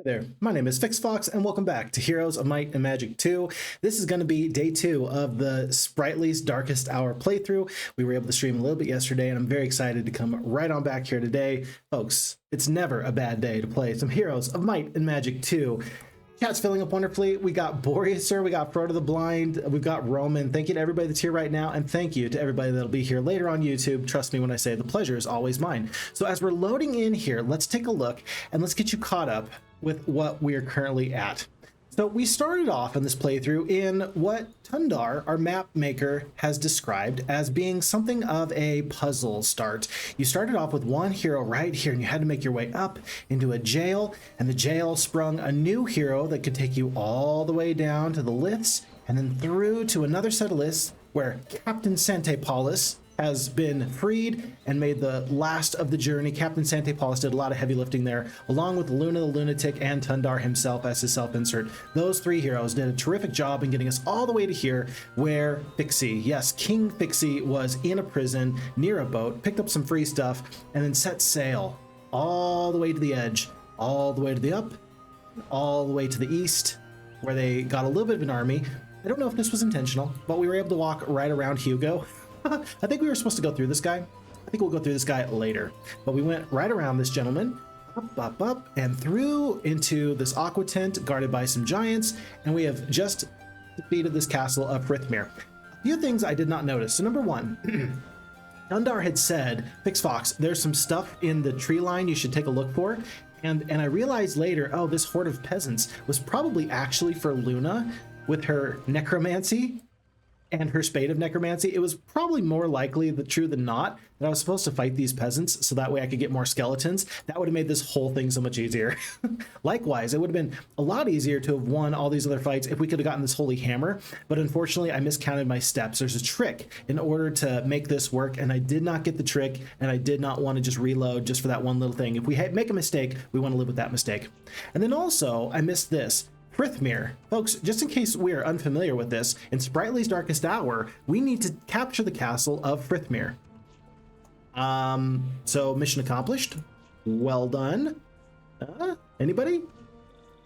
There, my name is FixFox and welcome back to Heroes of Might and Magic 2. This is going to be day 2 of the Spritely's Darkest Hour playthrough. We were able to stream a little bit yesterday and I'm very excited to come right on back here today. Folks, it's never a bad day to play some Heroes of Might and Magic 2. Chat's filling up wonderfully. We got Boreaser, we got Frodo the Blind, we've got Roman. Thank you to everybody that's here right now, and thank you to everybody that'll be here later on YouTube. Trust me when I say the pleasure is always mine. So as we're loading in here, let's take a look and let's get you caught up with what we are currently at. So we started off in this playthrough in what Tundar, our map maker, has described as being something of a puzzle start. You started off with one hero right here and you had to make your way up into a jail, and the jail sprung a new hero that could take you all the way down to the lifts and then through to another set of lifts where Captain Sante Paulus has been freed and made the last of the journey. Captain Sante Paulus did a lot of heavy lifting there, along with Luna the Lunatic and Tundar himself as his self-insert. Those three heroes did a terrific job in getting us all the way to here where Fixie, yes, King Fixie, was in a prison near a boat, picked up some free stuff, and then set sail all the way to the edge, all the way to the up, all the way to the east, where they got a little bit of an army. I don't know if this was intentional, but we were able to walk right around Hugo. I think we were supposed to go through this guy. I think we'll go through this guy later. But we went right around this gentleman, up, and through into this aqua tent guarded by some giants, and we have just defeated this castle of Frithmere. A few things I did not notice. So number one, Tundar had said, FixFox, there's some stuff in the tree line you should take a look for. And I realized later, oh, this horde of peasants was probably actually for Luna with her necromancy and her spade of necromancy. It was probably more likely true than not that I was supposed to fight these peasants so that way I could get more skeletons. That would have made this whole thing so much easier. Likewise, it would have been a lot easier to have won all these other fights if we could have gotten this holy hammer, but unfortunately I miscounted my steps. There's a trick in order to make this work, and I did not get the trick, and I did not want to just reload just for that one little thing. If we make a mistake, we want to live with that mistake. And then also, I missed this. Frithmere. Folks, just in case we are unfamiliar with this, in Spritely's Darkest Hour, we need to capture the castle of Frithmere. So mission accomplished. Well done. Anybody?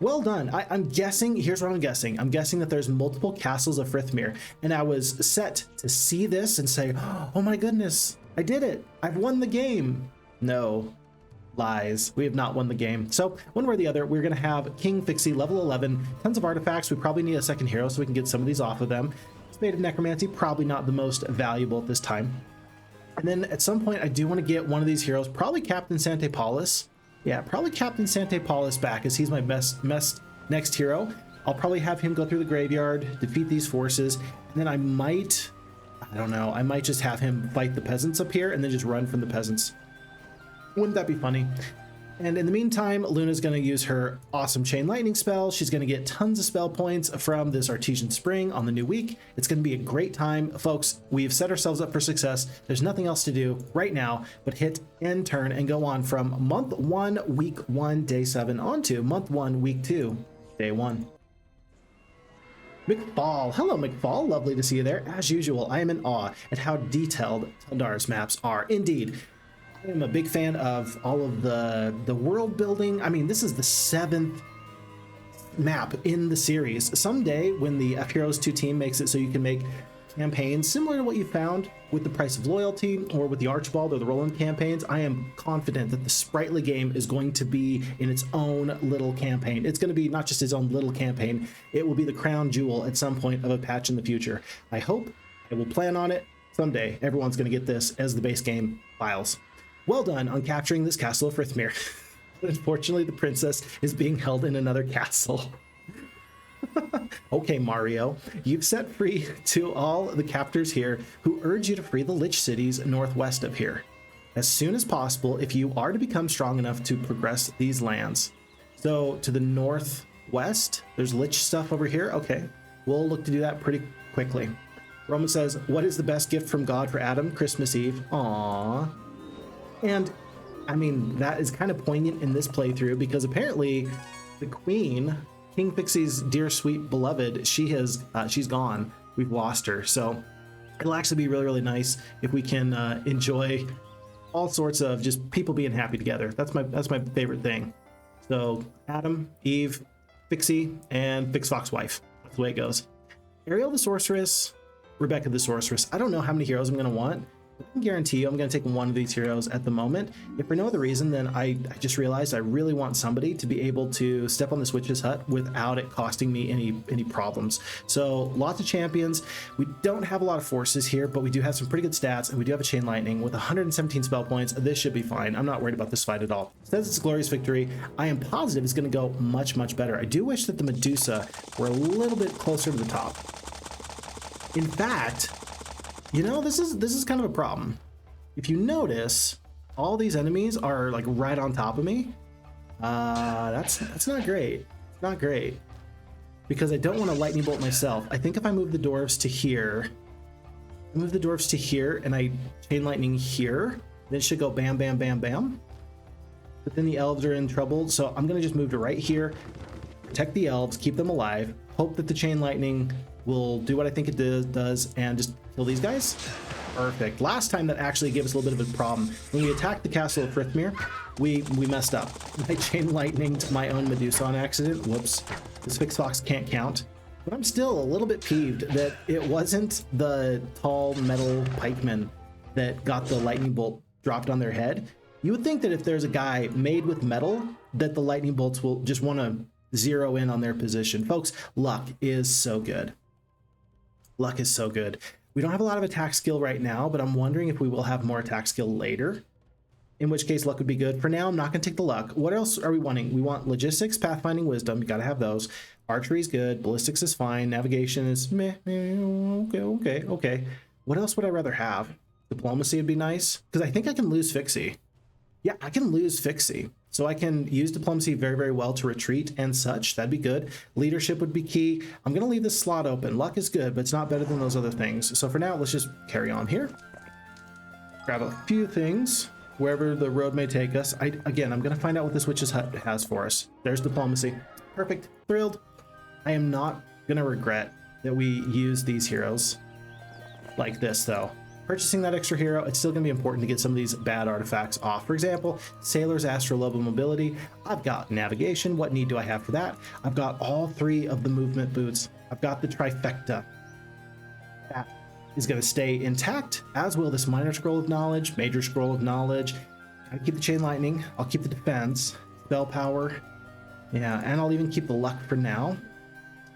Well done. I'm guessing, here's what I'm guessing. I'm guessing that there's multiple castles of Frithmere, and I was set to see this and say, oh my goodness, I did it. I've won the game. No. Lies. We have not won the game. So one way or the other, we're going to have King Fixie, level 11, tons of artifacts. We probably need a second hero so we can get some of these off of them. Spade of Necromancy, probably not the most valuable at this time. And then at some point, I do want to get one of these heroes, probably Captain Sante Paulus. Yeah, probably Captain Sante Paulus back, as he's my best next hero. I'll probably have him go through the graveyard, defeat these forces, and then I don't know, I might just have him fight the peasants up here and then just run from the peasants. Wouldn't that be funny? And in the meantime, Luna's going to use her awesome Chain Lightning spell. She's going to get tons of spell points from this Artesian Spring on the new week. It's going to be a great time. Folks, we've set ourselves up for success. There's nothing else to do right now but hit end turn and go on from month 1, week 1, day 7 on to month 1, week 2, day 1. McFall. Hello, McFall. Lovely to see you there. As usual, I am in awe at how detailed Tundar's maps are. Indeed. I am a big fan of all of the world building. I mean, this is the 7th map in the series. Someday, when the FHeroes2 team makes it so you can make campaigns similar to what you found with the Price of Loyalty or with the Archibald or the Roland campaigns, I am confident that the Spritely game is going to be in its own little campaign. It's going to be not just its own little campaign. It will be the crown jewel at some point of a patch in the future. I hope. I will plan on it. Someday, everyone's going to get this as the base game files. Well done on capturing this castle of Frithmere. Unfortunately, the princess is being held in another castle. Okay, Mario, you've set free to all the captors here who urge you to free the Lich cities northwest of here as soon as possible if you are to become strong enough to progress these lands. So to the northwest, there's Lich stuff over here. Okay, we'll look to do that pretty quickly. Roman says, what is the best gift from God for Adam? Christmas Eve. Aww. And I mean, that is kind of poignant in this playthrough because apparently the queen, King Fixie's dear sweet beloved, she's gone. We've lost her. So it'll actually be really, really nice if we can enjoy all sorts of just people being happy together. That's my favorite thing. So Adam, Eve, Fixie, and Fix Fox Wife. That's the way it goes. Ariel the Sorceress, Rebecca the Sorceress. I don't know how many heroes I'm going to want. I can guarantee you I'm going to take one of these heroes at the moment. If for no other reason, then I just realized I really want somebody to be able to step on this witch's hut without it costing me any problems. So lots of champions. We don't have a lot of forces here, but we do have some pretty good stats, and we do have a chain lightning with 117 spell points. This should be fine. I'm not worried about this fight at all. It says it's a glorious victory. I am positive it's going to go much, much better. I do wish that the Medusa were a little bit closer to the top. In fact, you know, this is kind of a problem. If you notice, all these enemies are like right on top of me. That's not great. Not great. Because I don't want to lightning bolt myself. I think if I move the dwarves to here, and I chain lightning here, then it should go bam, bam, bam, bam. But then the elves are in trouble, so I'm gonna just move to right here, protect the elves, keep them alive, hope that the chain lightning will do what I think it does, and just kill these guys. Perfect. Last time that actually gave us a little bit of a problem. When we attacked the castle of Frithmere, we messed up. I chain lightninged my own Medusa on accident. Whoops. This Fix Fox can't count. But I'm still a little bit peeved that it wasn't the tall metal pikemen that got the lightning bolt dropped on their head. You would think that if there's a guy made with metal, that the lightning bolts will just want to zero in on their position. Folks, luck is so good. Luck is so good. We don't have a lot of attack skill right now, but I'm wondering if we will have more attack skill later, in which case luck would be good. For now, I'm not going to take the luck. What else are we wanting? We want logistics, pathfinding, wisdom. You got to have those. Archery is good. Ballistics is fine. Navigation is meh. Okay. What else would I rather have? Diplomacy would be nice, because I think I can lose Fixie. Yeah, I can lose Fixie. So I can use diplomacy very, very well to retreat and such. That'd be good. Leadership would be key. I'm going to leave this slot open. Luck is good, but it's not better than those other things. So for now, let's just carry on here. Grab a few things wherever the road may take us. Again, I'm going to find out what this witch's hut has for us. There's diplomacy. Perfect. Thrilled. I am not going to regret that we use these heroes like this, though. Purchasing that extra hero, it's still going to be important to get some of these bad artifacts off. For example, Sailor's Astrolabe Mobility. I've got Navigation. What need do I have for that? I've got all three of the movement boots. I've got the trifecta. That is going to stay intact, as will this Minor Scroll of Knowledge, Major Scroll of Knowledge. Gotta keep the Chain Lightning. I'll keep the Defense, Spell Power. Yeah, and I'll even keep the Luck for now.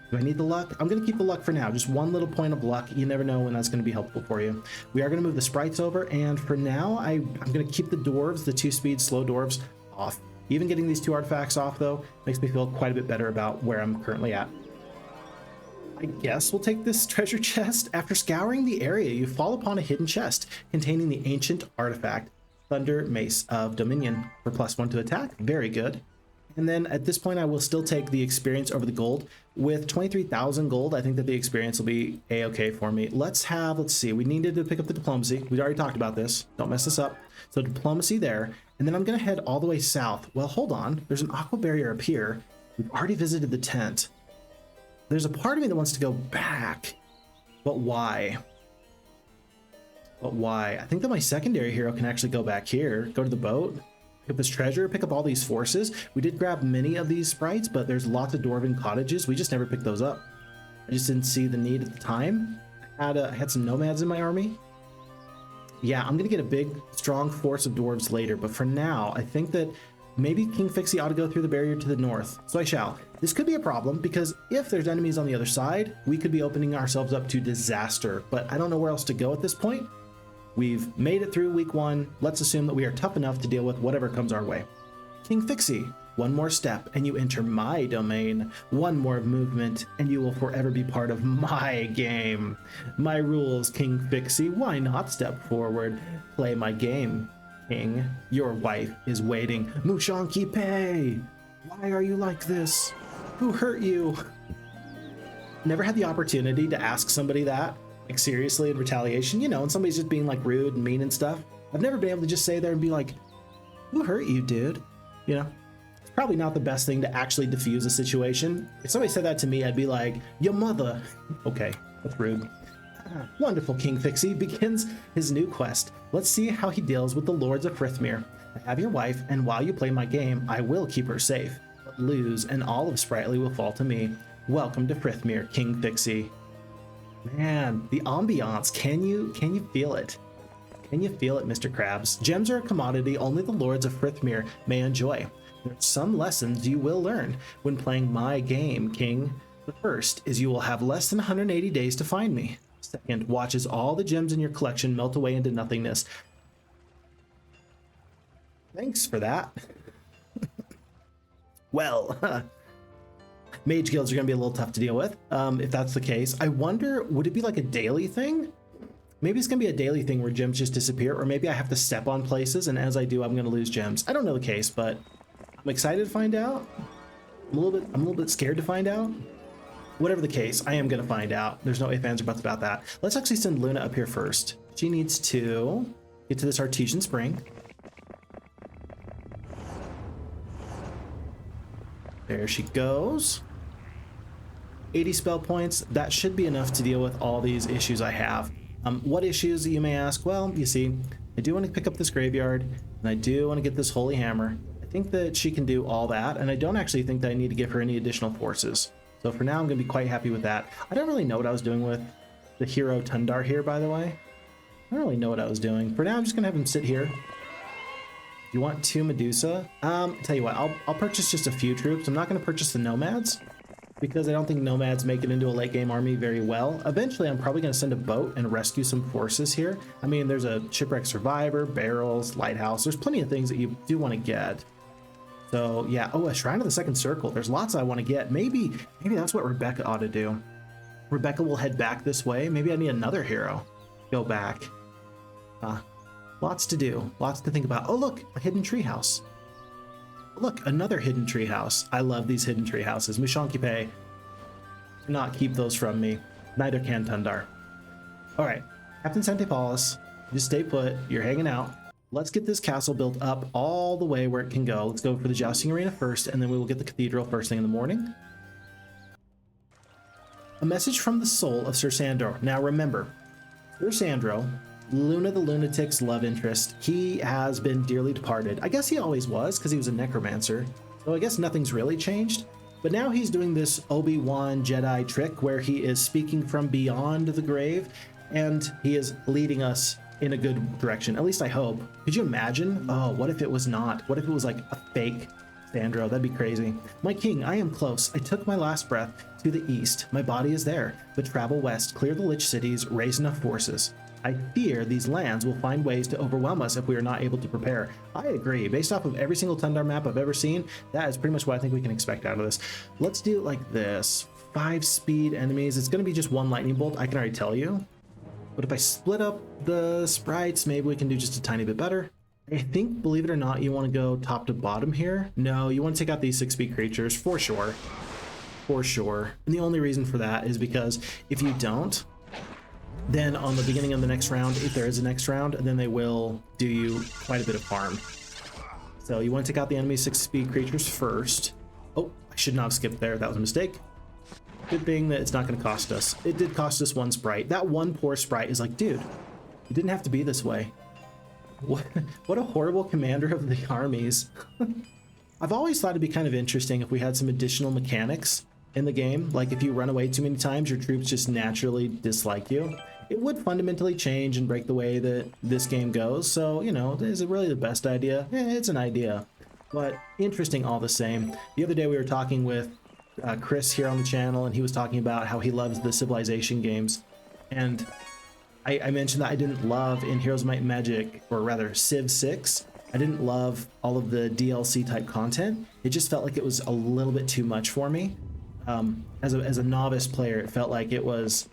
Do I need the luck? I'm going to keep the luck for now. Just one little point of luck. You never know when that's going to be helpful for you. We are going to move the sprites over, and for now, I'm going to keep the dwarves, the 2-speed slow dwarves, off. Even getting these 2 artifacts off, though, makes me feel quite a bit better about where I'm currently at. I guess we'll take this treasure chest. After scouring the area, you fall upon a hidden chest containing the ancient artifact, Thunder Mace of Dominion, for +1 to attack. Very good. And then at this point, I will still take the experience over the gold. With 23,000 gold, I think that the experience will be a-okay for me. Let's see, we needed to pick up the diplomacy. We already talked about this. Don't mess this up. So diplomacy there. And then I'm going to head all the way south. Well, hold on. There's an aqua barrier up here. We've already visited the tent. There's a part of me that wants to go back. But why? I think that my secondary hero can actually go back here. Go to the boat. Pick up this treasure, pick up all these forces. We did grab many of these sprites, but there's lots of dwarven cottages. We just never picked those up. I just didn't see the need at the time. I had some nomads in my army. Yeah, I'm gonna get a big, strong force of dwarves later, but for now, I think that maybe King Fixie ought to go through the barrier to the north. So I shall. This could be a problem, because if there's enemies on the other side, we could be opening ourselves up to disaster, but I don't know where else to go at this point. We've made it through week 1. Let's assume that we are tough enough to deal with whatever comes our way. King Fixie, one more step and you enter my domain. One more movement and you will forever be part of my game. My rules, King Fixie. Why not step forward? Play my game, King. Your wife is waiting. Mushanki Pei! Why are you like this? Who hurt you? Never had the opportunity to ask somebody that. Like seriously, in retaliation, you know, and somebody's just being like rude and mean and stuff. I've never been able to just say there and be like, who hurt you, dude? You know, it's probably not the best thing to actually diffuse a situation. If somebody said that to me, I'd be like, your mother. Okay, that's rude. Wonderful King Fixie begins his new quest. Let's see how he deals with the Lords of Frithmere. I have your wife, and while you play my game, I will keep her safe. But lose, and all of Spritely will fall to me. Welcome to Frithmere, King Fixie. Man, the ambiance, can you feel it? Can you feel it, Mr. Krabs? Gems are a commodity only the Lords of Frithmere may enjoy. There are some lessons you will learn when playing my game, King. The first is you will have less than 180 days to find me. Second, watch as all the gems in your collection melt away into nothingness. Thanks for that. Well, mage guilds are going to be a little tough to deal with, if that's the case. I wonder, would it be like a daily thing? Maybe it's going to be a daily thing where gems just disappear, or maybe I have to step on places, and as I do, I'm going to lose gems. I don't know the case, but I'm excited to find out. I'm a little bit scared to find out. Whatever the case, I am going to find out. There's no ifs, ands, or buts about that. Let's actually send Luna up here first. She needs to get to this Artesian Spring. There she goes. 80 spell points. That should be enough to deal with all these issues I have. What issues, you may ask? Well, you see, I do want to pick up this graveyard, and I do want to get this Holy Hammer. I think that she can do all that, and I don't actually think that I need to give her any additional forces. So for now, I'm going to be quite happy with that. I don't really know what I was doing with the hero Tundar here, by the way. I don't really know what I was doing. For now, I'm just going to have him sit here. You want 2 Medusa? Tell you what, I'll purchase just a few troops. I'm not going to purchase the Nomads, because I don't think Nomads make it into a late game army very well. Eventually, I'm probably going to send a boat and rescue some forces here. I mean, there's a Shipwreck Survivor, barrels, lighthouse. There's plenty of things that you do want to get. So yeah, oh, a Shrine of the Second Circle. There's lots I want to get. Maybe that's what Rebecca ought to do. Rebecca will head back this way. Maybe I need another hero. Go back. Lots to do. Lots to think about. Oh, look, a hidden treehouse. Look, another hidden treehouse. I love these hidden treehouses. Mushankipe cannot keep those from me. Neither can Tundar. All right, Captain Sante Paulus, just stay put. You're hanging out. Let's get this castle built up all the way where it can go. Let's go for the jousting arena first, and then we will get the cathedral first thing in the morning. A message from the soul of Sir Sandro. Now remember, Sir Sandro, Luna the Lunatic's love interest, he has been dearly departed. I guess he always was, because he was a necromancer. So I guess nothing's really changed. But now he's doing this Obi-Wan Jedi trick where he is speaking from beyond the grave, and he is leading us in a good direction. At least I hope. Could you imagine? Oh, what if it was not? What if it was like a fake Sandro? That'd be crazy. My king, I am close. I took my last breath to the east. My body is there. But travel west, clear the Lich cities, raise enough forces. I fear these lands will find ways to overwhelm us if we are not able to prepare. I agree. Based off of every single Tundar map I've ever seen, that is pretty much what I think we can expect out of this. Let's do it like this. 5 speed enemies. It's going to be just 1 lightning bolt, I can already tell you. But if I split up the sprites, maybe we can do just a tiny bit better. I think, believe it or not, you want to go top to bottom here. No, you want to take out these 6-speed creatures, for sure. For sure. And the only reason for that is because if you don't, then on the beginning of the next round, if there is a next round, then they will do you quite a bit of harm. So you want to take out the enemy 6-speed creatures first. Oh, I should not have skipped there. That was a mistake. Good thing that it's not going to cost us. It did cost us 1 sprite. That one poor sprite is like, dude, it didn't have to be this way. What a horrible commander of the armies. I've always thought it'd be kind of interesting if we had some additional mechanics in the game. Like if you run away too many times, your troops just naturally dislike you. It would fundamentally change and break the way that this game goes. So, you know, is it really the best idea? It's an idea, but interesting all the same. The other day we were talking with Chris here on the channel, and he was talking about how he loves the Civilization games. And I mentioned that I didn't love in Heroes of Might and Magic, or rather Civ 6, I didn't love all of the DLC type content. It just felt like it was a little bit too much for me. As a novice player, it felt like it was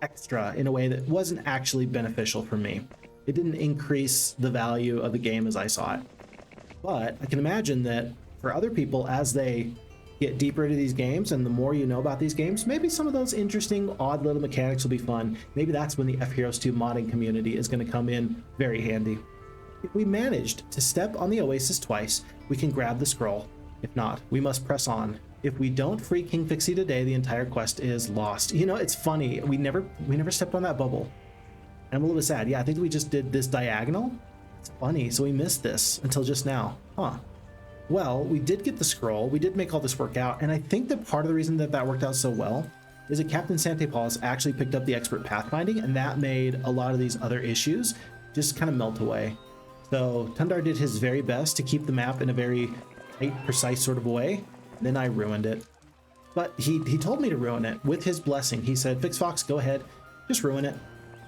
extra in a way that wasn't actually beneficial for me. It didn't increase the value of the game as I saw it. But I can imagine that for other people, as they get deeper into these games and the more you know about these games, maybe some of those interesting, odd little mechanics will be fun. Maybe that's when the FHeroes2 modding community is going to come in very handy. If we managed to step on the Oasis twice, we can grab the scroll. If not, we must press on. If we don't free King Fixie today, the entire quest is lost. You know, it's funny. We never stepped on that bubble. I'm a little bit sad. Yeah, I think we just did this diagonal. It's funny. So we missed this until just now. Huh. Well, we did get the scroll. We did make all this work out. And I think that part of the reason that that worked out so well is that Captain Sante Paulus actually picked up the expert pathfinding, and that made a lot of these other issues just kind of melt away. So Tundar did his very best to keep the map in a very tight, precise sort of way. Then I ruined it. But he told me to ruin it with his blessing. He said, FixFox, go ahead, just ruin it.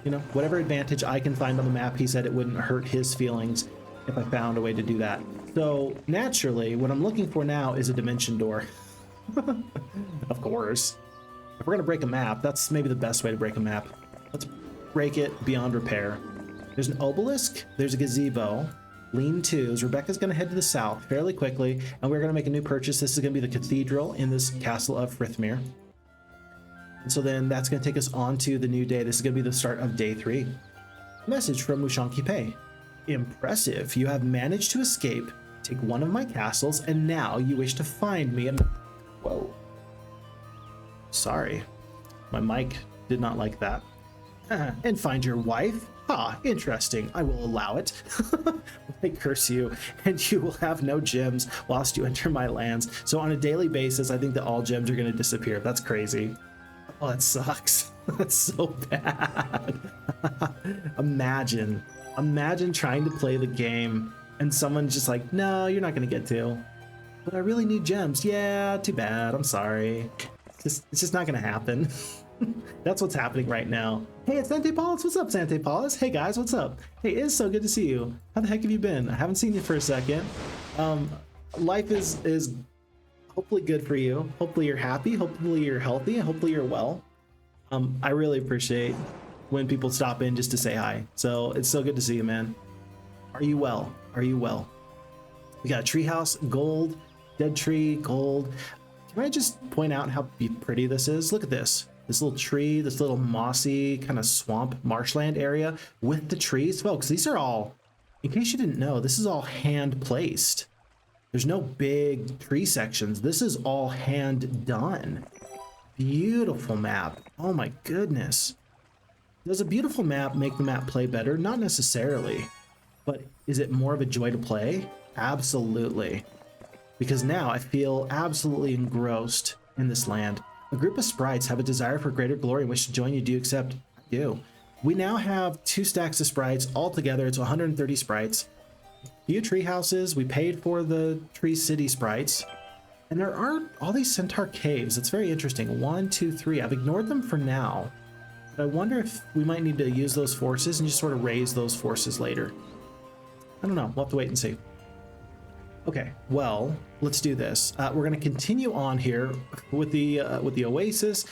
You know, whatever advantage I can find on the map, he said it wouldn't hurt his feelings if I found a way to do that. So naturally, what I'm looking for now is a dimension door. Of course. If we're gonna break a map, that's maybe the best way to break a map. Let's break it beyond repair. There's an obelisk, there's a gazebo, lean-tos. Rebecca's gonna head to the south fairly quickly, and we're gonna make a new purchase. This is gonna be the cathedral in this castle of Frithmere. And so then that's gonna take us on to the new day. This is gonna be the start of day 3. Message from Mushanki Pei. Impressive, you have managed to escape, take one of my castles, and now you wish to find me and... Whoa. Sorry, my mic did not like that. And find your wife? Ah, interesting. I will allow it. I curse you, and you will have no gems whilst you enter my lands. So on a daily basis, I think that all gems are going to disappear. That's crazy. Oh, that sucks. That's so bad. Imagine trying to play the game and someone's just like, no, you're not going to get to. But I really need gems. Yeah, too bad. I'm sorry. It's just not going to happen. That's what's happening right now. Hey, it's Sante Paulus. What's up, Sante Paulus? Hey guys, what's up? Hey, it's so good to see you. How the heck have you been? I haven't seen you for a second. Life is hopefully good for you. Hopefully you're happy. Hopefully you're healthy. And hopefully you're well. I really appreciate when people stop in just to say hi. So it's so good to see you, man. Are you well? Are you well? We got a treehouse, gold, dead tree, gold. Can I just point out how pretty this is? Look at this. This little tree, this little mossy kind of swamp marshland area with the trees. Folks, these are all, in case you didn't know, this is all hand placed. There's no big tree sections. This is all hand done. Beautiful map. Oh my goodness. Does a beautiful map make the map play better? Not necessarily, but is it more of a joy to play? Absolutely. Because now I feel absolutely engrossed in this land. A group of sprites have a desire for greater glory and wish to join you. Do you accept? I do. We now have 2 stacks of sprites. Altogether, it's 130 sprites. Few tree houses. We paid for the Tree City sprites. And there are all these centaur caves. It's very interesting. 1, 2, 3. I've ignored them for now. But I wonder if we might need to use those forces and just sort of raise those forces later. I don't know. We'll have to wait and see. Okay, well, let's do this. We're going to continue on here with the Oasis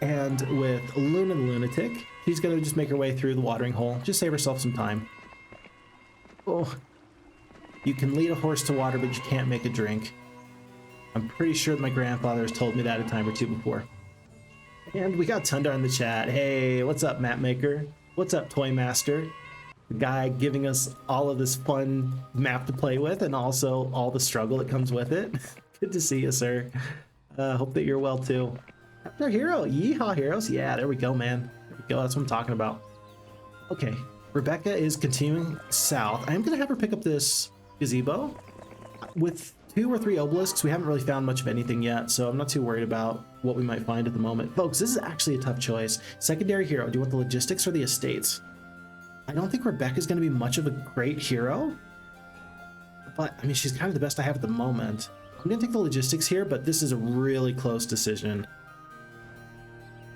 and with Luna the Lunatic. She's going to just make her way through the watering hole. Just save herself some time. Oh, you can lead a horse to water, but you can't make a drink. I'm pretty sure that my grandfather has told me that a time or two before. And we got Tundar in the chat. Hey, what's up, Map Maker? What's up, Toy Master? The guy giving us all of this fun map to play with and also all the struggle that comes with it. Good to see you, sir. Hope that you're well too. Our hero, yeehaw heroes. Yeah, there we go, man. There we go, that's what I'm talking about. Okay, Rebecca is continuing south. I am gonna have her pick up this gazebo. With 2 or 3 obelisks, we haven't really found much of anything yet, so I'm not too worried about what we might find at the moment. Folks, this is actually a tough choice. Secondary hero, do you want the logistics or the estates? I don't think Rebecca's going to be much of a great hero, but I mean, she's kind of the best I have at the moment. I'm going to take the logistics here, but this is a really close decision.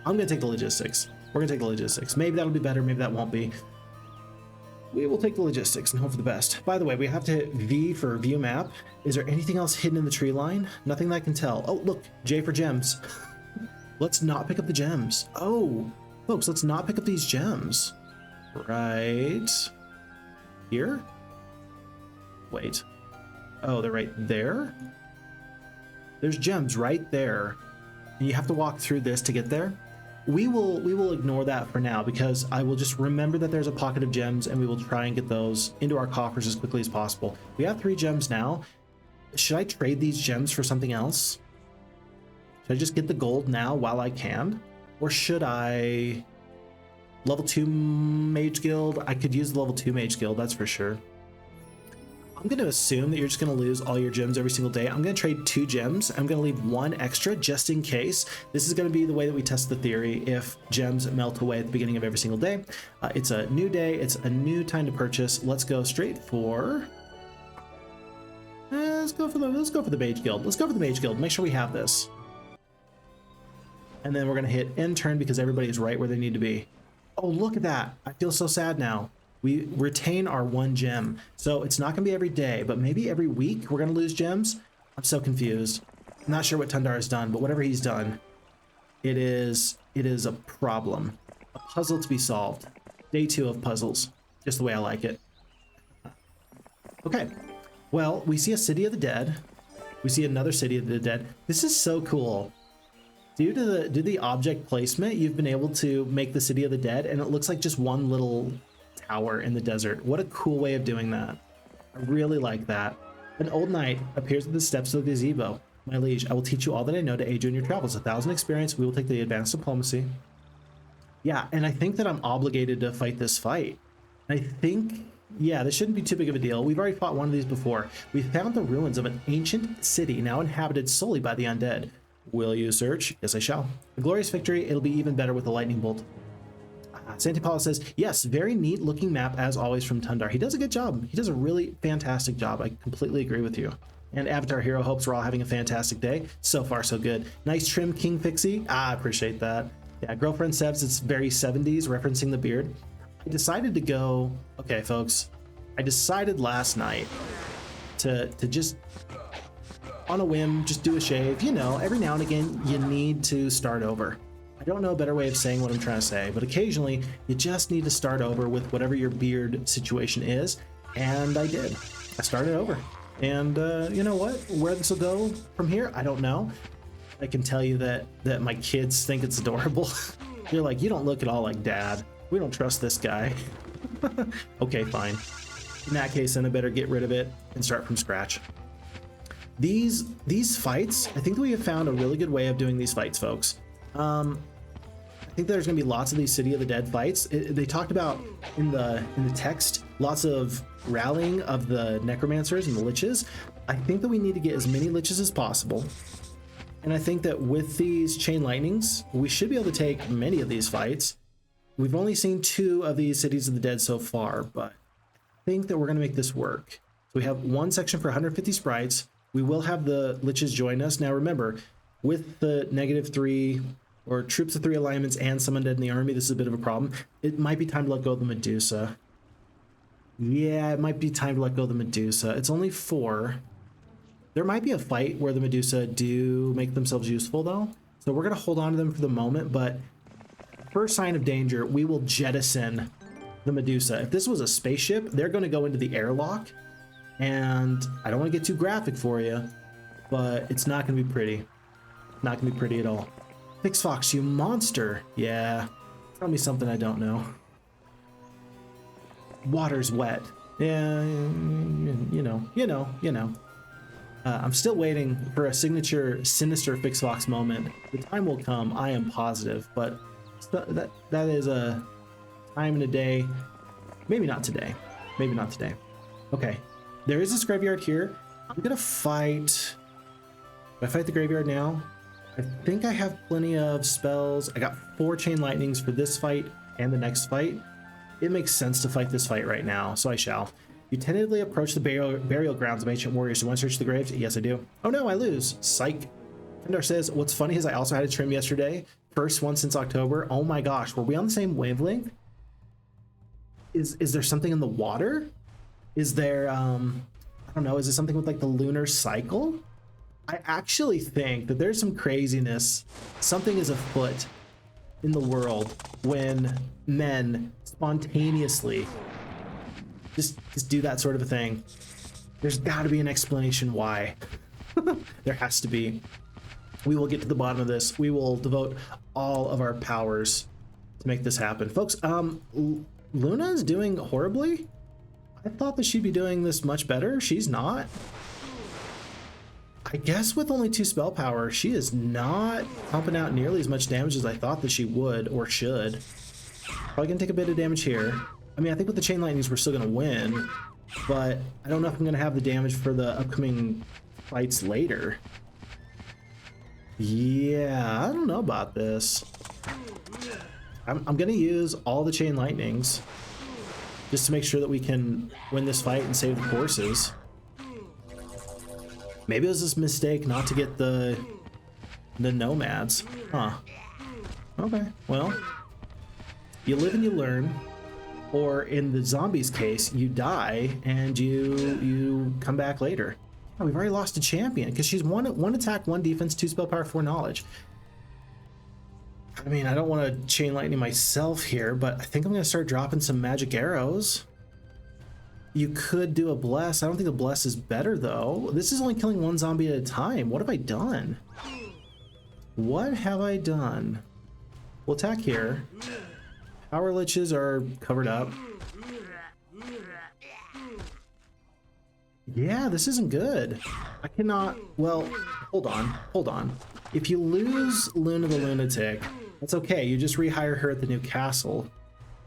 I'm going to take the logistics. We're going to take the logistics. Maybe that'll be better. Maybe that won't be. We will take the logistics and hope for the best. By the way, we have to hit V for view map. Is there anything else hidden in the tree line? Nothing that I can tell. Oh, look, J for gems. Let's not pick up the gems. Oh, folks, let's not pick up these gems. Right here? Wait. Oh, they're right there? There's gems right there. And you have to walk through this to get there. We will ignore that for now because I will just remember that there's a pocket of gems and we will try and get those into our coffers as quickly as possible. We have 3 gems now. Should I trade these gems for something else? Should I just get the gold now while I can? Or should I... Level 2 Mage Guild? I could use the level 2 Mage Guild, that's for sure. I'm going to assume that you're just going to lose all your gems every single day. I'm going to trade 2 gems. I'm going to leave 1 extra just in case. This is going to be the way that we test the theory if gems melt away at the beginning of every single day. It's a new day. It's a new time to purchase. Let's go straight for... let's go for the Mage Guild. Let's go for the Mage Guild. Make sure we have this. And then we're going to hit end turn because everybody's right where they need to be. Oh, look at that. I feel so sad now. We retain our 1 gem. So it's not going to be every day, but maybe every week we're going to lose gems. I'm so confused. I'm not sure what Tundar has done, but whatever he's done, it is a problem. A puzzle to be solved. Day 2 of puzzles. Just the way I like it. Okay. Well, we see a City of the Dead. We see another City of the Dead. This is so cool. Due to the object placement, you've been able to make the City of the Dead, and it looks like just one little tower in the desert. What a cool way of doing that. I really like that. An old knight appears at the steps of the gazebo. My liege, I will teach you all that I know to aid you in your travels. 1,000 experience, we will take the advanced diplomacy. Yeah, and I think that I'm obligated to fight this fight. I think, yeah, this shouldn't be too big of a deal. We've already fought one of these before. We found the ruins of an ancient city now inhabited solely by the undead. Will you search? Yes, I shall. A glorious victory. It'll be even better with the lightning bolt. Sante Paulus says, yes, very neat looking map as always from Tundar. He does a good job. He does a really fantastic job. I completely agree with you. And Avatar Hero hopes we're all having a fantastic day. So far, so good. Nice trim, King Fixie. I appreciate that. Yeah, girlfriend says it's very 70s, referencing the beard. I decided to go, okay, folks, I decided last night to just, on a whim, just do a shave. You know, every now and again, you need to start over. I don't know a better way of saying what I'm trying to say, but occasionally you just need to start over with whatever your beard situation is. And I did. I started over. And you know what? Where this will go from here, I don't know. I can tell you that my kids think it's adorable. They're like, you don't look at all like dad. We don't trust this guy. Okay, fine. In that case, then I better get rid of it and start from scratch. These fights, I think that we have found a really good way of doing these fights, folks. I think there's going to be lots of these City of the Dead fights. They talked about in the text lots of rallying of the necromancers and the liches. I think that we need to get as many liches as possible. And I think that with these chain lightnings, we should be able to take many of these fights. We've only seen 2 of these Cities of the Dead so far, but I think that we're going to make this work. So we have one section for 150 sprites. We will have the liches join us. Now remember, with the -3 or troops of 3 alignments and some undead in the army, this is a bit of a problem. It might be time to let go of the Medusa. Yeah, it might be time to let go of the Medusa. It's only 4. There might be a fight where the Medusa do make themselves useful though. So we're going to hold on to them for the moment, but first sign of danger, we will jettison the Medusa. If this was a spaceship, they're going to go into the airlock. And I don't want to get too graphic for you, but it's not going to be pretty. Not going to be pretty at all. Fix Fox, you monster. Yeah, tell me something I don't know. Water's wet. Yeah, you know. I'm still waiting for a signature sinister Fix Fox moment. The time will come, I am positive, but that is a time in a day. Maybe not today. Maybe not today. Okay, there is this graveyard here. I'm gonna fight. Do I fight the graveyard now? I think I have plenty of spells. I got 4 chain lightnings for this fight and the next fight. It makes sense to fight this fight right now, so I shall. You tentatively approach the burial grounds of ancient warriors. Do you want to search the graves? Yes, I do. Oh no, I lose. Psych. Tundar says, what's funny is I also had a trim yesterday. First one since October. Oh my gosh, were we on the same wavelength? Is there something in the water? Is there, I don't know, is it something with like the lunar cycle? I actually think that there's some craziness. Something is afoot in the world when men spontaneously just do that sort of a thing. There's got to be an explanation why. There has to be. We will get to the bottom of this. We will devote all of our powers to make this happen. Folks, Luna is doing horribly. I thought that she'd be doing this much better. She's not. I guess with only 2 spell power, she is not pumping out nearly as much damage as I thought that she would or should. Probably gonna take a bit of damage here. I mean, I think with the chain lightnings, we're still gonna win, but I don't know if I'm gonna have the damage for the upcoming fights later. Yeah, I don't know about this. I'm gonna use all the chain lightnings just to make sure that we can win this fight and save the horses. Maybe it was this mistake not to get the nomads. Huh. Okay, well, you live and you learn, or in the zombies case, you die and you come back later. Oh, we've already lost a champion because she's one attack, 1 defense, 2 spell power, 4 knowledge. I mean, I don't want to chain lightning myself here, but I think I'm going to start dropping some magic arrows. You could do a bless. I don't think a bless is better though. This is only killing 1 zombie at a time. What have I done? What have I done? We'll attack here. Power liches are covered up. Yeah, this isn't good. I cannot, well, hold on. If you lose Luna the Lunatic, that's okay. You just rehire her at the new castle.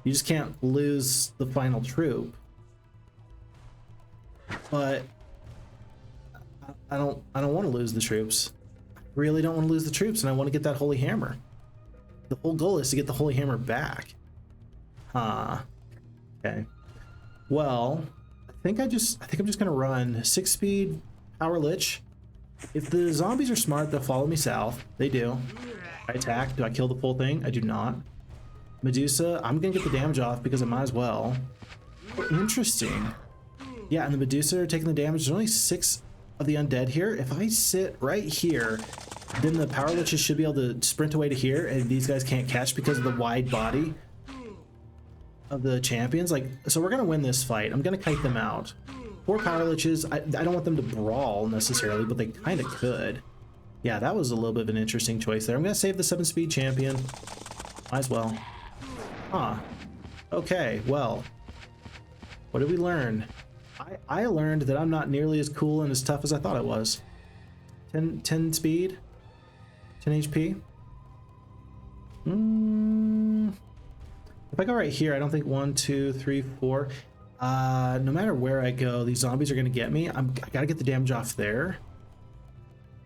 You just can't lose the final troop. But I don't want to lose the troops. I really don't want to lose the troops, and I want to get that holy hammer. The whole goal is to get the holy hammer back. Okay. Well, I think I'm just gonna run 6 speed power lich. If the zombies are smart, they'll follow me south. They do. I attack. Do I kill the full thing? I do not. Medusa, I'm gonna get the damage off because I might as well. Oh, interesting. Yeah, and the Medusa are taking the damage. There's only 6 of the undead here. If I sit right here, then the power liches should be able to sprint away to here, and these guys can't catch because of the wide body of the champions. Like, so we're gonna win this fight. I'm gonna kite them out. 4 power liches. I don't want them to brawl necessarily, but they kind of could. Yeah, that was a little bit of an interesting choice there. I'm gonna save the 7 speed champion. Might as well. Huh. Okay, well, what did we learn? I learned that I'm not nearly as cool and as tough as I thought I was. 10 speed, 10 HP. If I go right here, I don't think 1, 2, 3, 4. No matter where I go, these zombies are gonna get me. I gotta get the damage off there.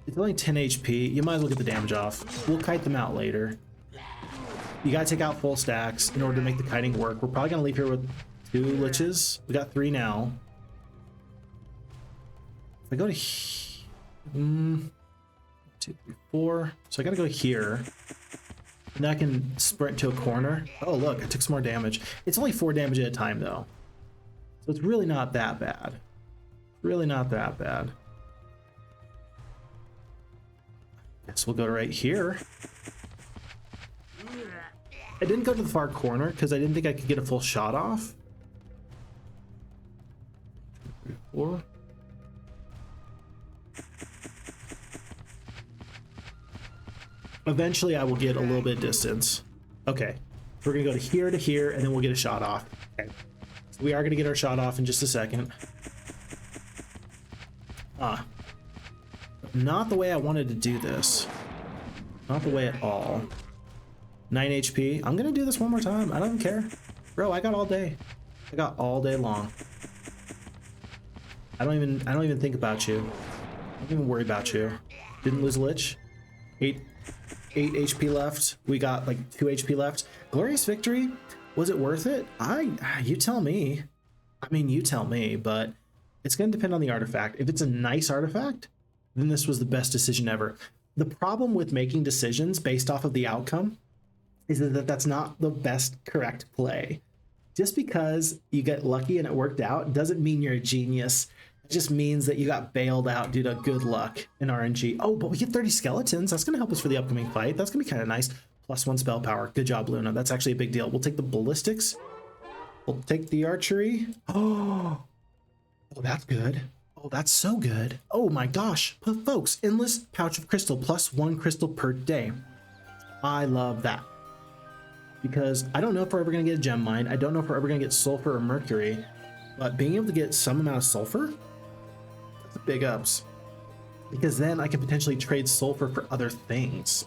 It's only 10 HP. You might as well get the damage off. We'll kite them out later. You gotta take out full stacks in order to make the kiting work. We're probably gonna leave here with 2 liches. We got 3 now. If I go to 2, 3, 4. So I gotta go here. And then I can sprint to a corner. Oh, look, I took some more damage. It's only 4 damage at a time, though. So it's really not that bad. Really not that bad. Guess we'll go right here. I didn't go to the far corner because I didn't think I could get a full shot off. 2, 3, 4. Eventually I will get a little bit of distance. Okay, we're gonna go to here, and then we'll get a shot off. Okay, so we are gonna get our shot off in just a second. Not the way I wanted to do this. Not the way at all. 9 HP. I'm gonna do this one more time. I don't care. Bro, I got all day. I got all day long. I don't even think about you. I don't even worry about you. Didn't lose a lich. 8 HP left. We got like 2 HP left. Glorious victory. Was it worth it? You tell me. I mean, you tell me, but it's going to depend on the artifact. If it's a nice artifact, then this was the best decision ever. The problem with making decisions based off of the outcome is that that's not the best correct play. Just because you get lucky and it worked out doesn't mean you're a genius. It just means that you got bailed out due to good luck in RNG. Oh, but we get 30 skeletons. That's going to help us for the upcoming fight. That's going to be kind of nice. +1 spell power. Good job, Luna. That's actually a big deal. We'll take the ballistics. We'll take the archery. Oh, that's good. Oh, that's so good. Oh my gosh. Folks, endless pouch of crystal, +1 crystal per day. I love that. Because I don't know if we're ever going to get a gem mine. I don't know if we're ever going to get sulfur or mercury. But being able to get some amount of sulfur, that's a big ups. because then I can potentially trade sulfur for other things.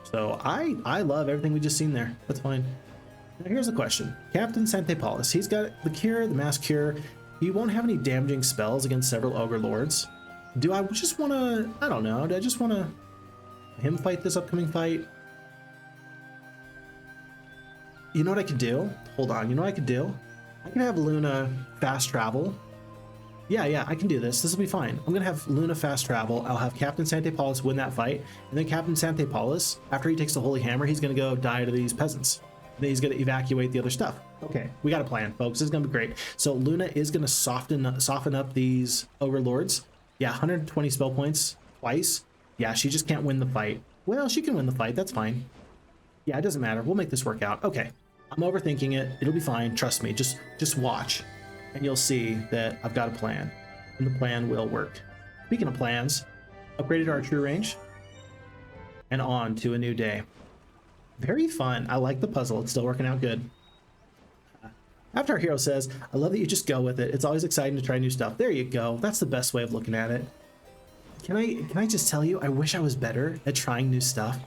So I love everything we just seen there. That's fine. Now here's the question. Captain Sante Paulus, he's got the cure, the mass cure. He won't have any damaging spells against several ogre lords. Do I just want to, I don't know, do I just want to him fight this upcoming fight? You know what I could do? Hold on, you know what I could do? I can have Luna fast travel. Yeah, I can do this. This will be fine. I'm gonna have Luna fast travel. I'll have Captain Sante Paulus win that fight, and then Captain Sante Paulus, after he takes the Holy Hammer, he's gonna go die to these peasants. Then he's gonna evacuate the other stuff. Okay, we got a plan, folks. This is gonna be great. So Luna is gonna soften up these ogre lords. Yeah, 120 spell points twice. Yeah, she just can't win the fight. Well, she can win the fight. That's fine. Yeah, it doesn't matter. We'll make this work out. Okay, I'm overthinking it. It'll be fine. Trust me. Just watch, and you'll see that I've got a plan, and the plan will work. Speaking of plans, upgraded our true range, and on to a new day. Very fun. I like the puzzle. It's still working out good. After our hero says, I love that you just go with it. It's always exciting to try new stuff. There you go. That's the best way of looking at it. Can I just tell you, I wish I was better at trying new stuff.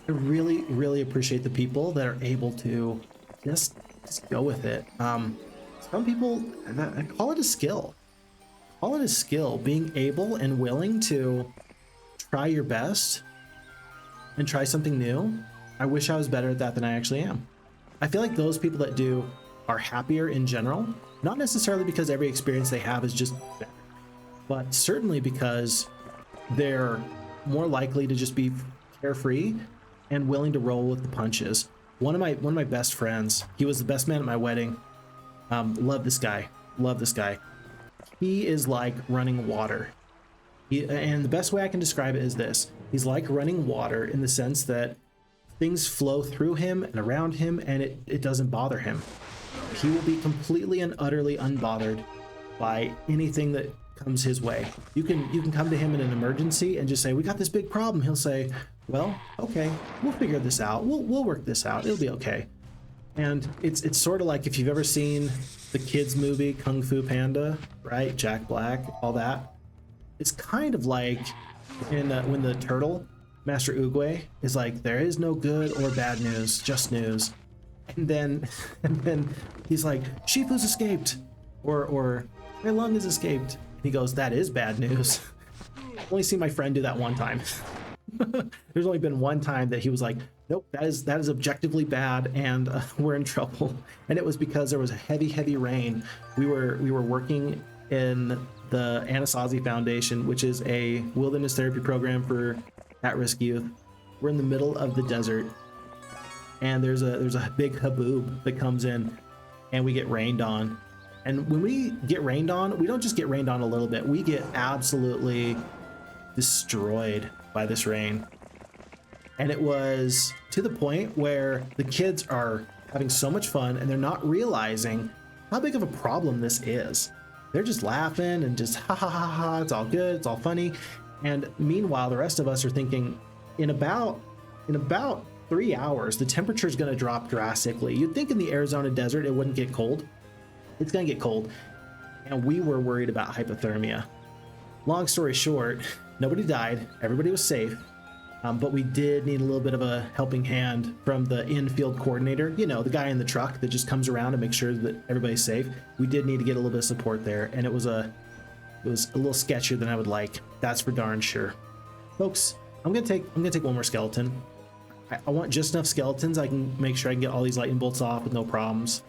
I really, really appreciate the people that are able to just go with it. Some people, I call it a skill. Call it a skill, being able and willing to try your best and try something new. I wish I was better at that than I actually am. I feel like those people that do are happier in general, not necessarily because every experience they have is just better, but certainly because they're more likely to just be carefree and willing to roll with the punches. One of my best friends, he was the best man at my wedding. Love this guy. Love this guy. He is like running water. And the best way I can describe it is this. He's like running water in the sense that things flow through him and around him, and it doesn't bother him. He will be completely and utterly unbothered by anything that comes his way. You can come to him in an emergency and just say, we got this big problem. He'll say, well, okay, we'll figure this out. We'll work this out. It'll be okay. And it's sort of like if you've ever seen the kids movie Kung Fu Panda, right? Jack Black, all that. It's kind of like in when the turtle, Master Oogway, is like, there is no good or bad news, just news. And then he's like, Shifu's escaped, or my lung has escaped. And he goes, that is bad news. I've only seen my friend do that one time. There's only been one time that he was like, nope, that is objectively bad, and we're in trouble. And it was because there was a heavy rain. We were working in the Anasazi Foundation, which is a wilderness therapy program for at-risk youth. We're in the middle of the desert, and there's a big haboob that comes in, and we get rained on. And when we get rained on, we don't just get rained on a little bit. We get absolutely destroyed by this rain. And it was to the point where the kids are having so much fun, and they're not realizing how big of a problem this is. They're just laughing and just ha ha ha ha, it's all good, it's all funny. And meanwhile, the rest of us are thinking, in about 3 hours, the temperature is going to drop drastically. You'd think in the Arizona desert it wouldn't get cold. It's going to get cold. And we were worried about hypothermia. Long story short, nobody died. Everybody was safe. But we did need a little bit of a helping hand from the in-field coordinator. You know, the guy in the truck that just comes around and makes sure that everybody's safe. We did need to get a little bit of support there. And it was a little sketchier than I would like. That's for darn sure. Folks, I'm gonna take one more skeleton. I want just enough skeletons I can make sure I can get all these lightning bolts off with no problems.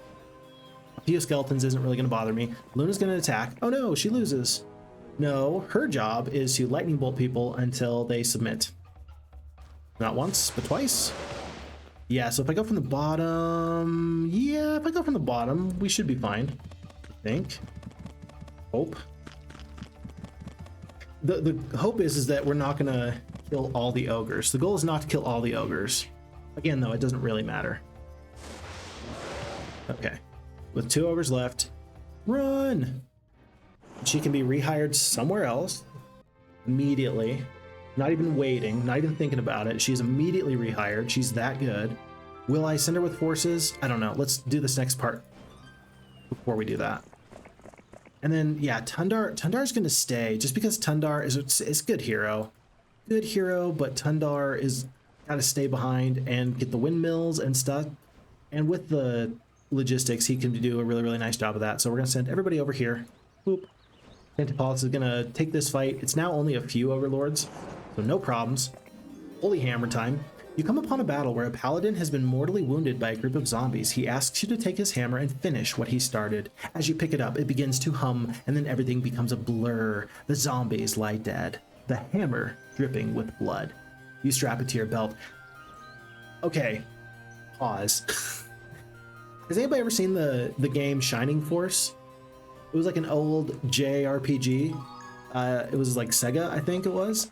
A few skeletons isn't really gonna bother me. Luna's gonna attack. Oh no, she loses. No, her job is to lightning bolt people until they submit. Not once, but twice. Yeah, so if I go from the bottom, we should be fine, I think. Hope. The hope is that we're not gonna kill all the ogres. The goal is not to kill all the ogres. Again, though, it doesn't really matter. Okay, with 2 ogres left, run! She can be rehired somewhere else immediately. Not even waiting, not even thinking about it. She's immediately rehired. She's that good. Will I send her with forces? I don't know. Let's do this next part before we do that. And then, yeah, Tundar's going to stay just because Tundar is a good hero. Good hero, but Tundar is got to stay behind and get the windmills and stuff. And with the logistics, he can do a really, really nice job of that. So we're going to send everybody over here. Boop. Paulus is going to take this fight. It's now only a few overlords, so no problems. Holy hammer time. You come upon a battle where a paladin has been mortally wounded by a group of zombies. He asks you to take his hammer and finish what he started. As you pick it up, it begins to hum, and then everything becomes a blur. The zombies lie dead, the hammer dripping with blood. You strap it to your belt. Okay, pause. Has anybody ever seen the game Shining Force? It was like an old JRPG. It was like Sega, I think it was.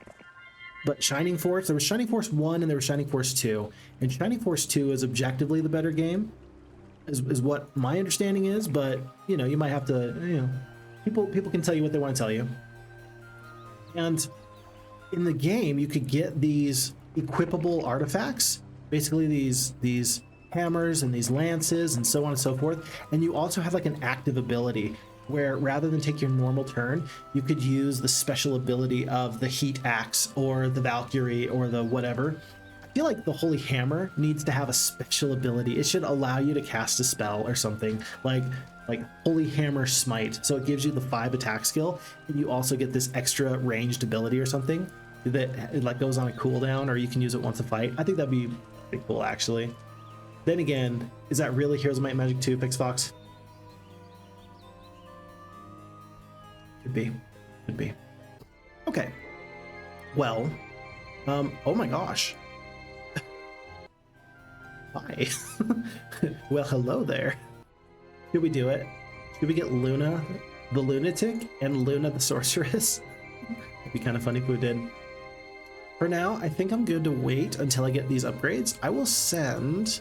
But Shining Force, there was Shining Force 1 and there was Shining Force 2. And Shining Force 2 is objectively the better game, is what my understanding is. But, you know, you might have to, you know, people can tell you what they want to tell you. And in the game, you could get these equipable artifacts, basically these hammers and these lances and so on and so forth. And you also have like an active ability where rather than take your normal turn, you could use the special ability of the Heat Axe or the Valkyrie or the whatever. I feel like the Holy Hammer needs to have a special ability. It should allow you to cast a spell or something like Holy Hammer Smite. So it gives you the 5 attack skill, and you also get this extra ranged ability or something that it like goes on a cooldown, or you can use it once a fight. I think that'd be pretty cool, actually. Then again, is that really Heroes of Might and Magic 2, Pixfox? Could be. Okay. Well, oh my gosh. Hi. Well, hello there. Should we do it? Should we get Luna the Lunatic and Luna the Sorceress? It'd be kind of funny if we did. For now, I think I'm good to wait until I get these upgrades. I will send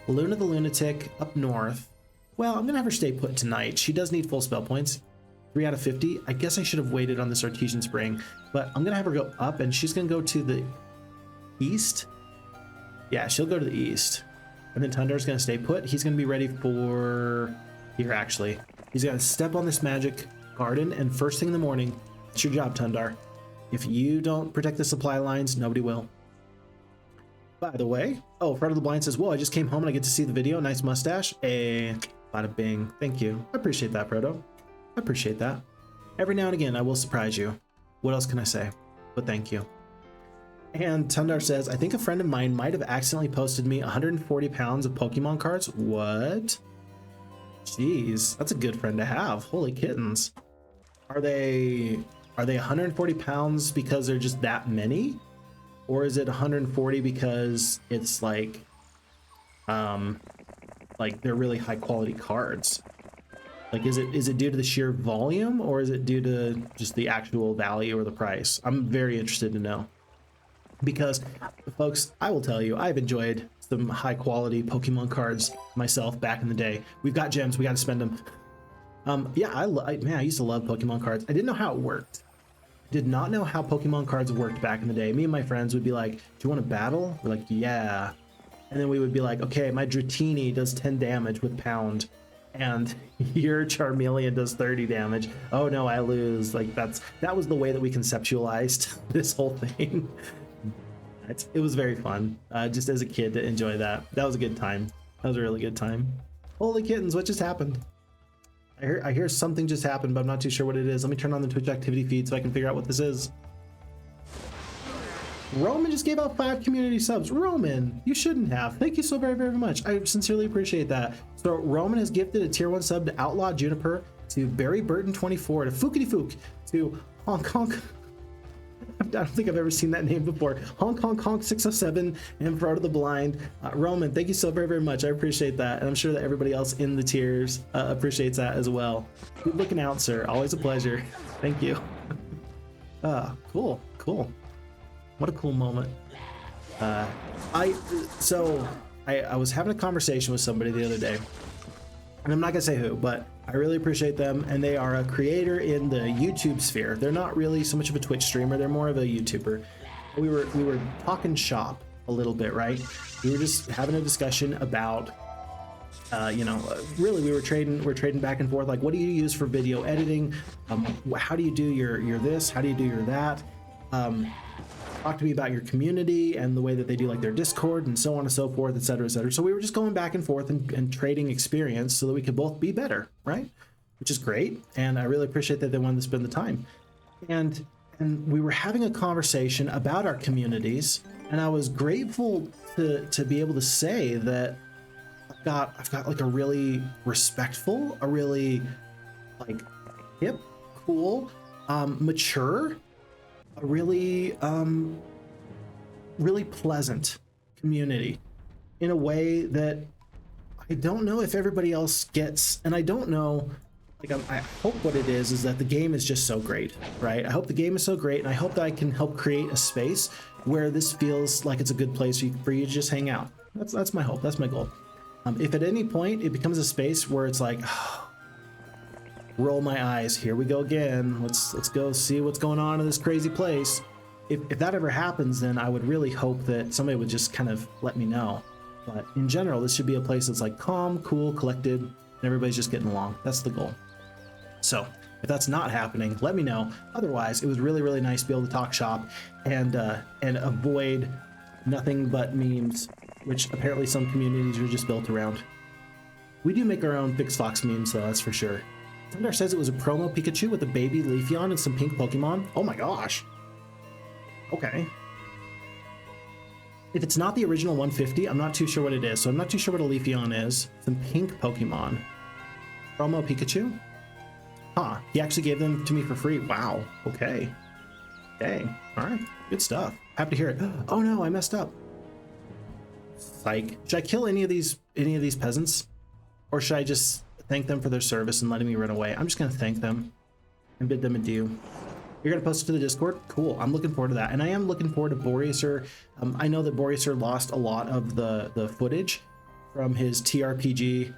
Luna the Lunatic up north. Well, I'm gonna have her stay put tonight. She does need full spell points. 3 out of 50. I guess I should have waited on this Artesian Spring, but I'm gonna have her go up, and she's gonna go to the east. Yeah, she'll go to the east. And then Tundar's gonna stay put. He's gonna be ready for here, actually. He's gonna step on this magic garden, and first thing in the morning, it's your job, Tundar. If you don't protect the supply lines, nobody will. By the way, oh, Fred of the Blind says, whoa, I just came home and I get to see the video. Nice mustache. Bada bing. Thank you. I appreciate that, Frodo. I appreciate that. Every now and again, I will surprise you. What else can I say? But thank you. And Tundar says, I think a friend of mine might have accidentally posted me 140 pounds of Pokemon cards. What? Jeez, that's a good friend to have. Holy kittens. Are they 140 pounds because they're just that many? Or is it 140 because it's like they're really high quality cards? Like, is it due to the sheer volume, or is it due to just the actual value or the price? I'm very interested to know. Because, folks, I will tell you, I've enjoyed some high quality Pokemon cards myself back in the day. We've got gems, we got to spend them. Yeah, I used to love Pokemon cards. I didn't know how it worked. Did not know how Pokemon cards worked back in the day. Me and my friends would be like, do you want to battle? We're like, yeah. And then we would be like, okay, my Dratini does 10 damage with pound, and your Charmeleon does 30 damage. Oh no, I lose. Like that was the way that we conceptualized this whole thing. It was very fun, just as a kid, to enjoy that. That was a good time. That was a really good time. Holy kittens, what just happened? I hear something just happened, but I'm not too sure what it is. Let me turn on the Twitch activity feed so I can figure out what this is. Roman just gave out 5 community subs. Roman, you shouldn't have. Thank you so very, very much. I sincerely appreciate that. So Roman has gifted a tier 1 sub to Outlaw Juniper, to Barry Burton 24, to Fookity Fook, to Honk Honk. I don't think I've ever seen that name before. Honk Honk Honk 607 and Frodo the Blind. Roman, thank you so very, very much. I appreciate that. And I'm sure that everybody else in the tiers appreciates that as well. Good looking out, sir. Always a pleasure. Thank you. Cool. What a cool moment. I was having a conversation with somebody the other day, and I'm not gonna say who, but I really appreciate them, and they are a creator in the YouTube sphere. They're not really so much of a Twitch streamer, they're more of a YouTuber. We were talking shop a little bit, right? We were just having a discussion about Really we're trading back and forth, like, what do you use for video editing? How do you do your this? How do you do your that? Talk to me about your community and the way that they do like their Discord and so on and so forth, etc., etc. So we were just going back and forth and trading experience so that we could both be better, right? Which is great, and I really appreciate that they wanted to spend the time. And we were having a conversation about our communities, and I was grateful to be able to say that I've got like a really respectful, a really like hip, cool, mature, a really really pleasant community in a way that I don't know if everybody else gets. And I don't know, like, I hope what it is that the game is just so great, right? I hope the game is so great, and I hope that I can help create a space where this feels like it's a good place for you to just hang out. That's my hope. That's my goal. If at any point it becomes a space where it's like, oh, roll my eyes, here we go again, let's go see what's going on in this crazy place. If that ever happens, then I would really hope that somebody would just kind of let me know. But in general, this should be a place that's like calm, cool, collected, and everybody's just getting along. That's the goal. So if that's not happening, let me know. Otherwise, it was really, really nice to be able to talk shop and avoid nothing but memes, which apparently some communities are just built around. We do make our own Fix Fox memes, though, that's for sure. Tundar says it was a promo Pikachu with a baby Leafeon and some pink Pokemon. Oh my gosh. Okay. If it's not the original 150, I'm not too sure what it is. So I'm not too sure what a Leafeon is. Some pink Pokemon. Promo Pikachu? Huh. He actually gave them to me for free. Wow. Okay. Dang. All right. Good stuff. Happy to hear it. Oh no, I messed up. Psych. Should I kill any of these peasants? Or should I just thank them for their service and letting me run away? I'm just going to thank them and bid them adieu. You're going to post it to the Discord? Cool. I'm looking forward to that. And I am looking forward to Boreaser. I know that Boreaser lost a lot of the footage from his TRPG,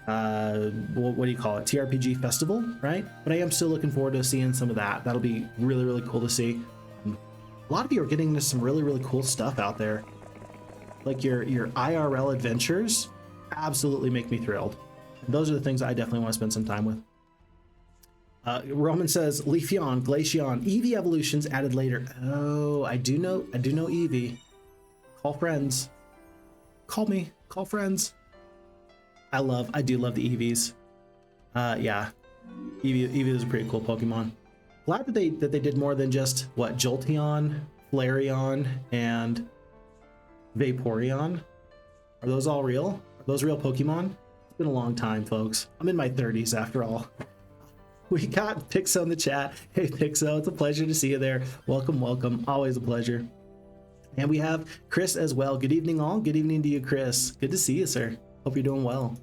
what do you call it? TRPG festival, right? But I am still looking forward to seeing some of that. That'll be really, really cool to see. A lot of you are getting into some really, really cool stuff out there. Like your IRL adventures absolutely make me thrilled. And those are the things I definitely want to spend some time with. Roman says Leafeon, Glaceon, Eevee evolutions added later. Oh, I do know Eevee. Call friends. Call me. Call friends. I do love the Eevees. Yeah, Eevee is a pretty cool Pokemon. Glad that they did more than just what, Jolteon, Flareon, and Vaporeon. Are those all real? Are those real Pokemon? It's been a long time, folks. I'm in my 30s after all. We got Pixo in the chat. Hey Pixo, it's a pleasure to see you there. Welcome, welcome. Always a pleasure. And we have Chris as well. Good evening all. Good evening to you, Chris. Good to see you, sir. Hope you're doing well.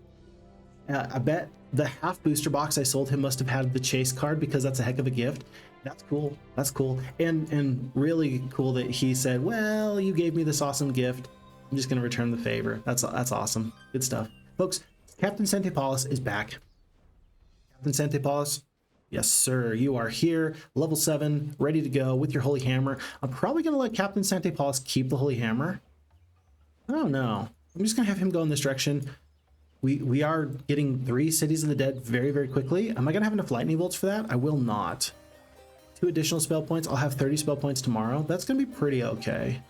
I bet the half booster box I sold him must have had the chase card, because that's a heck of a gift. That's cool. That's cool. And really cool that he said, well, you gave me this awesome gift. I'm just going to return the favor. That's awesome. Good stuff. Folks, Captain Sante Paulus is back. Captain Sante Paulus, yes, sir. You are here, level 7, ready to go with your Holy Hammer. I'm probably going to let Captain Sante Paulus keep the Holy Hammer. I don't know. I'm just going to have him go in this direction. We are getting 3 Cities of the Dead very, very quickly. Am I going to have enough lightning bolts for that? I will not. 2 additional spell points. I'll have 30 spell points tomorrow. That's going to be pretty okay.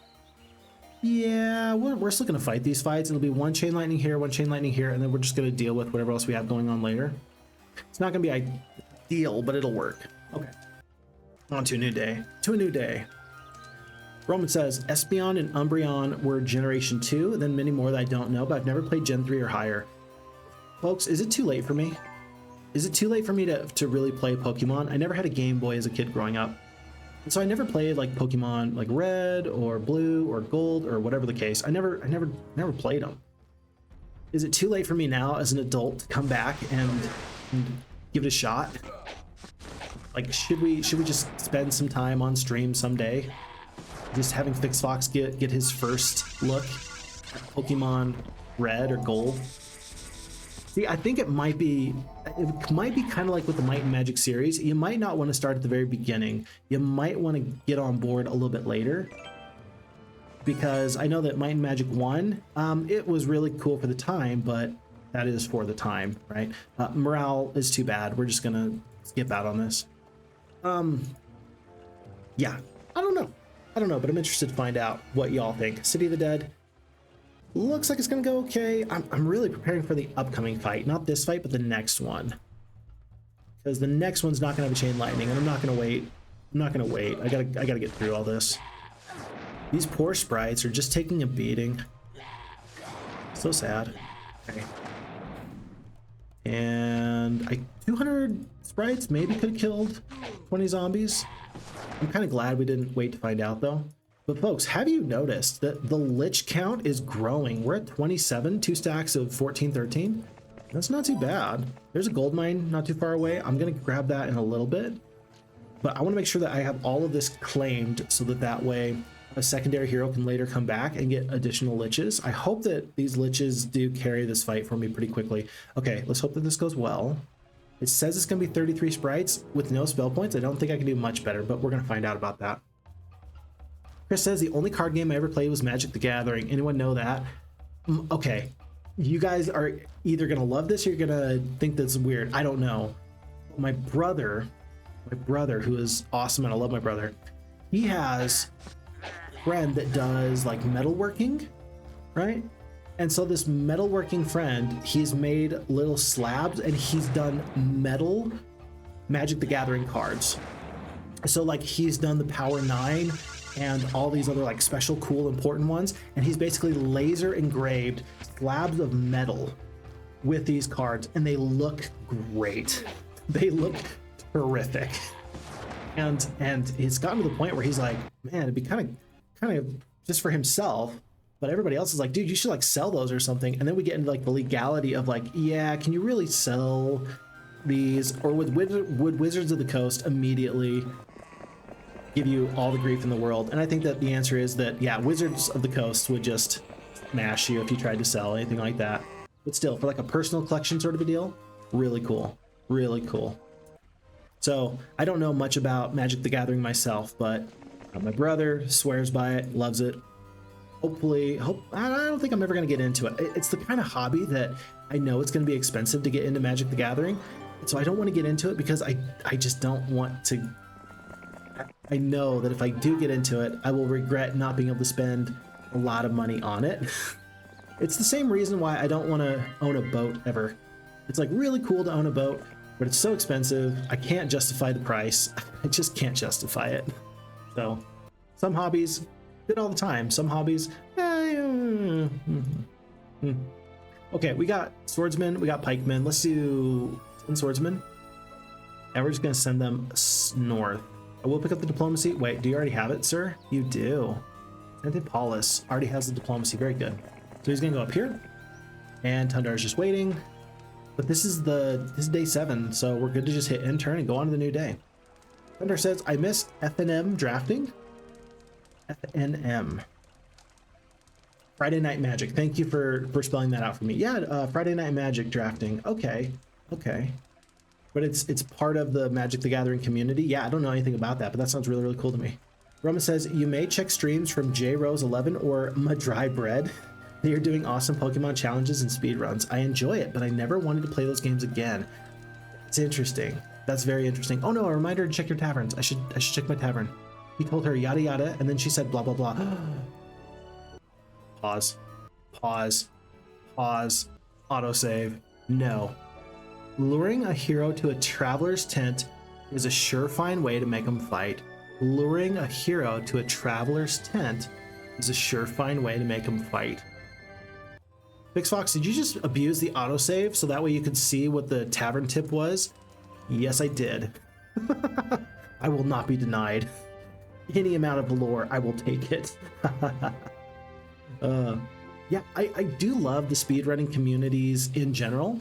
Yeah, we're still going to fight these fights. It'll be 1 chain lightning here, 1 chain lightning here, and then we're just going to deal with whatever else we have going on later. It's not going to be ideal, but it'll work. Okay. On to a new day. To a new day. Roman says, Espeon and Umbreon were Generation 2, and then many more that I don't know, but I've never played Gen 3 or higher. Folks, is it too late for me? Is it too late for me to really play Pokemon? I never had a Game Boy as a kid growing up. And so I never played like Pokemon like Red or Blue or Gold or whatever the case. I never played them. Is it too late for me now as an adult to come back and give it a shot? Like, should we just spend some time on stream someday? Just having Fix Fox get his first look at Pokemon Red or Gold. See, I think it might be kind of like with the Might and Magic series. You might not want to start at the very beginning. You might want to get on board a little bit later, because I know that Might and Magic 1, it was really cool for the time, but that is for the time, right? Morale is too bad. We're just gonna skip out on this. Yeah, I don't know, but I'm interested to find out what y'all think. City of the Dead looks like it's gonna go okay. I'm really preparing for the upcoming fight, not this fight, but the next one, because the next one's not gonna have a chain lightning, and I'm not gonna wait. I gotta get through all this. These poor sprites are just taking a beating. So sad. Okay. And 200 sprites maybe could have killed 20 zombies. I'm kind of glad we didn't wait to find out though. But folks, have you noticed that the Lich count is growing? We're at 27, 2 stacks of 14, 13. That's not too bad. There's a gold mine not too far away. I'm gonna grab that in a little bit. But I want to make sure that I have all of this claimed so that way a secondary hero can later come back and get additional Liches. I hope that these Liches do carry this fight for me pretty quickly. Okay, let's hope that this goes well. It says it's going to be 33 sprites with no spell points. I don't think I can do much better, but we're going to find out about that. Chris says the only card game I ever played was Magic the Gathering. Anyone know that? Okay, you guys are either going to love this or you're going to think that's weird. I don't know. My brother, who is awesome, and I love my brother, he has friend that does like metalworking, right? And so this metalworking friend, he's made little slabs and he's done metal Magic the Gathering cards. So like he's done the Power 9 and all these other like special cool important ones, and he's basically laser engraved slabs of metal with these cards, and they look great. They look terrific. And it's gotten to the point where he's like, man, it'd be kind of just for himself, but everybody else is like, dude, you should like sell those or something. And then we get into like the legality of like, yeah, can you really sell these? Or would Wizards of the Coast immediately give you all the grief in the world? And I think that the answer is that, yeah, Wizards of the Coast would just smash you if you tried to sell anything like that. But still, for like a personal collection sort of a deal, really cool, really cool. So I don't know much about Magic the Gathering myself, but my brother swears by it, loves it. I don't think I'm ever going to get into it. It's the kind of hobby that I know it's going to be expensive to get into Magic the Gathering. So I don't want to get into it because I just don't want to. I know that if I do get into it, I will regret not being able to spend a lot of money on it. It's the same reason why I don't want to own a boat ever. It's like really cool to own a boat, but it's so expensive. I can't justify the price. I just can't justify it. So some hobbies, good all the time. Some hobbies, Okay, we got swordsmen, we got pikemen. Let's do 10 swordsmen. And we're just gonna send them north. I will pick up the diplomacy. Wait, do you already have it, sir? You do. Sante Paulus already has the diplomacy, very good. So he's gonna go up here. And Tundar is just waiting. But this is day 7, so we're good to just hit end turn and go on to the new day. Tundar says, I missed FNM drafting. FNM. Friday Night Magic. Thank you for spelling that out for me. Yeah, Friday Night Magic drafting. Okay. But it's part of the Magic the Gathering community. Yeah, I don't know anything about that, but that sounds really, really cool to me. Roman says, you may check streams from JRose11 or Madry Bread. They are doing awesome Pokemon challenges and speedruns. I enjoy it, but I never wanted to play those games again. It's interesting. That's very interesting. Oh no, a reminder to check your taverns. I should check my tavern. He told her yada yada, and then she said blah blah blah. Pause. Autosave. No. Luring a hero to a traveler's tent is a surefire way to make him fight. Luring a hero to a traveler's tent is a surefire way to make him fight. Fix Fox, did you just abuse the autosave so that way you could see what the tavern tip was? Yes, I did. I will not be denied. Any amount of lore, I will take it. Yeah, I do love the speedrunning communities in general.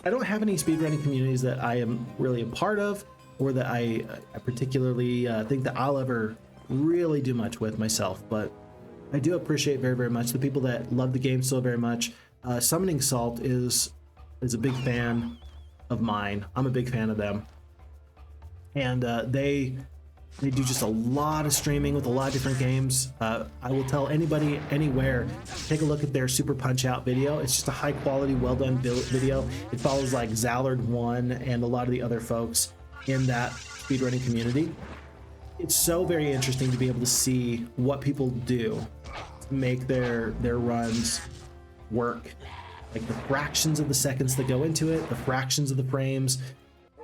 I don't have any speedrunning communities that I am really a part of, or that I particularly think that I'll ever really do much with myself, but I do appreciate very, very much the people that love the game so very much. Summoning Salt is a big fan of mine. I'm a big fan of them. And they They do just a lot of streaming with a lot of different games. I will tell anybody, anywhere, take a look at their Super Punch Out video. It's just a high quality, well done video. It follows like Zallard1 and a lot of the other folks in that speedrunning community. It's so very interesting to be able to see what people do to make their runs work. Like the fractions of the seconds that go into it, the fractions of the frames,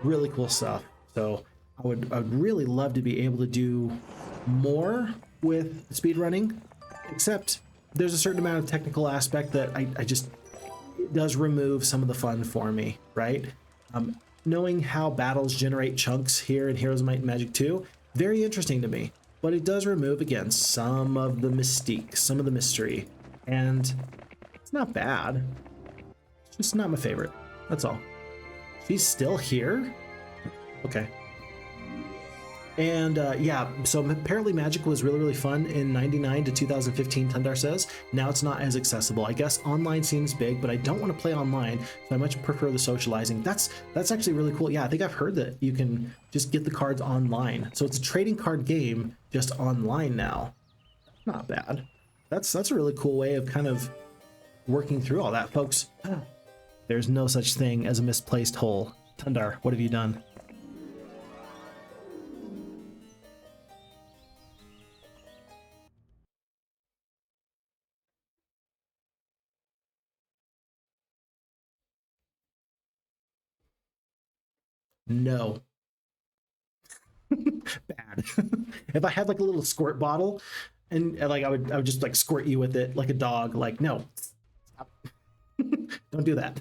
really cool stuff. So I would really love to be able to do more with speedrunning, except there's a certain amount of technical aspect that I just, it does remove some of the fun for me, right? Knowing how battles generate chunks here in Heroes of Might and Magic 2, very interesting to me, but it does remove, again, some of the mystique, some of the mystery, and it's not bad. It's just not my favorite, that's all. She's still here? Okay. And yeah, so apparently Magic was really, really fun in 99 to 2015, Tundar says. Now it's not as accessible. I guess online seems big, but I don't want to play online, so I much prefer the socializing. That's actually really cool. Yeah, I think I've heard that you can just get the cards online. So it's a trading card game just online now. Not bad. That's a really cool way of kind of working through all that, folks. There's no such thing as a misplaced hole. Tundar, what have you done? No. Bad. If I had like a little squirt bottle and like I would just like squirt you with it like a dog, like no. Stop. Don't do that.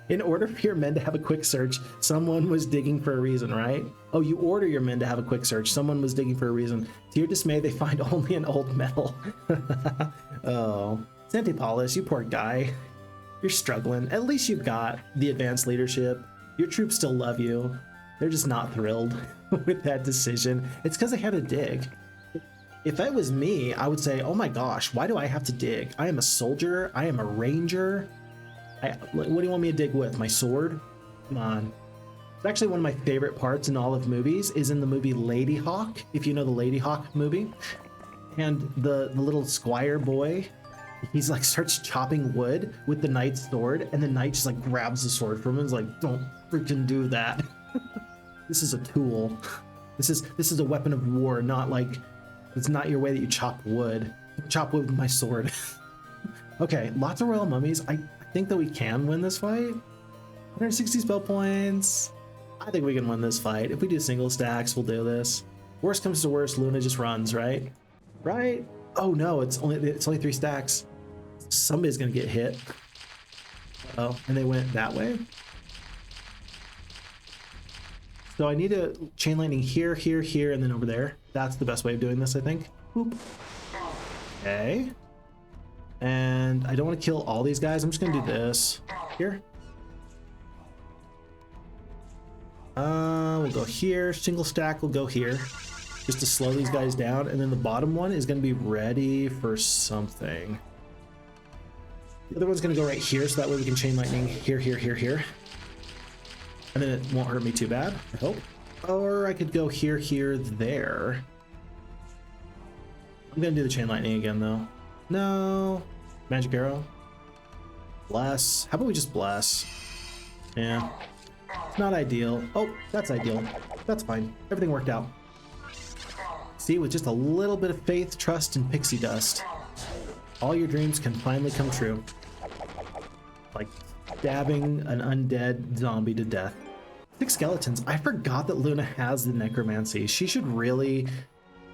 In order for your men to have a quick search, someone was digging for a reason, right? Oh, you order your men to have a quick search. Someone was digging for a reason. To your dismay, they find only an old medal. Oh, Sante Paulus, you poor guy. You're struggling. At least you've got the advanced leadership. Your troops still love you. They're just not thrilled with that decision. It's because they had to dig. If that was me, I would say, oh my gosh, why do I have to dig? I am a soldier. I am a ranger. What do you want me to dig with? My sword? Come on. It's actually one of my favorite parts in all of movies is in the movie Lady Hawk, if you know the Lady Hawk movie. And the little squire boy, he's like starts chopping wood with the knight's sword, and the knight just like grabs the sword from him and is like, don't freaking do that. This is a tool. This is a weapon of war, not like, it's not your way that you chop wood. Chop wood with my sword. Okay, lots of royal mummies. I think that we can win this fight. 160 spell points. I think we can win this fight. If we do single stacks, we'll do this. Worst comes to worst, Luna just runs, right? Right? Oh no, it's only 3 stacks. Somebody's gonna get hit. Oh, and they went that way. So I need a chain lightning here, here, here, and then over there. That's the best way of doing this, I think. Boop. Okay. And I don't want to kill all these guys. I'm just gonna do this here. We'll go here. Single stack will go here, just to slow these guys down. And then the bottom one is gonna be ready for something. The other one's gonna go right here, so that way we can chain lightning here, here, here, here. And then it won't hurt me too bad, I hope. Or I could go here, here, there. I'm gonna do the chain lightning again though. No. Magic arrow. Bless. How about we just bless? Yeah. It's not ideal. Oh, that's ideal. That's fine. Everything worked out. See, with just a little bit of faith, trust, and pixie dust, all your dreams can finally come true. Like stabbing an undead zombie to death. 6 skeletons. I forgot that Luna has the necromancy. She should really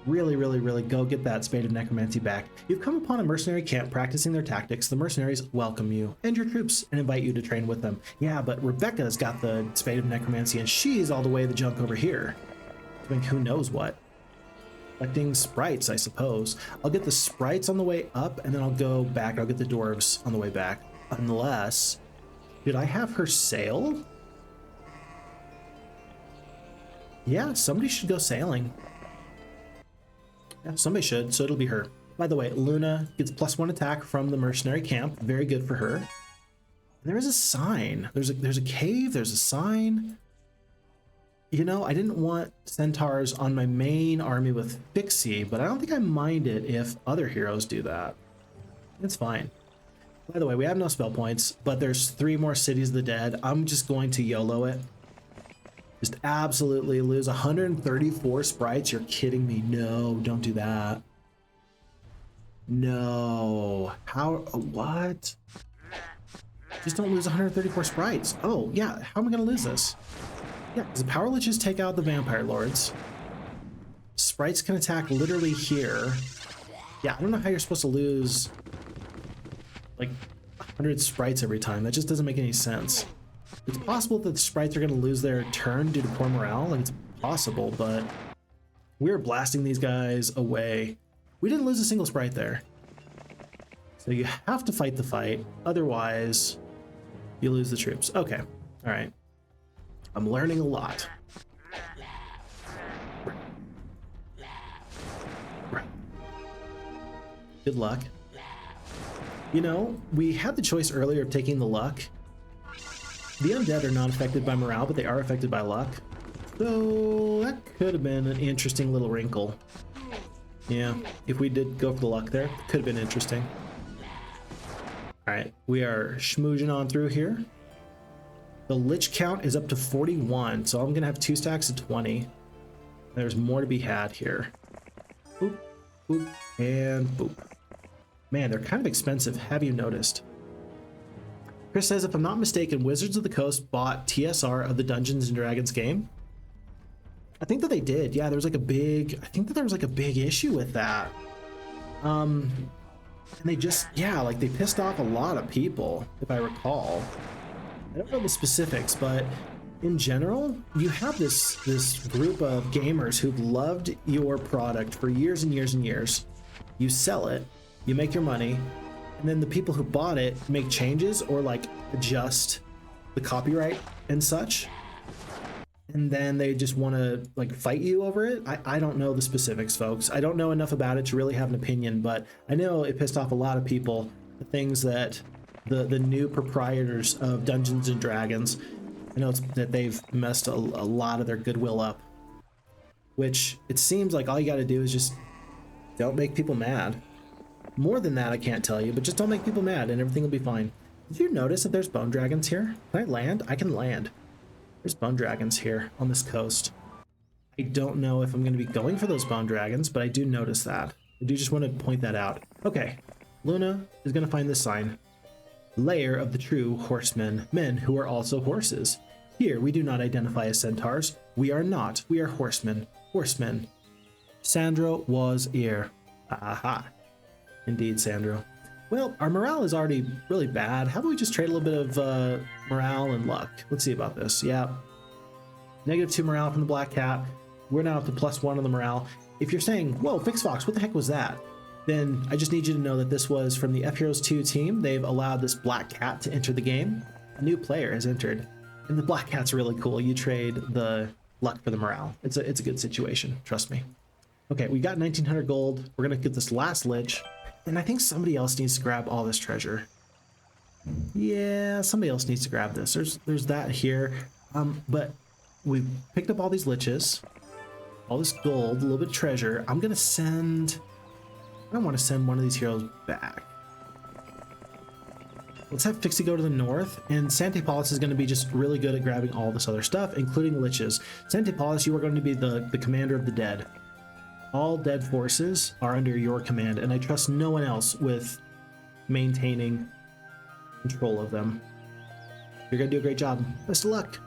go get that Spade of Necromancy back. You've come upon a mercenary camp practicing their tactics. The mercenaries welcome you and your troops and invite you to train with them. Yeah, but Rebecca's got the Spade of Necromancy and she's all the way the junk over here. Doing who knows what. Collecting sprites, I suppose. I'll get the sprites on the way up and then I'll go back. I'll get the dwarves on the way back. Unless, did I have her sail? Yeah, somebody should go sailing. Yeah, somebody should, so it'll be her. By the way, Luna gets +1 attack from the mercenary camp. Very good for her. And there is a sign. There's a cave, there's a sign. you know, I didn't want centaurs on my main army with Fixie, but I don't think I mind it if other heroes do that. It's fine. By the way, we have no spell points, but there's 3 more cities of the dead. I'm just going to YOLO it. Just absolutely lose 134 sprites. You're kidding me. No, don't do that. No. How? What? Just don't lose 134 sprites. Oh, yeah. How am I going to lose this? Yeah, because the power liches take out the vampire lords. Sprites can attack literally here. Yeah, I don't know how you're supposed to lose like 100 sprites every time. That just doesn't make any sense. It's possible that the sprites are going to lose their turn due to poor morale. Like, it's possible, but we're blasting these guys away. We didn't lose a single sprite there. So you have to fight the fight. Otherwise, you lose the troops. Okay. All right. I'm learning a lot. Good luck. You know, we had the choice earlier of taking the luck. The undead are not affected by morale, but they are affected by luck. So that could have been an interesting little wrinkle. Yeah, if we did go for the luck there, it could have been interesting. All right, we are schmoozing on through here. The Lich count is up to 41, so I'm going to have 2 stacks of 20. There's more to be had here. Boop, boop, and boop. Man, they're kind of expensive. Have you noticed? Chris says, if I'm not mistaken, Wizards of the Coast bought TSR of the Dungeons and Dragons game. I think that they did. Yeah, there was like a big, I think that there was like a big issue with that. And they just, yeah, like they pissed off a lot of people, if I recall. I don't know the specifics, but in general, you have this group of gamers who've loved your product for years and years and years. You sell it, you make your money, and then the people who bought it make changes or like adjust the copyright and such. And then they just want to like fight you over it. I don't know the specifics, folks. I don't know enough about it to really have an opinion, but I know it pissed off a lot of people. The things that the new proprietors of Dungeons and Dragons, I know that they've messed a lot of their goodwill up, which it seems like all you got to do is just don't make people mad. More than that, I can't tell you, but just don't make people mad and everything will be fine. Did you notice that there's bone dragons here? Can I land? I can land. There's bone dragons here on this coast. I don't know if I'm going to be going for those bone dragons, but I do notice that. I do just want to point that out. Okay, Luna is going to find this sign. Lair of the true horsemen, men who are also horses. Here we do not identify as centaurs. We are not. We are horsemen. Horsemen. Sandro was here. Aha. Indeed, Sandro. Well, our morale is already really bad. How about we just trade a little bit of morale and luck? Let's see about this. Yeah. -2 morale from the Black Cat. We're now up to +1 on the morale. If you're saying, whoa, FixFox, what the heck was that? Then I just need you to know that this was from the FHeroes2 team. They've allowed this Black Cat to enter the game. A new player has entered. And the Black Cat's really cool. You trade the luck for the morale. It's a good situation. Trust me. Okay, we got 1900 gold. We're going to get this last Lich. And I think somebody else needs to grab all this treasure. Yeah, somebody else needs to grab this. There's that here. But we've picked up all these Liches, all this gold, a little bit of treasure. I'm gonna send. I don't want to send one of these heroes back. Let's have Fixie go to the north, and Sante Paulus is going to be just really good at grabbing all this other stuff, including Liches. Sante Paulus, you are going to be the commander of the dead. All dead forces are under your command, and I trust no one else with maintaining control of them. You're going to do a great job. Best of luck.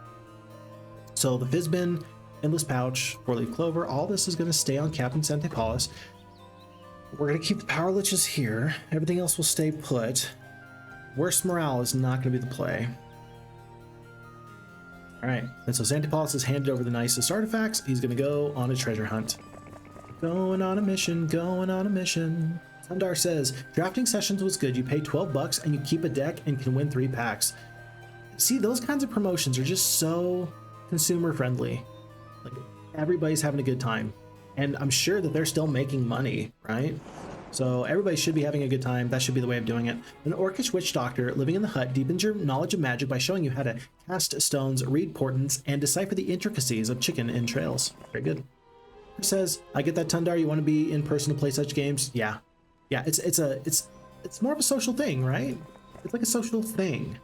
So the Fizzbin, Endless Pouch, 4-leaf Clover, all this is going to stay on Captain Sante Paulus. We're going to keep the Power Liches here. Everything else will stay put. Worst morale is not going to be the play. All right, and so Sante Paulus has handed over the nicest artifacts. He's going to go on a treasure hunt. Going on a mission, going on a mission. Tundar says, drafting sessions was good. You pay 12 bucks and you keep a deck and can win 3 packs. See, those kinds of promotions are just so consumer friendly. Like, everybody's having a good time. And I'm sure that they're still making money, right? So everybody should be having a good time. That should be the way of doing it. An orcish witch doctor living in the hut deepens your knowledge of magic by showing you how to cast stones, read portents, and decipher the intricacies of chicken entrails. Very good. It says, I get that, Tundar. You want to be in person to play such games? Yeah. Yeah, it's more of a social thing, right? It's like a social thing.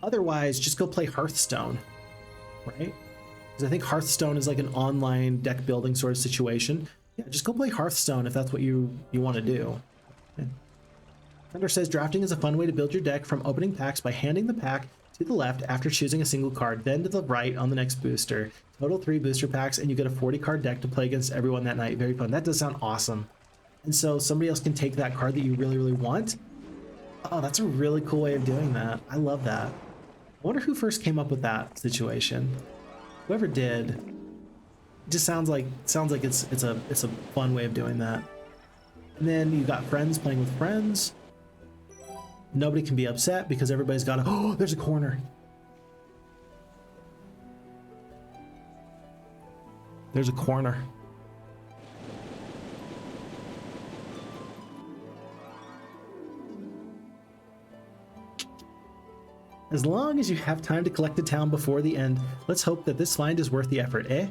Otherwise, just go play Hearthstone, right? Because I think Hearthstone is like an online deck building sort of situation. Yeah, just go play Hearthstone if that's what you want to do. Okay. Sandro says drafting is a fun way to build your deck from opening packs by handing the pack to the left after choosing a single card, then to the right on the next booster. Total 3 booster packs, and you get a 40-card deck to play against everyone that night. Very fun. That does sound awesome. And so somebody else can take that card that you really, really want. Oh, that's a really cool way of doing that. I love that. I wonder who first came up with that situation. Whoever did, it just sounds like it's a fun way of doing that. And then you got friends playing with friends. Nobody can be upset because everybody's got a, oh, there's a corner. There's a corner. As long as you have time to collect the town before the end, let's hope that this find is worth the effort, eh?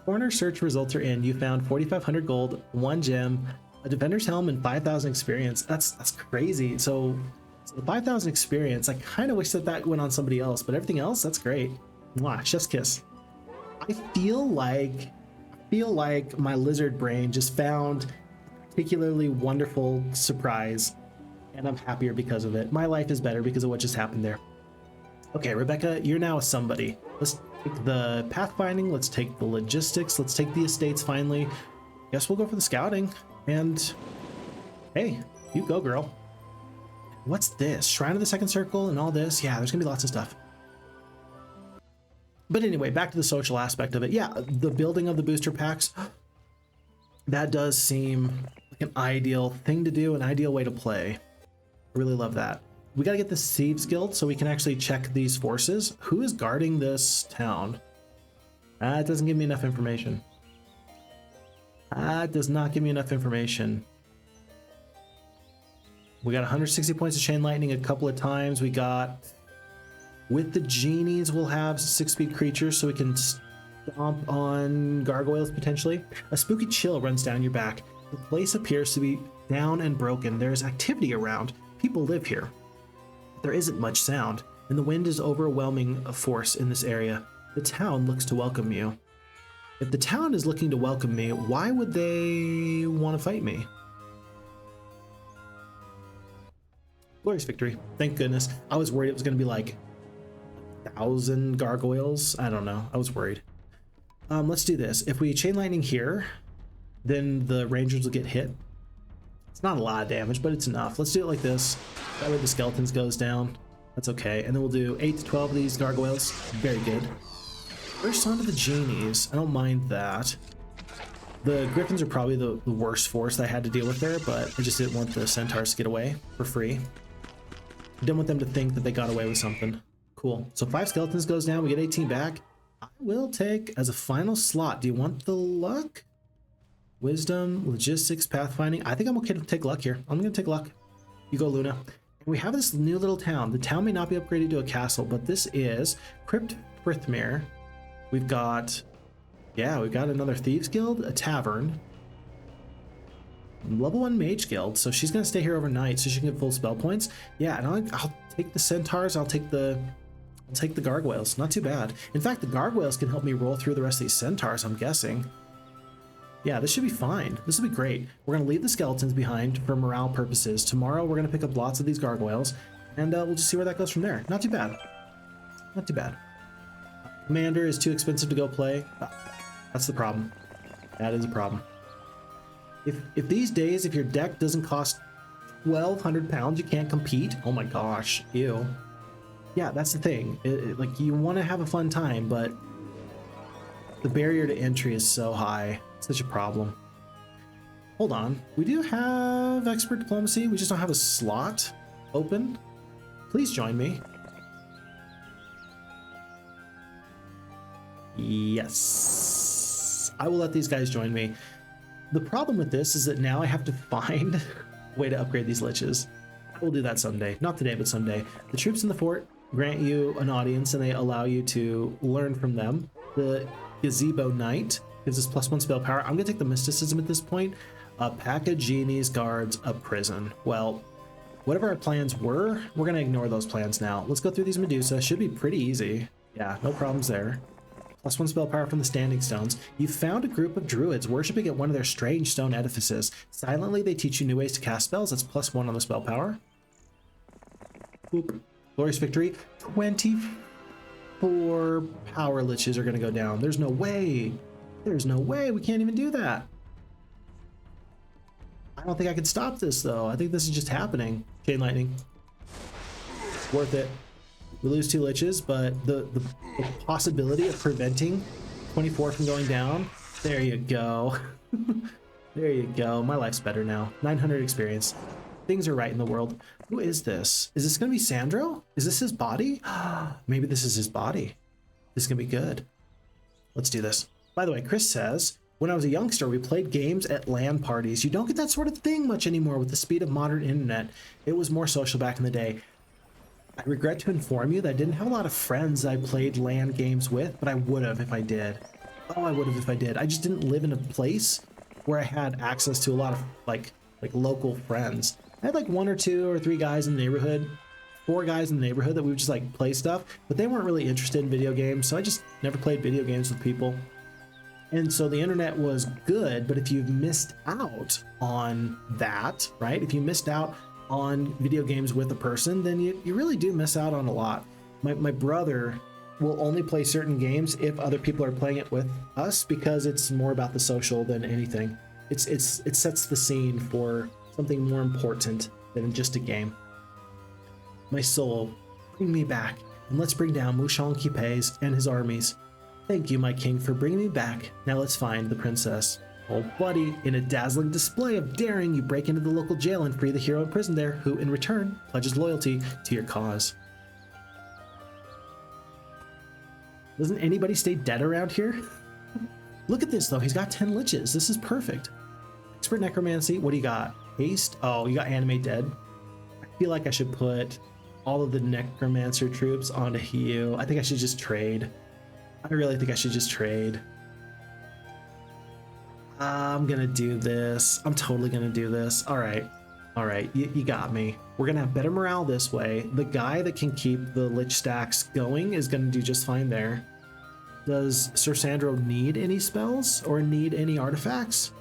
Corner search results are in. You found 4,500 gold, 1 gem, a defender's helm, and 5,000 experience. That's crazy. So the 5,000 experience, I kind of wish that went on somebody else, but everything else, that's great. Mwah, chef's kiss. I feel like my lizard brain just found a particularly wonderful surprise, and I'm happier because of it. My life is better because of what just happened there. Okay, Rebecca, you're now a somebody. Let's take the pathfinding, let's take the logistics, let's take the estates finally. Guess we'll go for the scouting. And hey, you go, girl. What's this? Shrine of the Second Circle and all this? Yeah, there's gonna be lots of stuff. But anyway, back to the social aspect of it. Yeah, the building of the booster packs, that does seem like an ideal thing to do, an ideal way to play. I really love that. We got to get the Thieves Guild so we can actually check these forces. Who is guarding this town? It doesn't give me enough information. It does not give me enough information. We got 160 points of Chain Lightning a couple of times. We got, with the genies, we'll have 6-speed creatures so we can stomp on gargoyles potentially. A spooky chill runs down your back. The place appears to be down and broken. There is activity around. People live here. There isn't much sound, and the wind is overwhelming a force in this area. The town looks to welcome you. If the town is looking to welcome me, why would they want to fight me? Glorious victory. Thank goodness. I was worried it was going to be like 1,000 gargoyles. I don't know. I was worried. Let's do this. If we chain lightning here, then the rangers will get hit. It's not a lot of damage, but it's enough. Let's do it like this. That way the skeletons goes down. That's okay. And then we'll do 8 to 12 of these gargoyles. Very good. First onto the genies. I don't mind that. The griffins are probably the worst force that I had to deal with there, but I just didn't want the centaurs to get away for free. I didn't want them to think that they got away with something. Cool. So 5 skeletons goes down. We get 18 back. I will take as a final slot. Do you want the luck? Wisdom, logistics, pathfinding. I think I'm okay to take luck here. I'm going to take luck. You go, Luna. We have this new little town. The town may not be upgraded to a castle, but this is Crypt Frithmere. We've got, yeah, we've got another Thieves Guild, a tavern, level 1 Mage Guild. So she's going to stay here overnight so she can get full spell points. Yeah, and I'll take the centaurs. I'll take the gargoyles. Not too bad. In fact, the gargoyles can help me roll through the rest of these centaurs, I'm guessing. Yeah, this should be fine. This will be great. We're going to leave the skeletons behind for morale purposes. Tomorrow, we're going to pick up lots of these gargoyles, and we'll just see where that goes from there. Not too bad. Not too bad. Commander is too expensive to go play. That's the problem. That is a problem. If these days, if your deck doesn't cost 1,200 pounds, you can't compete. Oh my gosh. Ew. Yeah, that's the thing. Like, you want to have a fun time, but the barrier to entry is so high. Such a problem. Hold on. We do have expert diplomacy. We just don't have a slot open. Please join me. Yes. I will let these guys join me. The problem with this is that now I have to find a way to upgrade these liches. We'll do that someday. Not today, but someday. The troops in the fort grant you an audience and they allow you to learn from them. The Gazebo Knight gives us +1 spell power. I'm gonna take the Mysticism at this point. A pack of genies guards a prison. Well, whatever our plans were, we're gonna ignore those plans now. Let's go through these Medusa. Should be pretty easy. Yeah, no problems there. +1 spell power from the Standing Stones. You found a group of druids worshiping at one of their strange stone edifices. Silently, they teach you new ways to cast spells. That's +1 on the spell power. Boop. Glorious Victory. 24 power liches are going to go down. There's no way. There's no way. We can't even do that. I don't think I can stop this, though. I think this is just happening. Chain Lightning. Worth it. We lose 2 liches, but the possibility of preventing 24 from going down, there you go. There you go. My life's better now. 900 experience. Things are right in the world. Who is this? Is this going to be Sandro? Is this his body? Maybe this is his body. This is going to be good. Let's do this. By the way, Chris says, when I was a youngster, we played games at LAN parties. You don't get that sort of thing much anymore with the speed of modern internet. It was more social back in the day. I regret to inform you that I didn't have a lot of friends I played LAN games with, but I would have if I did. Oh, I would have if I did. I just didn't live in a place where I had access to a lot of like local friends. I had like 1 or 2 or 3 guys in the neighborhood, 4 guys in the neighborhood that we would just like play stuff, but they weren't really interested in video games, so I just never played video games with people. And so the internet was good, but if you've missed out on that, right? If you missed out on video games with a person, then you really do miss out on a lot. My brother will only play certain games if other people are playing it with us because it's more about the social than anything. It sets the scene for something more important than just a game. My soul, bring me back, and let's bring down Mushan Kipes and his armies. Thank you, my king, for bringing me back. Now let's find the princess. Oh, buddy, in a dazzling display of daring, you break into the local jail and free the hero imprisoned there, who, in return, pledges loyalty to your cause. Doesn't anybody stay dead around here? Look at this, though. He's got 10 liches. This is perfect. Expert Necromancy. What do you got? Haste. Oh, you got Animate Dead. I feel like I should put all of the Necromancer troops onto you. I think I should just trade. I really think I should just trade. I'm gonna do this. I'm totally gonna do this. All right, you got me. We're gonna have better morale this way. The guy that can keep the Lich stacks going is gonna do just fine there. Does Sir Sandro need any spells or need any artifacts?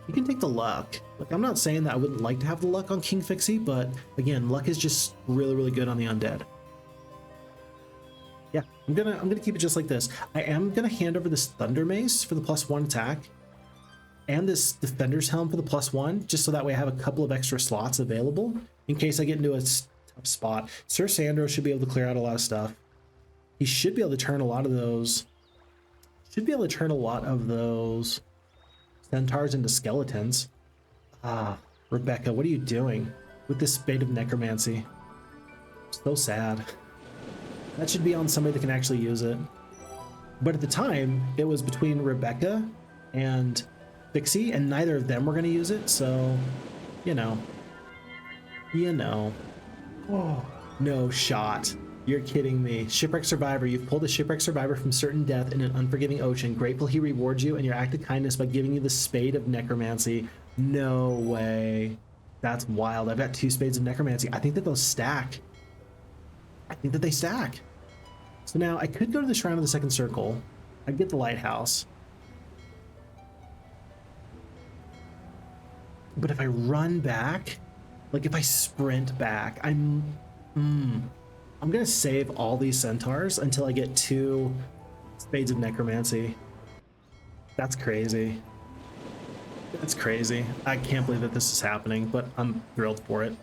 You can take the luck. Like, I'm not saying that I wouldn't like to have the luck on King Fixie, but again, luck is just really good on the undead. Yeah, I'm gonna keep it just like this. I am gonna hand over this Thunder Mace for the +1 attack, and this Defender's Helm for the +1, just so that way I have a couple of extra slots available in case I get into a tough spot. Sir Sandro should be able to clear out a lot of stuff. He should be able to turn a lot of those. Centaurs into skeletons. Ah, Rebecca, what are you doing with this Spade of Necromancy? So sad. That should be on somebody that can actually use it. But at the time, it was between Rebecca and Fixie, and neither of them were going to use it, so, you know. Oh, no shot. You're kidding me. Shipwreck Survivor. You've pulled a Shipwreck Survivor from certain death in an unforgiving ocean. Grateful he rewards you and your act of kindness by giving you the Spade of Necromancy. No way. That's wild. I've got 2 Spades of Necromancy. I think that those stack. They stack. So now I could go to the Shrine of the Second Circle. I'd get the Lighthouse. But if I run back, like if I sprint back, I'm gonna save all these Centaurs until I get 2 Spades of Necromancy. That's crazy. That's crazy. I can't believe that this is happening, but I'm thrilled for it.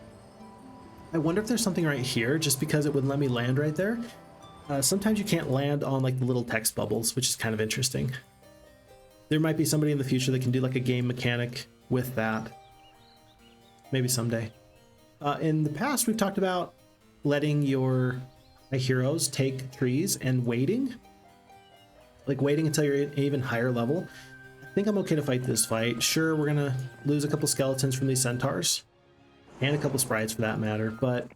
I wonder if there's something right here, just because it wouldn't let me land right there. Sometimes you can't land on like the little text bubbles, which is kind of interesting. There might be somebody in the future that can do like a game mechanic with that. Maybe someday. In the past, we've talked about letting your heroes take trees and waiting. Like waiting until you're at an even higher level. I think I'm okay to fight this fight. Sure, we're gonna lose a couple skeletons from these centaurs and a couple sprites for that matter, but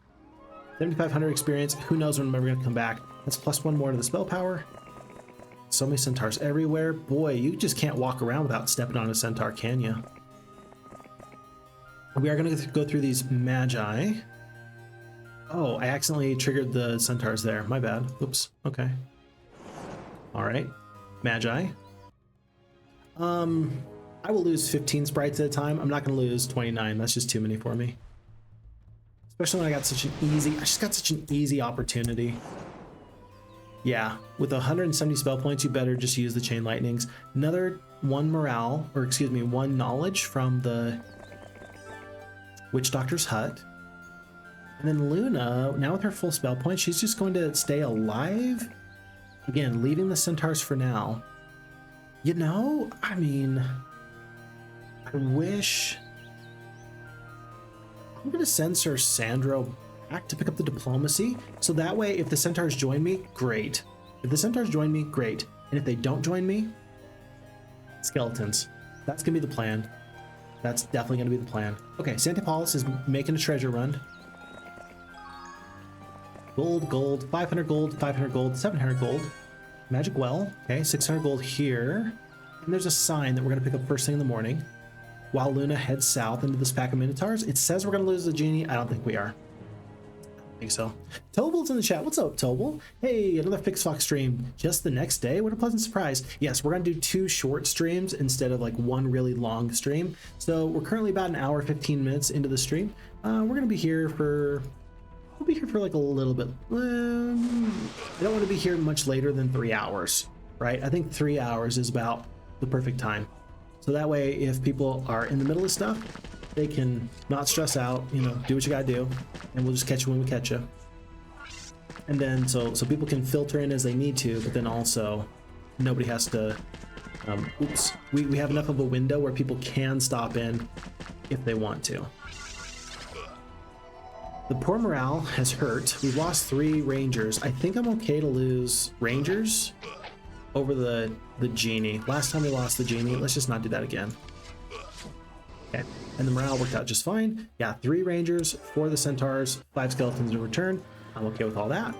7,500 experience, who knows when I'm ever gonna come back. That's +1 more to the spell power. So many centaurs everywhere. Boy, you just can't walk around without stepping on a centaur, can you? We are gonna go through these magi. Oh, I accidentally triggered the centaurs there. My bad. Oops. Okay. All right. Magi. I will lose 15 sprites at a time. I'm not going to lose 29. That's just too many for me. Especially when I just got such an easy opportunity. Yeah, with 170 spell points, you better just use the chain lightnings. Another 1 morale, or excuse me, 1 knowledge from the witch doctor's hut. And then Luna, now with her full spell point, she's just going to stay alive. Again, leaving the centaurs for now. You know, I mean, I wish... I'm going to send Sir Sandro back to pick up the diplomacy. So that way, if the centaurs join me, great. If the centaurs join me, great. And if they don't join me, skeletons. That's going to be the plan. That's definitely going to be the plan. Okay, Sante Paulus is making a treasure run. Gold, gold, 500 gold, 500 gold, 700 gold. Magic well, okay, 600 gold here. And there's a sign that we're going to pick up first thing in the morning. While Luna heads south into this pack of Minotaurs, it says we're going to lose the genie. I don't think we are. I don't think so. Tobel's in the chat. What's up, Tobel? Hey, another Fix Fox stream just the next day. What a pleasant surprise. Yes, we're going to do 2 short streams instead of like 1 really long stream. So we're currently about an hour, 15 minutes into the stream. We're going to be here for... We'll be here for like a little bit. I don't want to be here much later than 3 hours, right? I think 3 hours is about the perfect time. So that way, if people are in the middle of stuff, they can not stress out, you know, do what you gotta do, and we'll just catch you when we catch you. And then, so people can filter in as they need to, but then also nobody has to, oops, we have enough of a window where people can stop in if they want to. The poor morale has hurt. We've lost 3 rangers. I think I'm okay to lose rangers over the genie. Last time we lost the genie, let's just not do that again. Okay, and the morale worked out just fine. Yeah, 3 rangers, 4 of the centaurs, 5 skeletons in return. I'm okay with all that.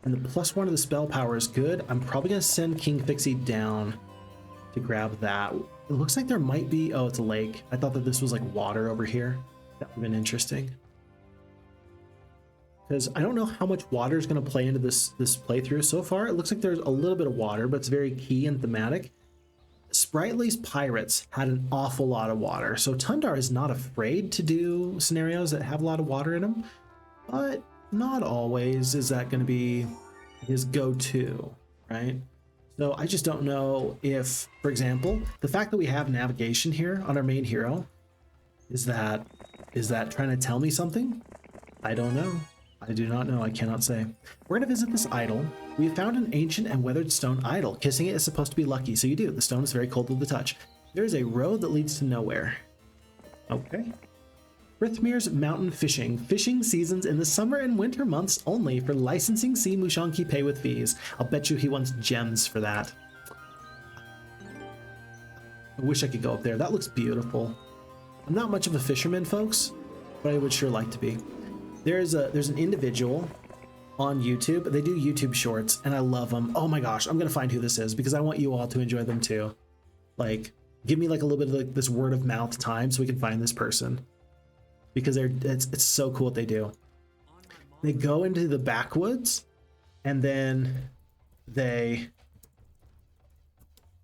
And the +1 of the spell power is good. I'm probably gonna send King Fixie down to grab that. It looks like there might be, oh, it's a lake. I thought that this was like water over here. That would have been interesting. Because I don't know how much water is going to play into this playthrough so far. It looks like there's a little bit of water, but it's very key and thematic. Spritely's Pirates had an awful lot of water, so Tundar is not afraid to do scenarios that have a lot of water in them, but not always is that going to be his go-to, right? So I just don't know if, for example, the fact that we have navigation here on our main hero, is that trying to tell me something? I don't know. I do not know. I cannot say. We're going to visit this idol. We have found an ancient and weathered stone idol. Kissing it is supposed to be lucky, so you do. The stone is very cold to the touch. There is a road that leads to nowhere. Okay. Frithmir's Mountain Fishing. Fishing seasons in the summer and winter months only for licensing C. Mushanki pay with fees. I'll bet you he wants gems for that. I wish I could go up there. That looks beautiful. I'm not much of a fisherman, folks, but I would sure like to be. There's an individual on YouTube. They do YouTube shorts, and I love them. Oh my gosh, I'm gonna find who this is because I want you all to enjoy them too. Like, give me like a little bit of like this word of mouth time so we can find this person because it's so cool what they do. They go into the backwoods, and then they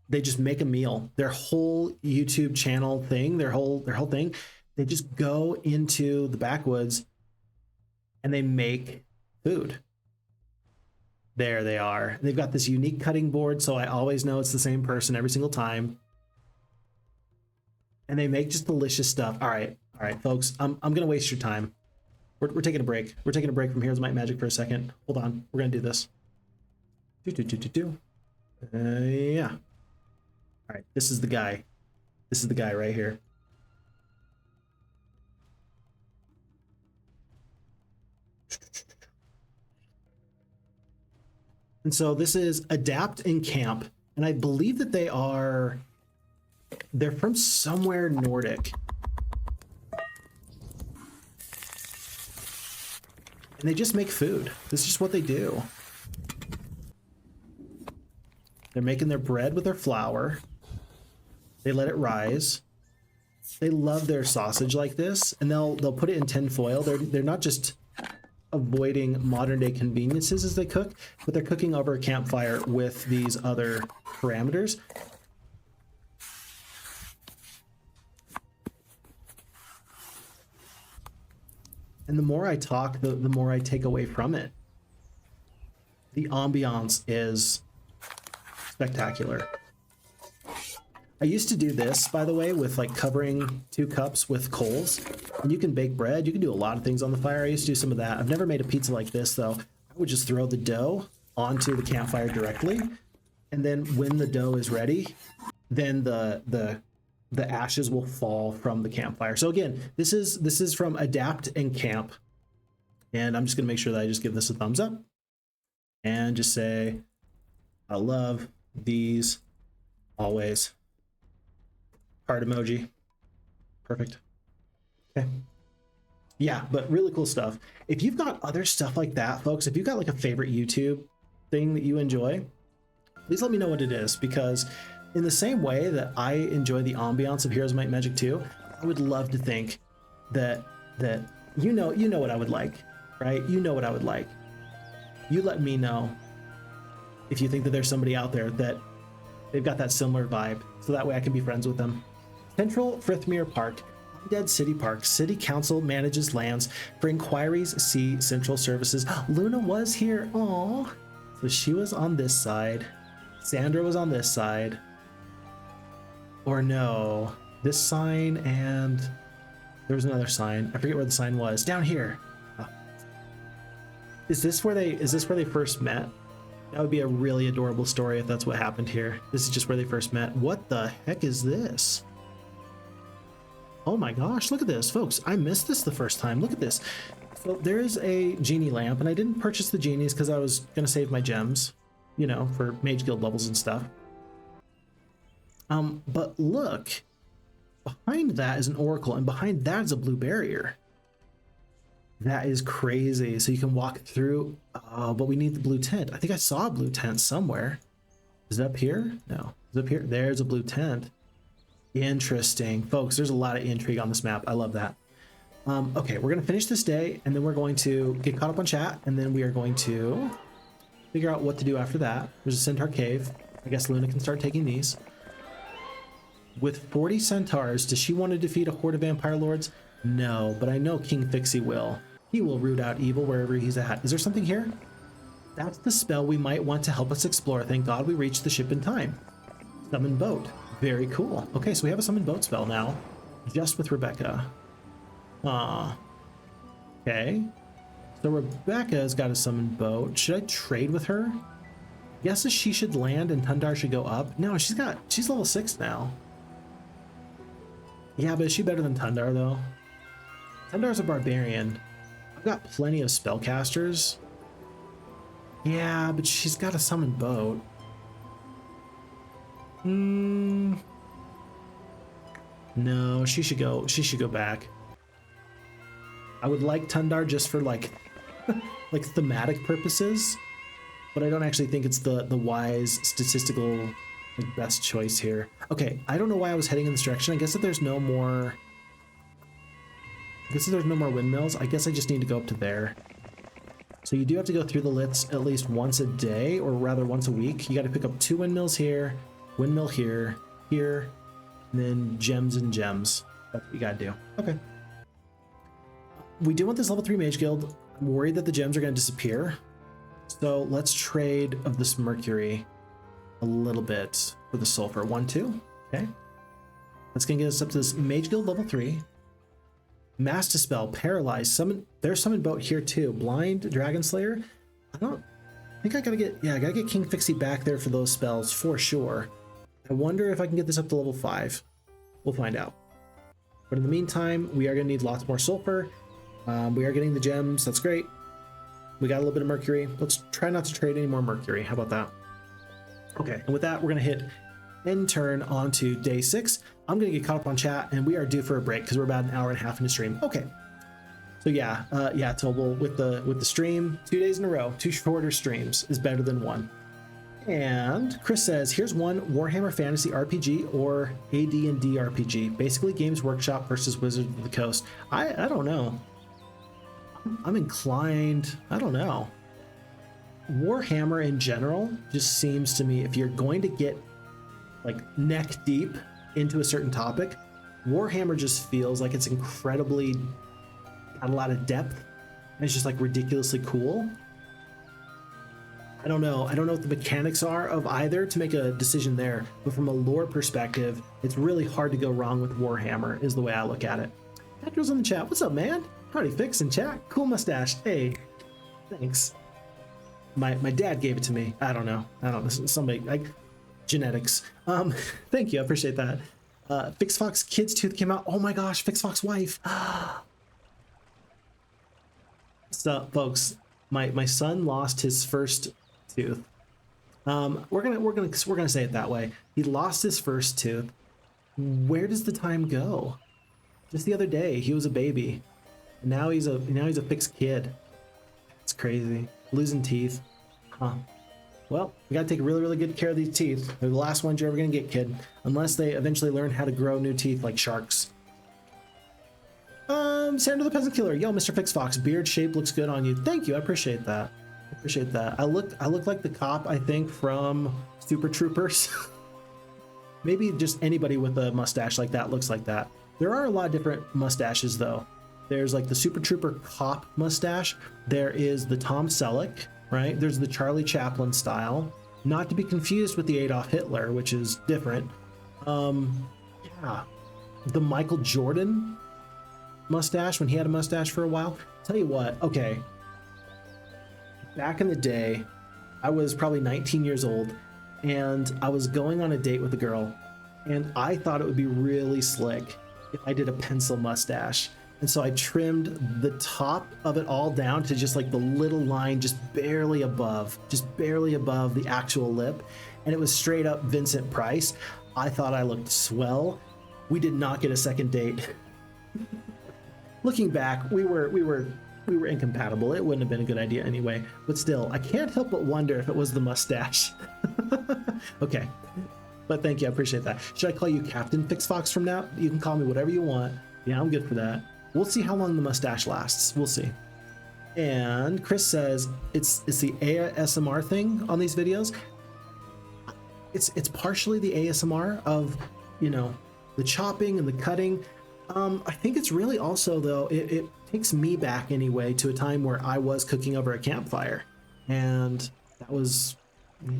just make a meal. Their whole YouTube channel thing, their whole thing, they just go into the backwoods and they make food. There they are. They've got this unique cutting board, so I always know it's the same person every single time. And they make just delicious stuff. All right, folks, I'm gonna waste your time. We're taking a break. We're taking a break from Heroes of Might and Magic for a second. Hold on, we're gonna do this. Yeah. All right, this is the guy. This is the guy right here. And so this is Adapt and Camp, and I believe that they are They're from somewhere Nordic. And they just make food. This is just what they do. They're making their bread with their flour. They let it rise. They love their sausage like this, and they'll put it in tin foil. They're not just avoiding modern day conveniences as they cook, but they're cooking over a campfire with these other parameters. And the more I talk, the more I take away from it. The ambiance is spectacular. I used to do this, by the way, with like covering 2 cups with coals. And you can bake bread. You can do a lot of things on the fire. I used to do some of that. I've never made a pizza like this, though. I would just throw the dough onto the campfire directly. And then when the dough is ready, then the ashes will fall from the campfire. So again, this is from Adapt and Camp. And I'm just going to make sure that I just give this a thumbs up. And just say, I love these always. Heart emoji. Perfect. Okay. Yeah, but really cool stuff. If you've got other stuff like that, folks, if you've got like a favorite YouTube thing that you enjoy, please let me know what it is, because in the same way that I enjoy the ambiance of Heroes of Might and Magic 2, I would love to think that you know what I would like, right? You know what I would like. You let me know if you think that there's somebody out there that they've got that similar vibe, so that way I can be friends with them. Central Frithmere Park, Undead City Park. City Council manages lands. For inquiries, see Central Services. Luna was here. Aww. So she was on this side. Sandro was on this side. Or no, this sign, and there was another sign. I forget where the sign was. Down here. Oh. Is this where they first met? That would be a really adorable story if that's what happened here. This is just where they first met. What the heck is this? Oh my gosh, look at this, folks. I missed this the first time. Look at this. So there is a genie lamp, and I didn't purchase the genies because I was going to save my gems, you know, for Mage Guild levels and stuff. But look, behind that is an oracle, and behind that is a blue barrier. That is crazy. So you can walk through, but we need the blue tent. I think I saw a blue tent somewhere. Is it up here? No, is it up here? There's a blue tent. Interesting. Folks, there's a lot of intrigue on this map. I love that. Okay, we're going to finish this day, and then we're going to get caught up on chat, and then we are going to figure out what to do after that. There's a Centaur Cave. I guess Luna can start taking these. With 40 Centaurs, does she want to defeat a horde of Vampire Lords? No, but I know King Fixie will. He will root out evil wherever he's at. Is there something here? That's the spell we might want to help us explore. Thank God we reached the ship in time. Summon boat. Very cool. Okay, so we have a summon boat spell now, just with Rebecca. Okay. So Rebecca's got a summon boat. Should I trade with her? Guesses she should land and Tundar should go up. No, she's level 6 now. Yeah, but is she better than Tundar though? Tundar's a barbarian. I've got plenty of spellcasters. Yeah, but she's got a summon boat. No, she should go back. I would like Tundar just for like like thematic purposes, but I don't actually think it's the wise statistical like best choice here. Okay, I don't know why I was heading in this direction. I guess if there's no more windmills, I guess I just need to go up to there. So you do have to go through the lits at least once a day, or rather once a week. You got to pick up 2 windmills here, windmill here, and then gems and gems. That's what you got to do. Okay. We do want this level 3 Mage Guild. I'm worried that the gems are going to disappear. So let's trade of this mercury a little bit for the sulfur. 1, 2. Okay. That's going to get us up to this Mage Guild level 3. Mass Dispel, Paralyze, Summon. There's Summon Boat here too. Blind, Dragon Slayer. I think I gotta get King Fixie back there for those spells for sure. I wonder if I can get this up to level 5. We'll find out. But in the meantime, we are gonna need lots more sulfur. We are getting the gems. That's great. We got a little bit of mercury. Let's try not to trade any more mercury. How about that? Okay, and with that, we're gonna hit end turn onto day 6. I'm gonna get caught up on chat, and we are due for a break because we're about an hour and a half into stream. Okay. So yeah, Tobal, with the stream, 2 days in a row, 2 shorter streams is better than 1. And Chris says, here's one Warhammer Fantasy RPG or AD&D RPG. Basically Games Workshop versus Wizards of the Coast. I don't know. I'm inclined, I don't know. Warhammer in general just seems to me, if you're going to get like neck deep into a certain topic, Warhammer just feels like it's incredibly got a lot of depth, and it's just like ridiculously cool. I don't know what the mechanics are of either to make a decision there, but from a lore perspective, it's really hard to go wrong with Warhammer is the way I look at it. Patrick's in the chat. What's up, man? Howdy, Fix in chat. Cool mustache. Hey, thanks. My dad gave it to me. I don't know. Somebody like genetics. Thank you. I appreciate that. Fix Fox Kid's Tooth came out. Oh my gosh, Fix Fox wife. So, folks, my son lost his first tooth. We're gonna say it that way. He lost his first tooth. Where does the time go? Just the other day, he was a baby. And now he's a fixed kid. It's crazy. Losing teeth. Huh. Well, we gotta take really, really good care of these teeth. They're the last ones you're ever gonna get, kid. Unless they eventually learn how to grow new teeth like sharks. Sandro the Peasant Killer. Yo, Mr. Fix Fox, beard shape looks good on you. Thank you, I appreciate that. I look like the cop, I think, from Super Troopers. Maybe just anybody with a mustache like that looks like that. There are a lot of different mustaches, though. There's like the Super Trooper cop mustache. There is the Tom Selleck, right? There's the Charlie Chaplin style. Not to be confused with the Adolf Hitler, which is different. Yeah. The Michael Jordan mustache, when he had a mustache for a while. Tell you what, okay. Back in the day, I was probably 19 years old, and I was going on a date with a girl, and I thought it would be really slick if I did a pencil mustache. And so I trimmed the top of it all down to just like the little line just barely above the actual lip. And it was straight up Vincent Price. I thought I looked swell. We did not get a second date. Looking back, we were incompatible. It wouldn't have been a good idea anyway. But still, I can't help but wonder if it was the mustache. Okay. But thank you, I appreciate that. Should I call you Captain Fix Fox from now? You can call me whatever you want. Yeah, I'm good for that. We'll see how long the mustache lasts. We'll see. And Chris says it's the ASMR thing on these videos. It's partially the ASMR of, you know, the chopping and the cutting. I think it's really also, though, it takes me back anyway to a time where I was cooking over a campfire. And that was,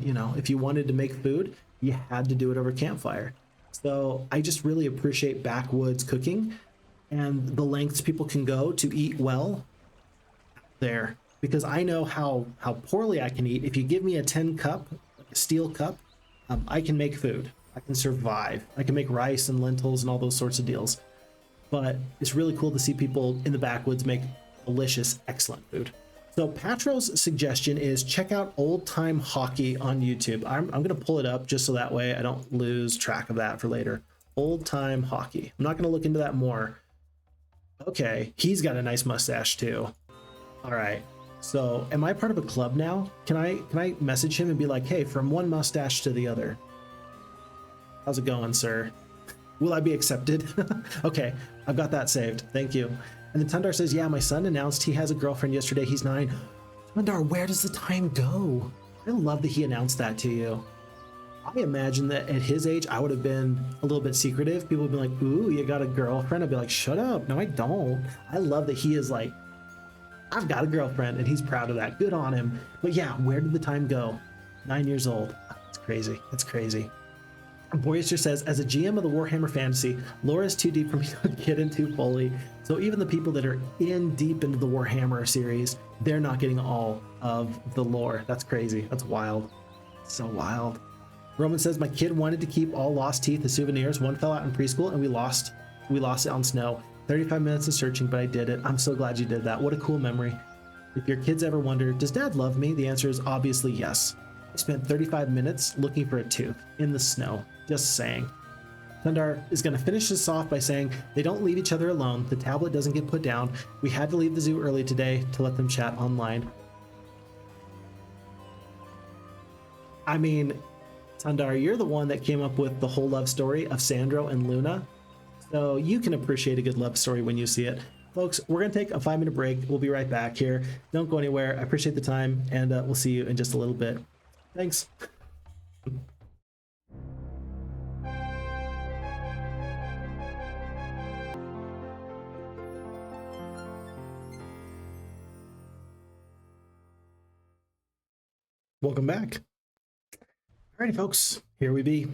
you know, if you wanted to make food, you had to do it over a campfire. So I just really appreciate backwoods cooking and the lengths people can go to eat well there, because I know how poorly I can eat. If you give me a 10 cup, like a steel cup, I can make food. I can survive. I can make rice and lentils and all those sorts of deals. But it's really cool to see people in the backwoods make delicious, excellent food. So Patro's suggestion is check out Old Time Hockey on YouTube. I'm going to pull it up just so that way I don't lose track of that for later. Old Time Hockey. I'm not going to look into that more. Okay, he's got a nice mustache too. All right. So am I part of a club now? Can I message him and be like, hey, from one mustache to the other? How's it going, sir? Will I be accepted? Okay, I've got that saved. Thank you. And then Tundar says, yeah, my son announced he has a girlfriend yesterday. He's 9. Tundar, where does the time go? I love that he announced that to you. I imagine that at his age, I would have been a little bit secretive. People would be like, ooh, you got a girlfriend? I'd be like, shut up. No, I don't. I love that he is like, I've got a girlfriend, and he's proud of that. Good on him. But yeah, where did the time go? 9 years old. It's crazy. It's crazy. Boyster says, as a GM of the Warhammer Fantasy, lore is too deep for me to get into fully. So even the people that are in deep into the Warhammer series, they're not getting all of the lore. That's crazy. That's wild. So wild. Roman says, my kid wanted to keep all lost teeth as souvenirs. One fell out in preschool and we lost it on snow. 35 minutes of searching, but I did it. I'm so glad you did that. What a cool memory. If your kids ever wonder, does dad love me? The answer is obviously yes. I spent 35 minutes looking for a tooth in the snow. Just saying. Tundar is going to finish this off by saying they don't leave each other alone. The tablet doesn't get put down. We had to leave the zoo early today to let them chat online. I mean, Tundar, you're the one that came up with the whole love story of Sandro and Luna. So you can appreciate a good love story when you see it. Folks, we're going to take a 5-minute break. We'll be right back here. Don't go anywhere. I appreciate the time, and we'll see you in just a little bit. Thanks. Welcome back. Alrighty, folks, here we be.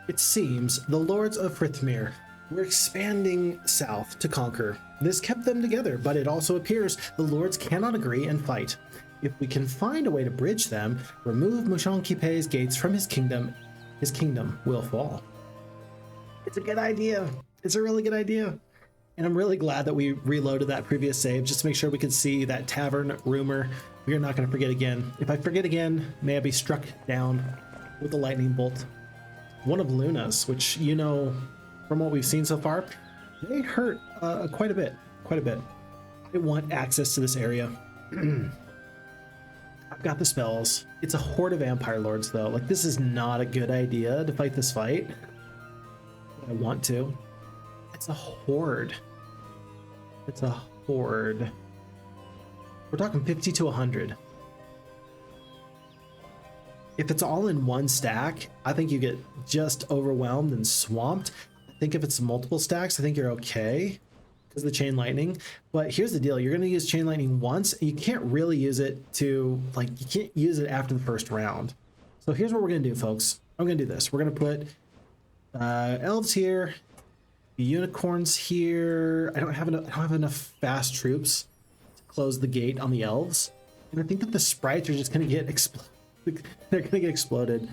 It seems the lords of Frithmere were expanding south to conquer. This kept them together, but it also appears the lords cannot agree and fight. If we can find a way to bridge them, remove Mushan Kipe's gates from his kingdom will fall. It's a good idea. It's a really good idea. And I'm really glad that we reloaded that previous save just to make sure we could see that tavern rumor. We are not going to forget again. If I forget again, may I be struck down with a lightning bolt. One of Luna's, which, you know, from what we've seen so far, they hurt quite a bit. I want access to this area. I've got the spells. It's a horde of vampire lords, though. Like, this is not a good idea to fight this fight. But I want to. It's a horde. It's a horde. We're talking 50 to 100. If it's all in one stack, I think you get just overwhelmed and swamped. I think if it's multiple stacks, I think you're okay because of the chain lightning. But here's the deal. You're going to use chain lightning once, and you can't really use it to, like, you can't use it after the first round. So here's what we're going to do, folks. I'm going to do this. We're going to put elves here, unicorns here. I don't have enough fast troops to close the gate on the elves, and I think that the sprites are just going to get exploded. They're going to get exploded.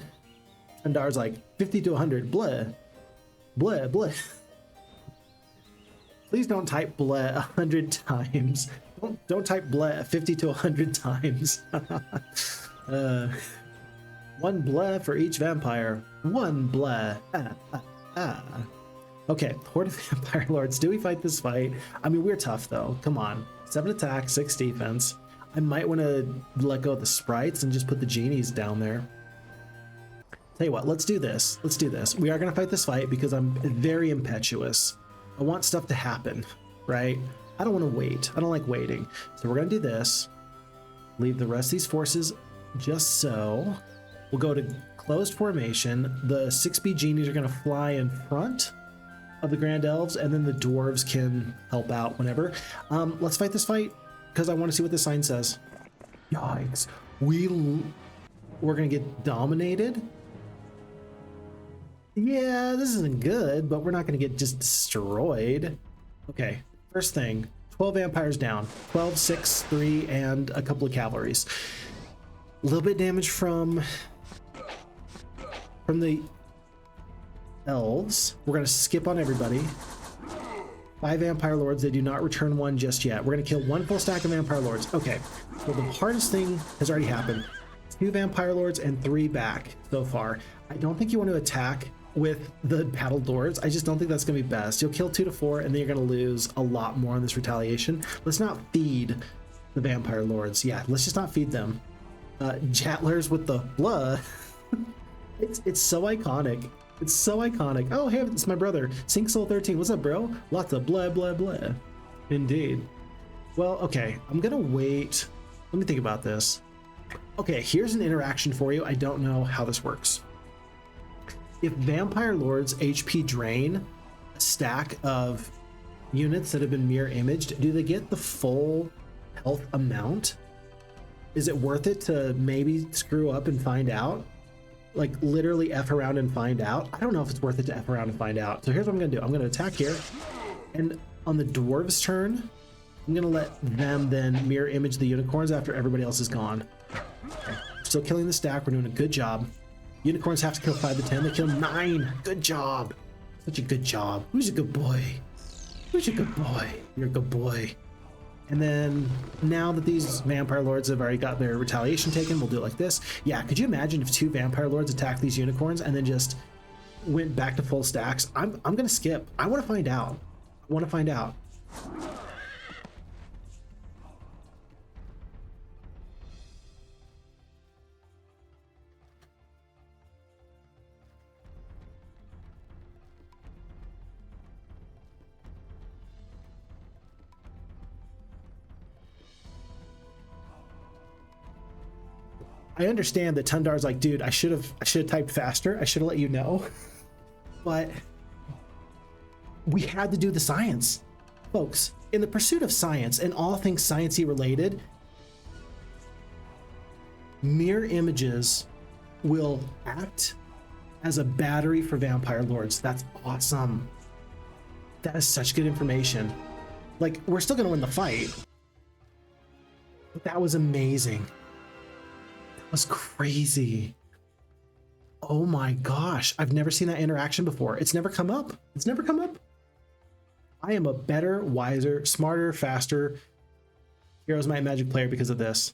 Tundar's like 50 to 100. Bleh, bleh, bleh. Please don't type bleh 100 times. Don't type bleh 50 to 100 times. One bleh for each vampire. One bleh. Okay, horde of vampire lords. Do we fight this fight? I mean, we're tough though. Come on. 7 attack, 6 defense. I might want to let go of the sprites and just put the genies down there. Tell you what, let's do this. Let's do this. We are going to fight this fight because I'm very impetuous. I want stuff to happen, right? I don't want to wait. I don't like waiting. So we're going to do this. Leave the rest of these forces just so. We'll go to closed formation. The 6B genies are going to fly in front of the Grand Elves, and then the dwarves can help out whenever. Let's fight this fight because I want to see what the sign says. Yikes. We're going to get dominated. Yeah, this isn't good, but we're not going to get just destroyed. Okay, first thing, 12 vampires down. 12, 6, 3, and a couple of cavalries. A little bit damage from the elves. We're going to skip on everybody. 5 vampire lords. They do not return one just yet. We're going to kill 1 full stack of vampire lords. Okay, so the hardest thing has already happened. 2 vampire lords and 3 back so far. I don't think you want to attack with the battle lords. I just don't think that's going to be best. You'll kill 2 to 4, and then you're going to lose a lot more on this retaliation. Let's not feed the vampire lords. Yeah, let's just not feed them. Jatlers with the blah. It's so iconic. It's so iconic. Oh, hey, it's my brother. Sink Soul 13. What's up, bro? Lots of blah, blah, blah. Indeed. Well, okay. I'm going to wait. Let me think about this. Okay, here's an interaction for you. I don't know how this works. If Vampire Lords HP drain a stack of units that have been mirror imaged, do they get the full health amount? Is it worth it to maybe screw up and find out? Like literally F around and find out? I don't know if it's worth it to F around and find out. So here's what I'm gonna do. I'm gonna attack here, and on the dwarves' turn, I'm gonna let them then mirror image the unicorns after everybody else is gone. Okay. Still killing the stack. We're doing a good job. Unicorns have to kill 5 to 10. They kill 9. Good job. Such a good job. Who's a good boy? Who's a good boy? You're a good boy. And then now that these vampire lords have already got their retaliation taken, we'll do it like this. Yeah, could you imagine if 2 vampire lords attack these unicorns and then just went back to full stacks. I'm gonna skip. I want to find out. I want to find out. I understand that Tundar's like, dude, I should have typed faster. I should have let you know. But we had to do the science. Folks, in the pursuit of science and all things sciencey related, mirror images will act as a battery for vampire lords. That's awesome. That is such good information. Like, we're still gonna win the fight. But that was amazing. Was crazy. Oh my gosh, I've never seen that interaction before. It's never come up. It's never come up. I am a better, wiser, smarter, faster Heroes Might Magic player because of this.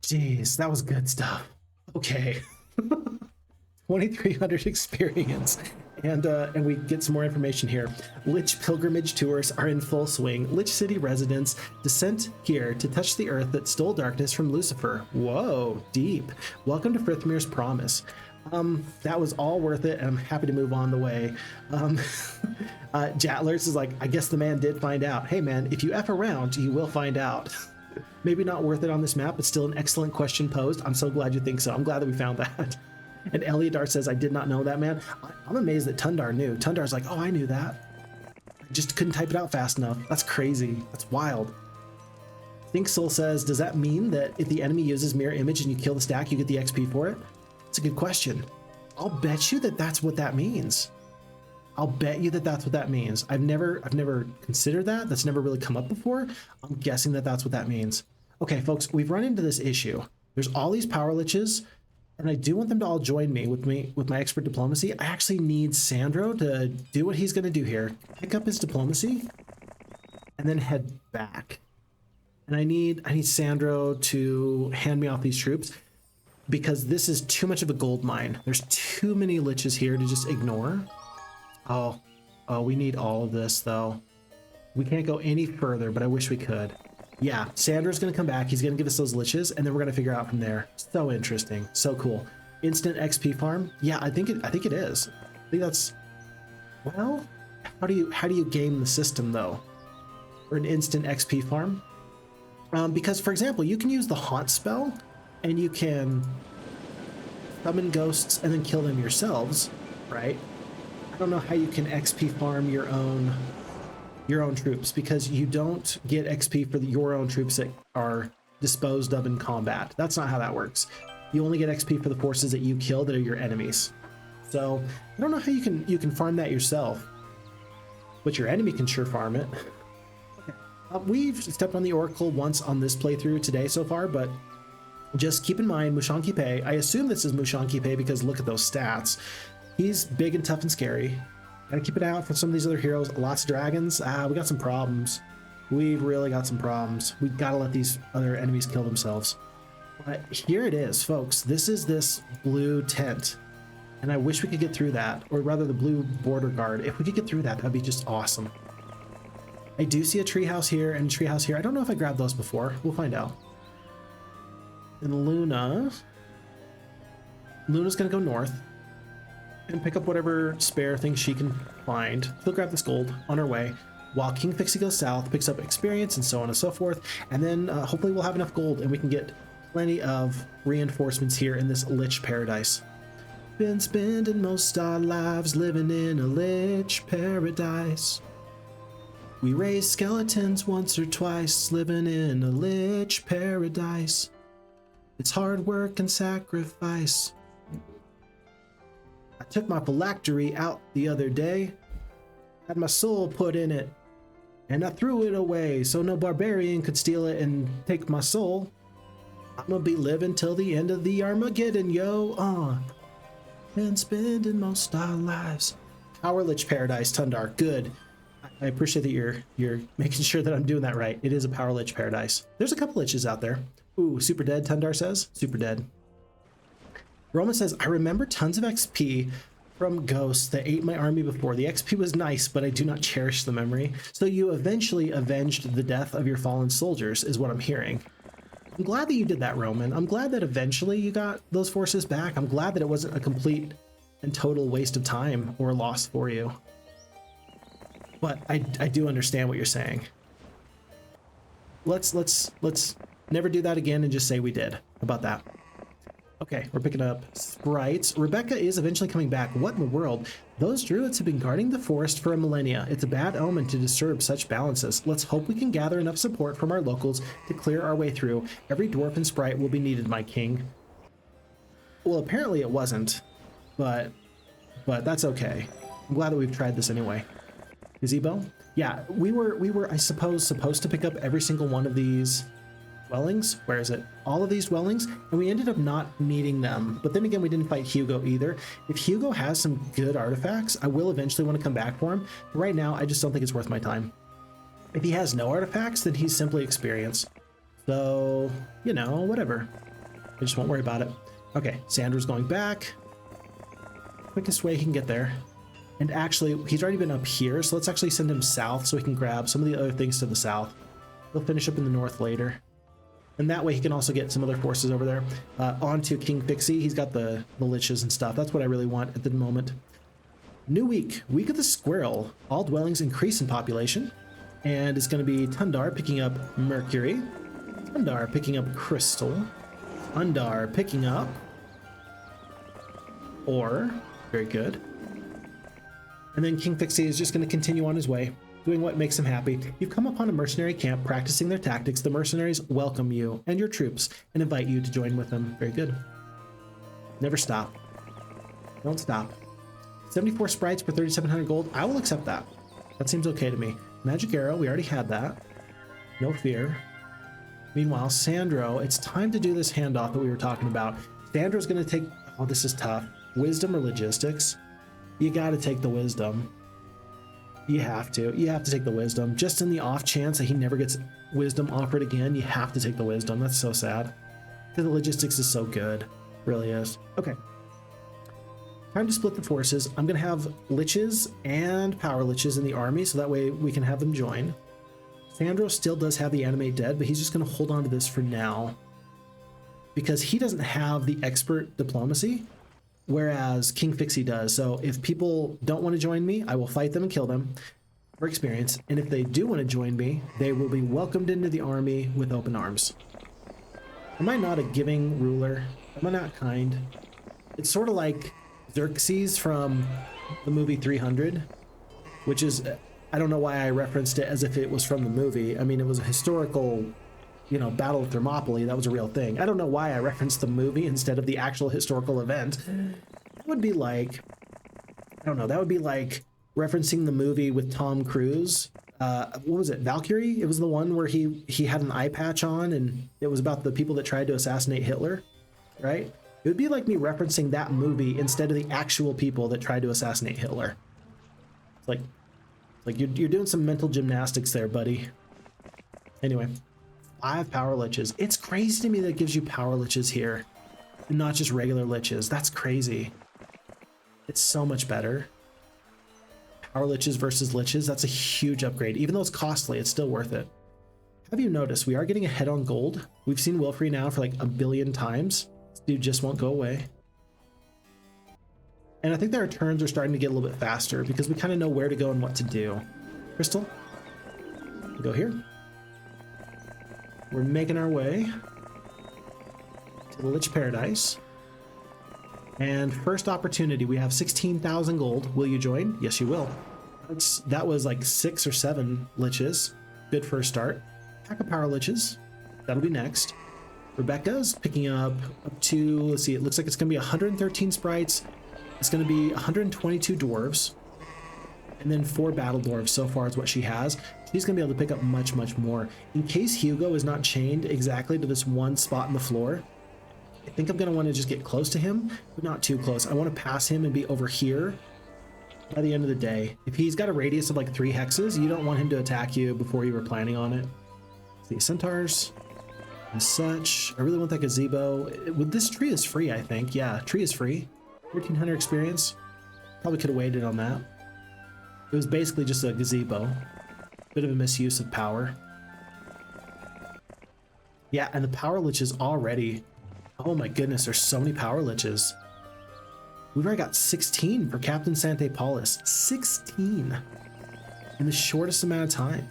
Jeez, that was good stuff. Okay. 2,300 experience. And we get some more information here. Lich pilgrimage tours are in full swing. Lich City residents descent here to touch the earth that stole darkness from Lucifer. Whoa, deep. Welcome to Frithmir's Promise. That was all worth it, and I'm happy to move on the way. Jatlers is like, I guess the man did find out. Hey man, if you F around, you will find out. Maybe not worth it on this map, but still an excellent question posed. I'm so glad you think so. I'm glad that we found that. And Eliodar says, I did not know that, man. I'm amazed that Tundar knew. Tundar's like, oh, I knew that. I just couldn't type it out fast enough. That's crazy. That's wild. Think Soul says, does that mean that if the enemy uses mirror image and you kill the stack, you get the XP for it? That's a good question. I'll bet you that that's what that means. I'll bet you that that's what that means. I've never considered that. That's never really come up before. I'm guessing that that's what that means. Okay, folks, we've run into this issue. There's all these power liches, and I do want them to all join me with my expert diplomacy. I actually need Sandro to do what he's going to do here. Pick up his diplomacy and then head back. And I need Sandro to hand me off these troops because this is too much of a gold mine. There's too many liches here to just ignore. Oh, we need all of this though. We can't go any further, but I wish we could. Yeah, Sandro's gonna come back. He's gonna give us those liches, and then we're gonna figure out from there. So interesting, so cool. Instant XP farm? Yeah, I think it is. I think that's, well, how do you game the system though? For an instant XP farm? Because for example, you can use the haunt spell, and you can summon ghosts and then kill them yourselves, right? I don't know how you can XP farm your own troops, because you don't get XP for your own troops that are disposed of in combat. That's not how that works. You only get XP for the forces that you kill that are your enemies. So I don't know how you can farm that yourself, but your enemy can sure farm it. We've stepped on the Oracle once on this playthrough today so far, but just keep in mind Mushanki Pei. I assume this is Mushanki Pei because look at those stats. He's big and tough and scary. Gotta keep an eye out for some of these other heroes. Lots of dragons. We got some problems. We've really got some problems. We gotta let these other enemies kill themselves. But here it is, folks. This is this blue tent. And I wish we could get through that. Or rather the blue border guard. If we could get through that, that'd be just awesome. I do see a treehouse here and a treehouse here. I don't know if I grabbed those before. We'll find out. And Luna's gonna go north and pick up whatever spare things she can find. She'll grab this gold on her way, while King Fixie goes south, picks up experience and so on and so forth. And then hopefully we'll have enough gold and we can get plenty of reinforcements here in this Lich paradise. Been spending most our lives living in a Lich paradise. We raise skeletons once or twice, living in a Lich paradise. It's hard work and sacrifice. I took my phylactery out the other day, had my soul put in it, and I threw it away so no barbarian could steal it and take my soul. I'm gonna be living till the end of the Armageddon, yo. Been spending most our lives. Our Lich Paradise, Tundar, good. I appreciate that you're making sure that I'm doing that right. It is a Power Lich Paradise. There's a couple Liches out there. Ooh, super dead, Tundar says. Super dead. Roma says, I remember tons of XP from ghosts that ate my army before. The XP was nice, but I do not cherish the memory. So you eventually avenged the death of your fallen soldiers, is what I'm hearing. I'm glad that you did that, Roman. I'm glad that eventually you got those forces back. I'm glad that it wasn't a complete and total waste of time or loss for you. But I do understand what you're saying. Let's never do that again and just say we did. How about that? Okay, we're picking up sprites. Rebecca is eventually coming back. What in the world? Those druids have been guarding the forest for a millennia. It's a bad omen to disturb such balances. Let's hope we can gather enough support from our locals to clear our way through. Every dwarf and sprite will be needed, my king. Well, apparently it wasn't, but that's okay. I'm glad that we've tried this anyway. Gazebo? Yeah, we were, I suppose, supposed to pick up every single one of these dwellings. Where is it? All of these dwellings, and we ended up not needing them. But then again, we didn't fight Hugo either. If Hugo has some good artifacts, I will eventually want to come back for him. But right now, I just don't think it's worth my time. If he has no artifacts, then he's simply experience. So, you know, whatever. I just won't worry about it. Okay, Sandro's going back. Quickest way he can get there. And actually, he's already been up here, so let's actually send him south so he can grab some of the other things to the south. He'll finish up in the north later. And that way he can also get some other forces over there. Onto King Pixie. He's got the Liches and stuff. That's what I really want at the moment. New week. Week of the Squirrel. All dwellings increase in population. And it's going to be Tundar picking up Mercury. Tundar picking up Crystal. Tundar picking up Ore. Very good. And then King Pixie is just going to continue on his way, doing what makes him happy. You've come upon a mercenary camp practicing their tactics. The mercenaries welcome you and your troops and invite you to join with them. Very good. Never stop. Don't stop. 74 sprites for 3,700 gold. I will accept that. That seems okay to me. Magic arrow, we already had that. No fear. Meanwhile, Sandro, it's time to do this handoff that we were talking about. Sandro's going to take... Oh, this is tough. Wisdom or logistics? You got to take the wisdom. You have to. You have to take the wisdom. Just in the off chance that he never gets wisdom offered again, you have to take the wisdom. That's so sad. Because the logistics is so good. It really is. Okay. Time to split the forces. I'm going to have Liches and Power Liches in the army, so that way we can have them join. Sandro still does have the animate dead, but he's just going to hold on to this for now. Because he doesn't have the expert diplomacy, whereas King Pixie does. So if people don't want to join me, I will fight them and kill them for experience. And if they do want to join me, they will be welcomed into the army with open arms. Am I not a giving ruler? Am I not kind? It's sort of like Xerxes from the movie 300, which is, I don't know why I referenced it as if it was from the movie. I mean, it was a historical, you know, Battle of Thermopylae. That was a real thing. I don't know why I referenced the movie instead of the actual historical event. It would be like, I don't know, that would be like referencing the movie with Tom Cruise. What was it, Valkyrie? It was the one where he had an eye patch on and it was about the people that tried to assassinate Hitler, right? It would be like me referencing that movie instead of the actual people that tried to assassinate Hitler. It's like you're doing some mental gymnastics there, buddy. Anyway. 5 power liches. It's crazy to me that it gives you power liches here and not just regular liches. That's crazy. It's so much better. Power liches versus liches, that's a huge upgrade. Even though it's costly, it's still worth it. Have you noticed we are getting ahead on gold? We've seen Wilfrey now for like 1 billion times. This dude just won't go away. And I think that our turns are starting to get a little bit faster because we kind of know where to go and what to do. Crystal, we go here. We're making our way to the Lich Paradise. And first opportunity, we have 16,000 gold. Will you join? Yes, you will. That was like 6 or 7 liches. Good first start. Pack of power liches. That'll be next. Rebecca's picking up to, let's see, it looks like it's going to be 113 sprites. It's going to be 122 dwarves. And then 4 battle dwarves so far is what she has. She's going to be able to pick up much, much more. In case Hugo is not chained exactly to this one spot in the floor, I think I'm going to want to just get close to him, but not too close. I want to pass him and be over here by the end of the day. If he's got a radius of like 3 hexes, you don't want him to attack you before you were planning on it. The centaurs and such. I really want that gazebo. This tree is free, I think. Yeah, tree is free. 1,300 experience. Probably could have waited on that. It was basically just a gazebo. Bit of a misuse of power. Yeah, and the power liches already. Oh my goodness, there's so many power liches. We've already got 16 for Captain Sante Paulus. 16 in the shortest amount of time.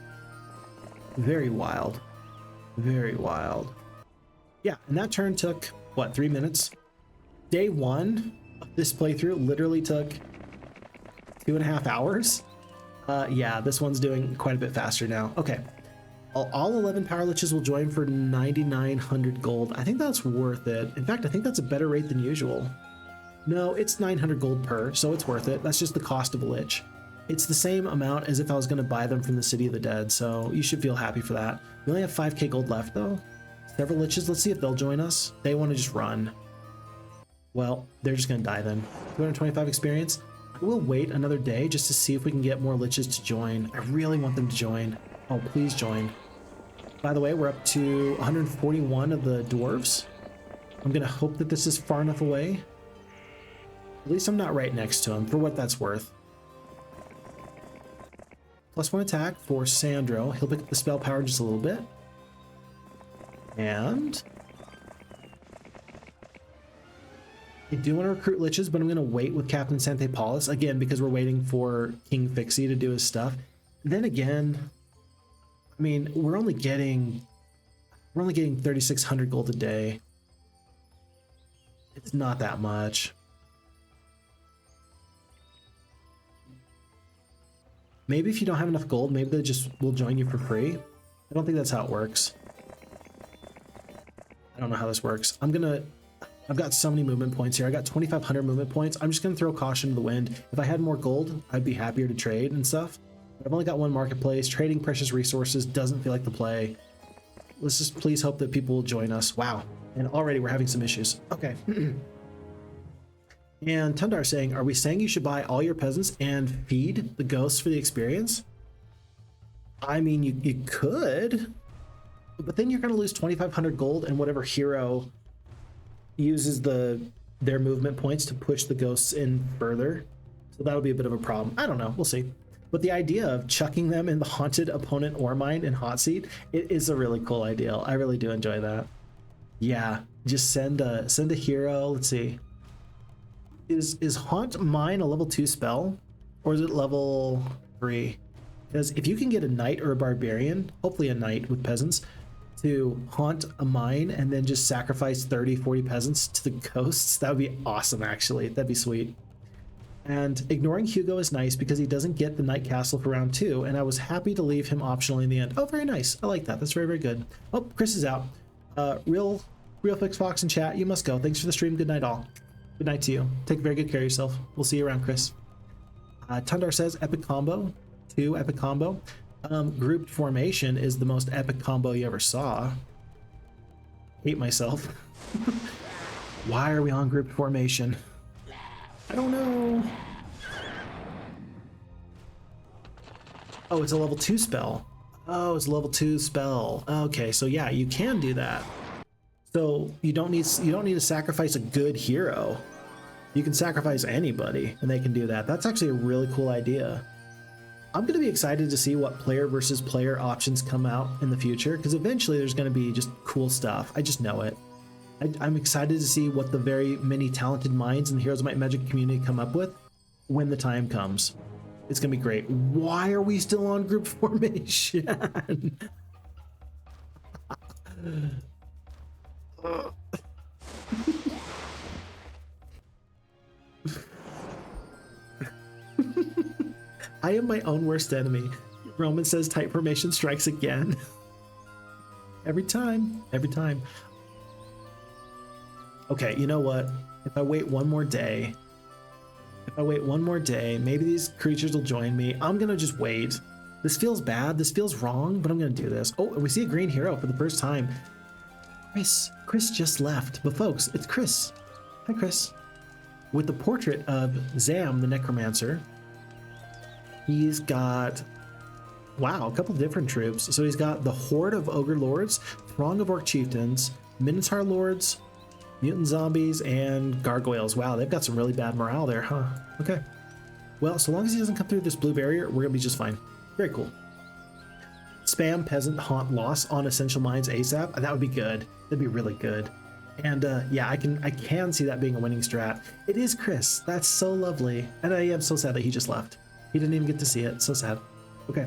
Very wild. Very wild. Yeah, and that turn took, what, 3 minutes? Day one of this playthrough literally took 2.5 hours. Yeah, this one's doing quite a bit faster now. Okay. All 11 power liches will join for 9,900 gold. I think that's worth it. In fact, I think that's a better rate than usual. No, it's 900 gold per, so it's worth it. That's just the cost of a lich. It's the same amount as if I was going to buy them from the City of the Dead, so you should feel happy for that. We only have 5k gold left, though. Several liches. Let's see if they'll join us. They want to just run. Well, they're just going to die then. 225 experience. We'll wait another day just to see if we can get more liches to join. I really want them to join. Oh, please join. By the way, we're up to 141 of the dwarves. I'm going to hope that this is far enough away. At least I'm not right next to him, for what that's worth. +1 attack for Sandro. He'll pick up the spell power just a little bit. And I do want to recruit liches, but I'm going to wait with Captain Sante Paulus, again, because we're waiting for King Fixie to do his stuff. Then again, I mean, we're only getting 3,600 gold a day. It's not that much. Maybe if you don't have enough gold, maybe they just will join you for free. I don't think that's how it works. I don't know how this works. I've got so many movement points here. I got 2,500 movement points. I'm just gonna throw caution to the wind. If I had more gold, I'd be happier to trade and stuff. But I've only got one marketplace. Trading precious resources doesn't feel like the play. Let's just please hope that people will join us. Wow. And already we're having some issues. Okay. And Tundar saying, are we saying you should buy all your peasants and feed the ghosts for the experience? I mean, you could, but then you're going to lose 2,500 gold and whatever hero uses their movement points to push the ghosts in further. So that'll be a bit of a problem. I don't know. We'll see. But the idea of chucking them in the haunted opponent ore mine in hot seat, it is a really cool idea. I really do enjoy that. Yeah, just send a hero. Let's see. Is Haunt Mine a level 2 spell? Or is it level 3? Because if you can get a knight or a barbarian, hopefully a knight with peasants, to haunt a mine and then just sacrifice 30, 40 peasants to the ghosts, that would be awesome, actually. That'd be sweet. And ignoring Hugo is nice because he doesn't get the Night Castle for round 2, and I was happy to leave him optionally in the end. Oh, very nice. I like that. That's very, very good. Oh, Chris is out. Real Fix Fox in chat, you must go. Thanks for the stream. Good night, all. Good night to you. Take very good care of yourself. We'll see you around, Chris. Tundar says epic combo. 2 epic combo. Grouped formation is the most epic combo you ever saw. Hate myself. Why are we on grouped formation? I don't know. Oh, it's a level 2 spell. Oh, it's a level 2 spell. Okay, so yeah, you can do that. So you don't need to sacrifice a good hero. You can sacrifice anybody and they can do that. That's actually a really cool idea. I'm going to be excited to see what player versus player options come out in the future, because eventually there's going to be just cool stuff. I just know it. I'm excited to see what the very many talented minds in the Heroes of Might and Magic community come up with when the time comes. It's going to be great. Why are we still on group formation? I am my own worst enemy. Roman says tight formation strikes again. Every time. Okay, you know what? If I wait one more day, maybe these creatures will join me. I'm gonna just wait. This feels bad, this feels wrong, but I'm gonna do this. Oh, we see a green hero for the first time. Chris just left, but folks, it's Chris. Hi, Chris. With the portrait of Zam, the Necromancer. He's got, wow, a couple different troops. So he's got the Horde of Ogre Lords, Throng of Orc Chieftains, Minotaur Lords, Mutant Zombies, and Gargoyles. Wow, they've got some really bad morale there, huh? Okay. Well, so long as he doesn't come through this blue barrier, we're gonna be just fine. Very cool. Spam Peasant Haunt Loss on Essential Mines ASAP. That would be good. That'd be really good. And yeah, I can see that being a winning strat. It is Chris. That's so lovely. And I am so sad that he just left. He didn't even get to see it. So sad. Okay.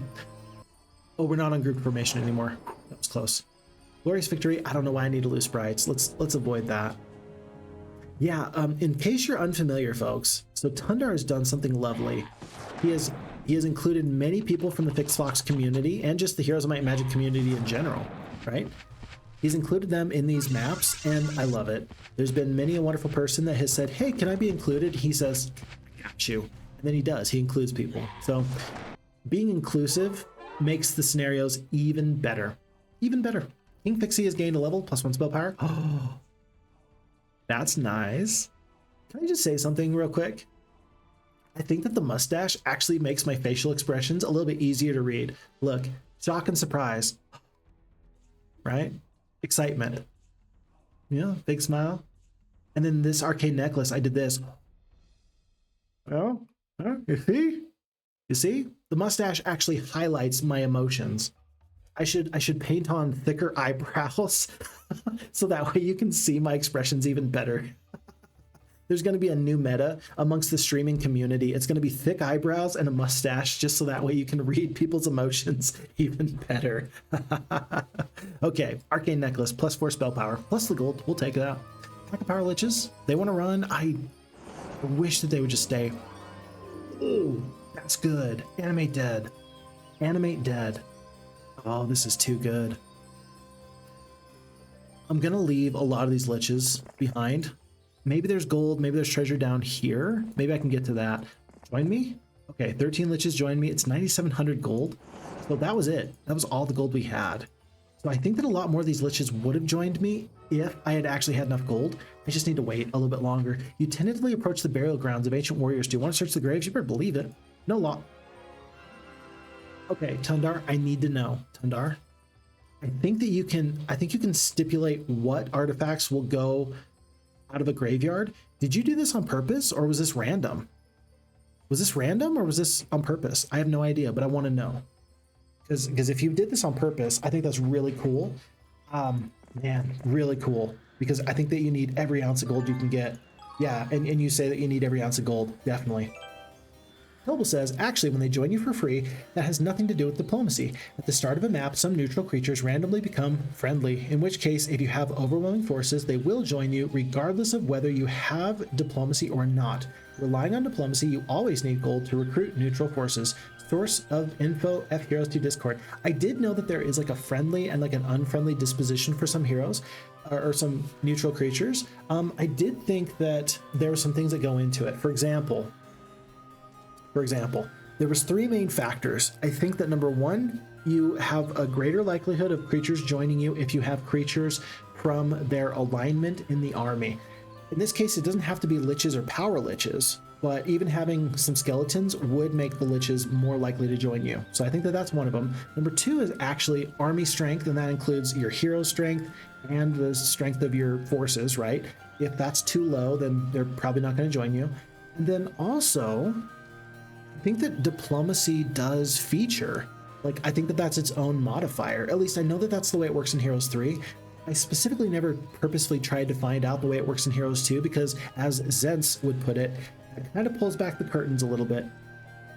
Oh, we're not on group formation anymore. That was close. Glorious Victory. I don't know why I need to lose sprites. Let's avoid that. Yeah, in case you're unfamiliar, folks, so Tundar has done something lovely. He has included many people from the Fixed Fox community and just the Heroes of Might and Magic community in general, right? He's included them in these maps, and I love it. There's been many a wonderful person that has said, hey, can I be included? He says, I got you. And then he does. He includes people. So being inclusive makes the scenarios even better. Even better. King Fixie has gained a level, +1 spell power. Oh, that's nice. Can I just say something real quick? I think that the mustache actually makes my facial expressions a little bit easier to read. Look, shock and surprise, right? Excitement, yeah, big smile. And then this arcane necklace, I did this. Oh, you see? The mustache actually highlights my emotions. I should paint on thicker eyebrows so that way you can see my expressions even better. There's going to be a new meta amongst the streaming community. It's going to be thick eyebrows and a mustache just so that way you can read people's emotions even better. Okay, arcane necklace, +4 spell power, plus the gold. We'll take that. Pack of power liches. They want to run. I wish that they would just stay. Ooh, that's good. Animate dead. Animate dead. Oh, this is too good. I'm going to leave a lot of these liches behind. Maybe there's gold, maybe there's treasure down here. Maybe I can get to that. Join me? Okay, 13 liches join me. It's 9,700 gold. So that was it. That was all the gold we had. So I think that a lot more of these liches would have joined me if I had actually had enough gold. I just need to wait a little bit longer. You tentatively approach the burial grounds of ancient warriors. Do you want to search the graves? You better believe it. No law. Okay, Tundar, I need to know. Tundar, I think you can stipulate what artifacts will go out of a graveyard. Did you do this on purpose or was this random? Was this random or was this on purpose? I have no idea, but I want to know. Because if you did this on purpose, I think that's really cool. Man, really cool. Because I think that you need every ounce of gold you can get. Yeah, and you say that you need every ounce of gold, definitely. Noble says, actually, when they join you for free, that has nothing to do with diplomacy. At the start of a map, some neutral creatures randomly become friendly, in which case, if you have overwhelming forces, they will join you regardless of whether you have diplomacy or not. Relying on diplomacy, you always need gold to recruit neutral forces. Source of info, FHeroes2 Discord. I did know that there is like a friendly and like an unfriendly disposition for some heroes or some neutral creatures. I did think that there were some things that go into it. For example, there was 3 main factors. I think that number 1, you have a greater likelihood of creatures joining you if you have creatures from their alignment in the army. In this case, it doesn't have to be liches or power liches, but even having some skeletons would make the liches more likely to join you. So I think that that's one of them. Number 2 is actually army strength, and that includes your hero strength and the strength of your forces, right? If that's too low, then they're probably not going to join you. And then also, I think that diplomacy does feature. Like, I think that that's its own modifier. At least I know that that's the way it works in Heroes 3. I specifically never purposefully tried to find out the way it works in Heroes 2 because, as Zentz would put it, it kind of pulls back the curtains a little bit,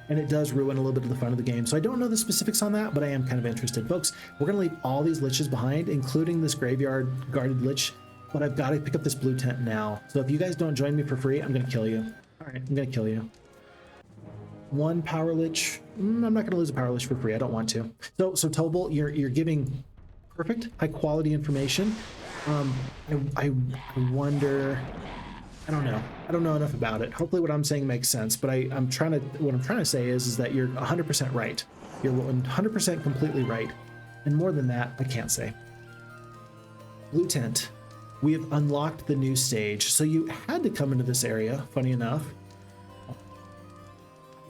and it does ruin a little bit of the fun of the game. So I don't know the specifics on that, but I am kind of interested. Folks, we're going to leave all these liches behind, including this graveyard guarded lich, but I've got to pick up this blue tent now. So if you guys don't join me for free, I'm going to kill you. All right, I'm going to kill you. 1 power lich. I'm not going to lose a power lich for free. I don't want to. So Tobal, you're giving perfect, high quality information. I wonder. I don't know. I don't know enough about it. Hopefully, what I'm saying makes sense. But what I'm trying to say is that you're 100% right. You're 100% completely right. And more than that, I can't say. Blue tent. We have unlocked the new stage. So you had to come into this area. Funny enough.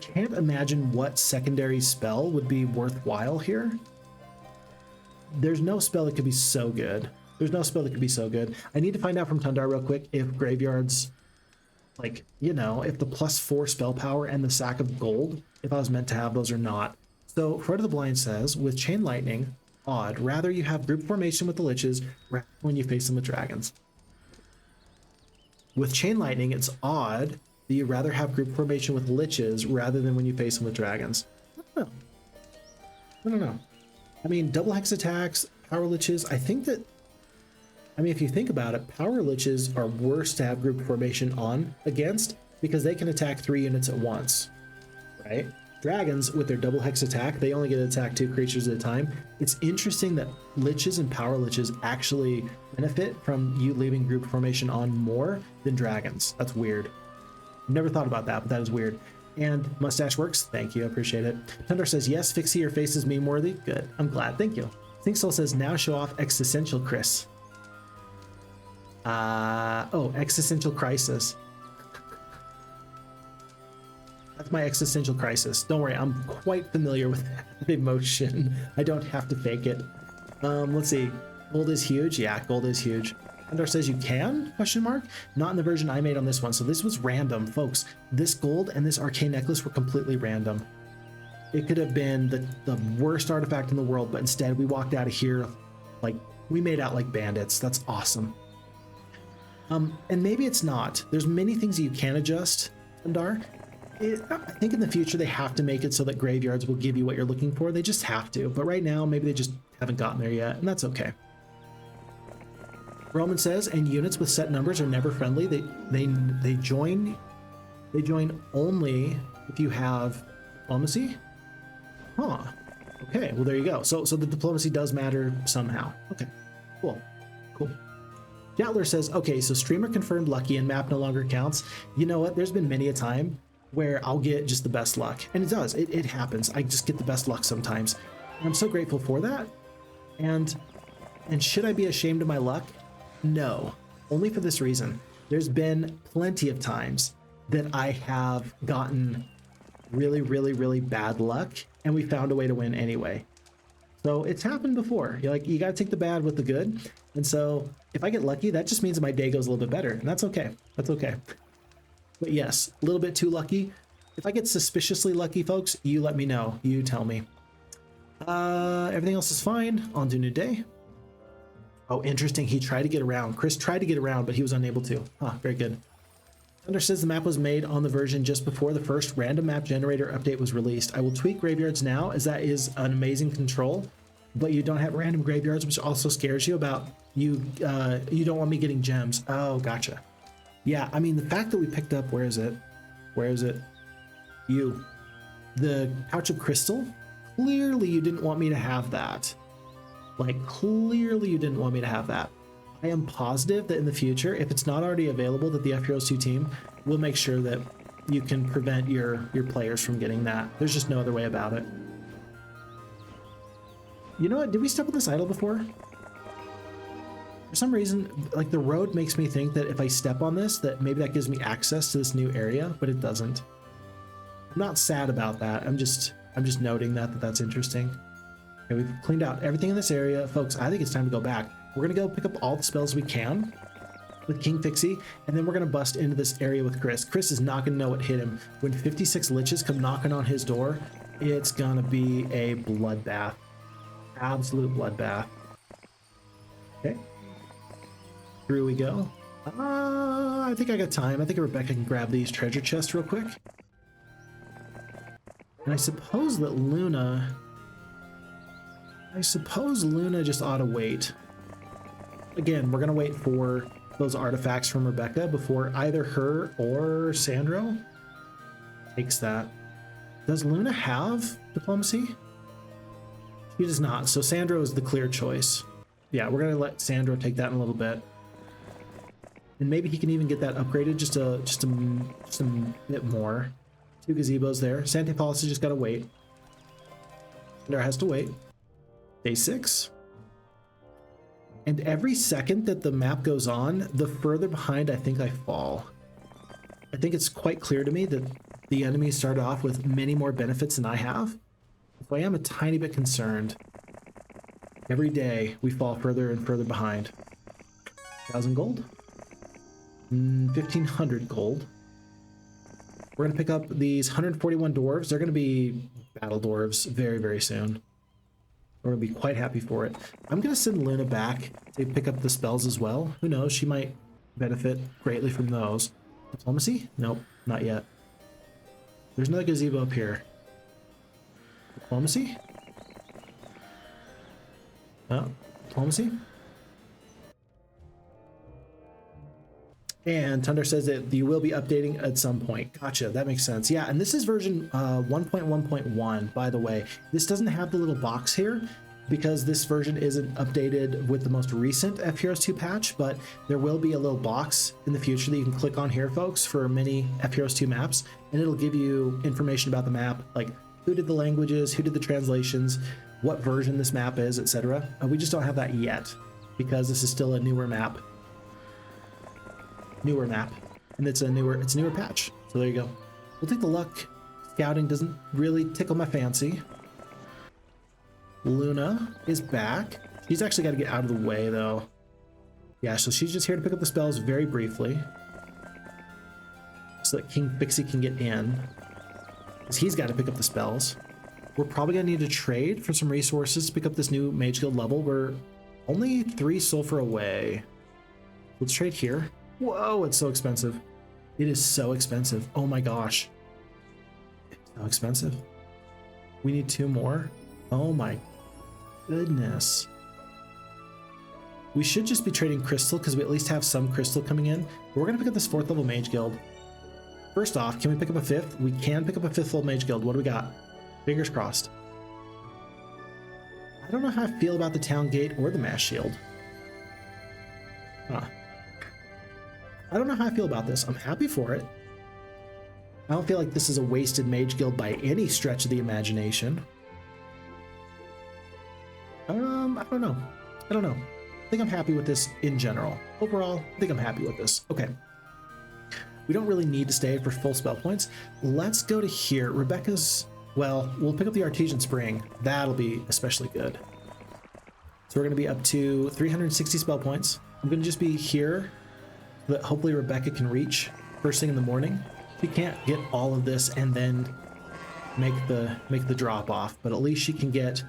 Can't imagine what secondary spell would be worthwhile here. There's no spell that could be so good. There's no spell that could be so good. I need to find out from Tundar real quick if graveyards like, you know, if the +4 spell power and the sack of gold, if I was meant to have those or not. So Fred of the Blind says, with Chain Lightning, odd, rather you have group formation with the Liches rather when you face them with dragons. With Chain Lightning, it's odd that you rather have group formation with Liches rather than when you face them with dragons. I don't know. I mean, double hex attacks, power Liches, I think that, I mean, if you think about it, power Liches are worse to have group formation on against because they can attack 3 units at once, right? Dragons, with their double hex attack, they only get to attack 2 creatures at a time. It's interesting that Liches and power Liches actually benefit from you leaving group formation on more than dragons. That's weird. Never thought about that, but that is weird. And Mustache works. Thank you. I appreciate it. Tundar says, yes, Fixie, your face is meme worthy. Good. I'm glad. Thank you. Thinksoul says, now show off existential Chris. Oh, existential crisis. That's my existential crisis. Don't worry, I'm quite familiar with that emotion. I don't have to fake it. Let's see. Gold is huge. Yeah, gold is huge. Tundar says you can? Question mark. Not in the version I made on this one. So this was random, folks. This gold and this arcane necklace were completely random. It could have been the worst artifact in the world, but instead we walked out of here like we made out like bandits. That's awesome. And maybe it's not. There's many things that you can adjust, Tundar. I think in the future they have to make it so that graveyards will give you what you're looking for. They just have to. But right now, maybe they just haven't gotten there yet, and that's okay. Roman says, and units with set numbers are never friendly. They join only if you have diplomacy. Huh. Okay. Well, there you go. So the diplomacy does matter somehow. Okay. Cool. Jatler says, okay, so streamer confirmed lucky and map no longer counts. You know what? There's been many a time where I'll get just the best luck. And it does. It happens. I just get the best luck sometimes. And I'm so grateful for that. And should I be ashamed of my luck? No. Only for this reason. There's been plenty of times that I have gotten really, really, really bad luck, and we found a way to win anyway. So it's happened before. You got to take the bad with the good. And so if I get lucky, that just means that my day goes a little bit better. And that's okay. That's okay. But yes, a little bit too lucky. If I get suspiciously lucky, folks, you let me know. You tell me. Everything else is fine. On to new day. Oh, interesting. He tried to get around. Chris tried to get around, but he was unable to. Huh, very good. Thunder says the map was made on the version just before the first random map generator update was released. I will tweak graveyards now, as that is an amazing control, but you don't have random graveyards, which also scares you about you. You don't want me getting gems. Oh, gotcha. Yeah, I mean, the fact that we picked up, where is it? The Pouch of Crystal? Clearly you didn't want me to have that. Like, clearly you didn't want me to have that. I am positive that in the future, if it's not already available, that the FHeroes2 team will make sure that you can prevent your players from getting that. There's just no other way about it. You know what? Did we step on this idol before? For some reason, like, the road makes me think that if I step on this, that maybe that gives me access to this new area, but it doesn't. I'm not sad about that. I'm just noting that's interesting. Okay, we've cleaned out everything in this area. Folks, I think it's time to go back. We're going to go pick up all the spells we can with King Fixie, and then we're going to bust into this area with Chris. Chris is not going to know what hit him. When 56 Liches come knocking on his door, it's going to be a bloodbath. Absolute bloodbath. Okay. Through we go. I think I got time. I think Rebecca can grab these treasure chests real quick. And I suppose Luna just ought to wait. Again, we're going to wait for those artifacts from Rebecca before either her or Sandro takes that. Does Luna have diplomacy? She does not, so Sandro is the clear choice. Yeah, we're going to let Sandro take that in a little bit. And maybe he can even get that upgraded just a bit more. 2 gazebos there. Sante Paulus has just got to wait. Tundar has to wait. Day 6. And every second that the map goes on, the further behind I think I fall. I think it's quite clear to me that the enemy started off with many more benefits than I have. So I am a tiny bit concerned. Every day we fall further and further behind. 1,000 gold? 1,500 gold. We're going to pick up these 141 dwarves. They're going to be battle dwarves very, very soon. We're going to be quite happy for it. I'm going to send Luna back to pick up the spells as well. Who knows? She might benefit greatly from those. Diplomacy? Nope, not yet. There's another gazebo up here. Diplomacy? No. Diplomacy? And Tundar says that you will be updating at some point. Gotcha, that makes sense. Yeah, and this is version 1.1.1, by the way. This doesn't have the little box here because this version isn't updated with the most recent FHeroes2 patch, but there will be a little box in the future that you can click on here, folks, for many FHeroes2 maps, and it'll give you information about the map, like who did the languages, who did the translations, what version this map is, etc. We just don't have that yet because this is still a newer map. And it's a newer patch. So there you go. We'll take the luck. Scouting doesn't really tickle my fancy. Luna is back. She's actually got to get out of the way though. Yeah, so she's just here to pick up the spells very briefly, so that King Fixie can get in, because he's got to pick up the spells. We're probably gonna need to trade for some resources to pick up this new Mage Guild level. We're only 3 sulfur away. Let's trade here. Whoa, it's so expensive. It is so expensive. Oh my gosh. It's so expensive. We need 2 more. Oh my goodness. We should just be trading crystal because we at least have some crystal coming in. But we're going to pick up this 4th level Mage Guild. First off, can we pick up a 5th? We can pick up a 5th level Mage Guild. What do we got? Fingers crossed. I don't know how I feel about the Town Gate or the Mass Shield. Huh. I don't know how I feel about this. I'm happy for it. I don't feel like this is a wasted Mage Guild by any stretch of the imagination. I don't know. I think I'm happy with this in general. Overall, I think I'm happy with this. Okay. We don't really need to stay for full spell points. Let's go to here. Rebecca's, well, we'll pick up the Artesian Spring. That'll be especially good. So we're going to be up to 360 spell points. I'm going to just be here so that hopefully Rebecca can reach first thing in the morning. She can't get all of this and then make the drop off, but at least she can get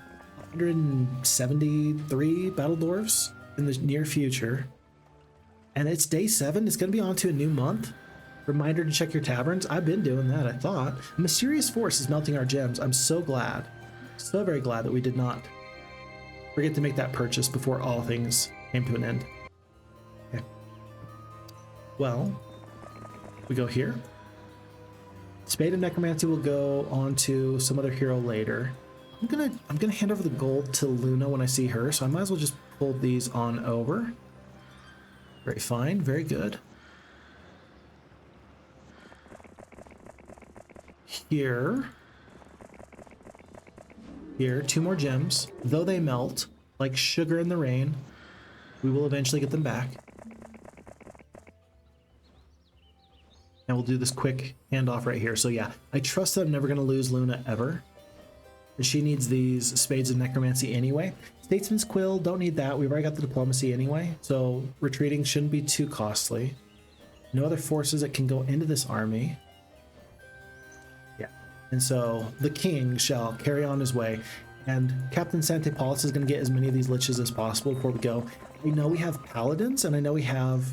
173 battle dwarves in the near future. And it's day 7. It's going to be on to a new month. Reminder to check your taverns. I've been doing that, I thought. A mysterious force is melting our gems. I'm so glad. So very glad that we did not forget to make that purchase before all things came to an end. Okay. Well, we go here. Spade of Necromancy will go on to some other hero later. I'm gonna hand over the gold to Luna when I see her, so I might as well just pull these on over. Very fine, very good. Here, 2 more gems. Though they melt like sugar in the rain, we will eventually get them back. And we'll do this quick handoff right here. So yeah, I trust that I'm never gonna lose Luna ever. She needs these Spades of Necromancy anyway. Statesman's Quill, don't need that. We've already got the Diplomacy anyway, so retreating shouldn't be too costly. No other forces that can go into this army. Yeah, and so the king shall carry on his way, and Captain Sante Paulus is going to get as many of these Liches as possible before we go. I know we have Paladins, and I know we have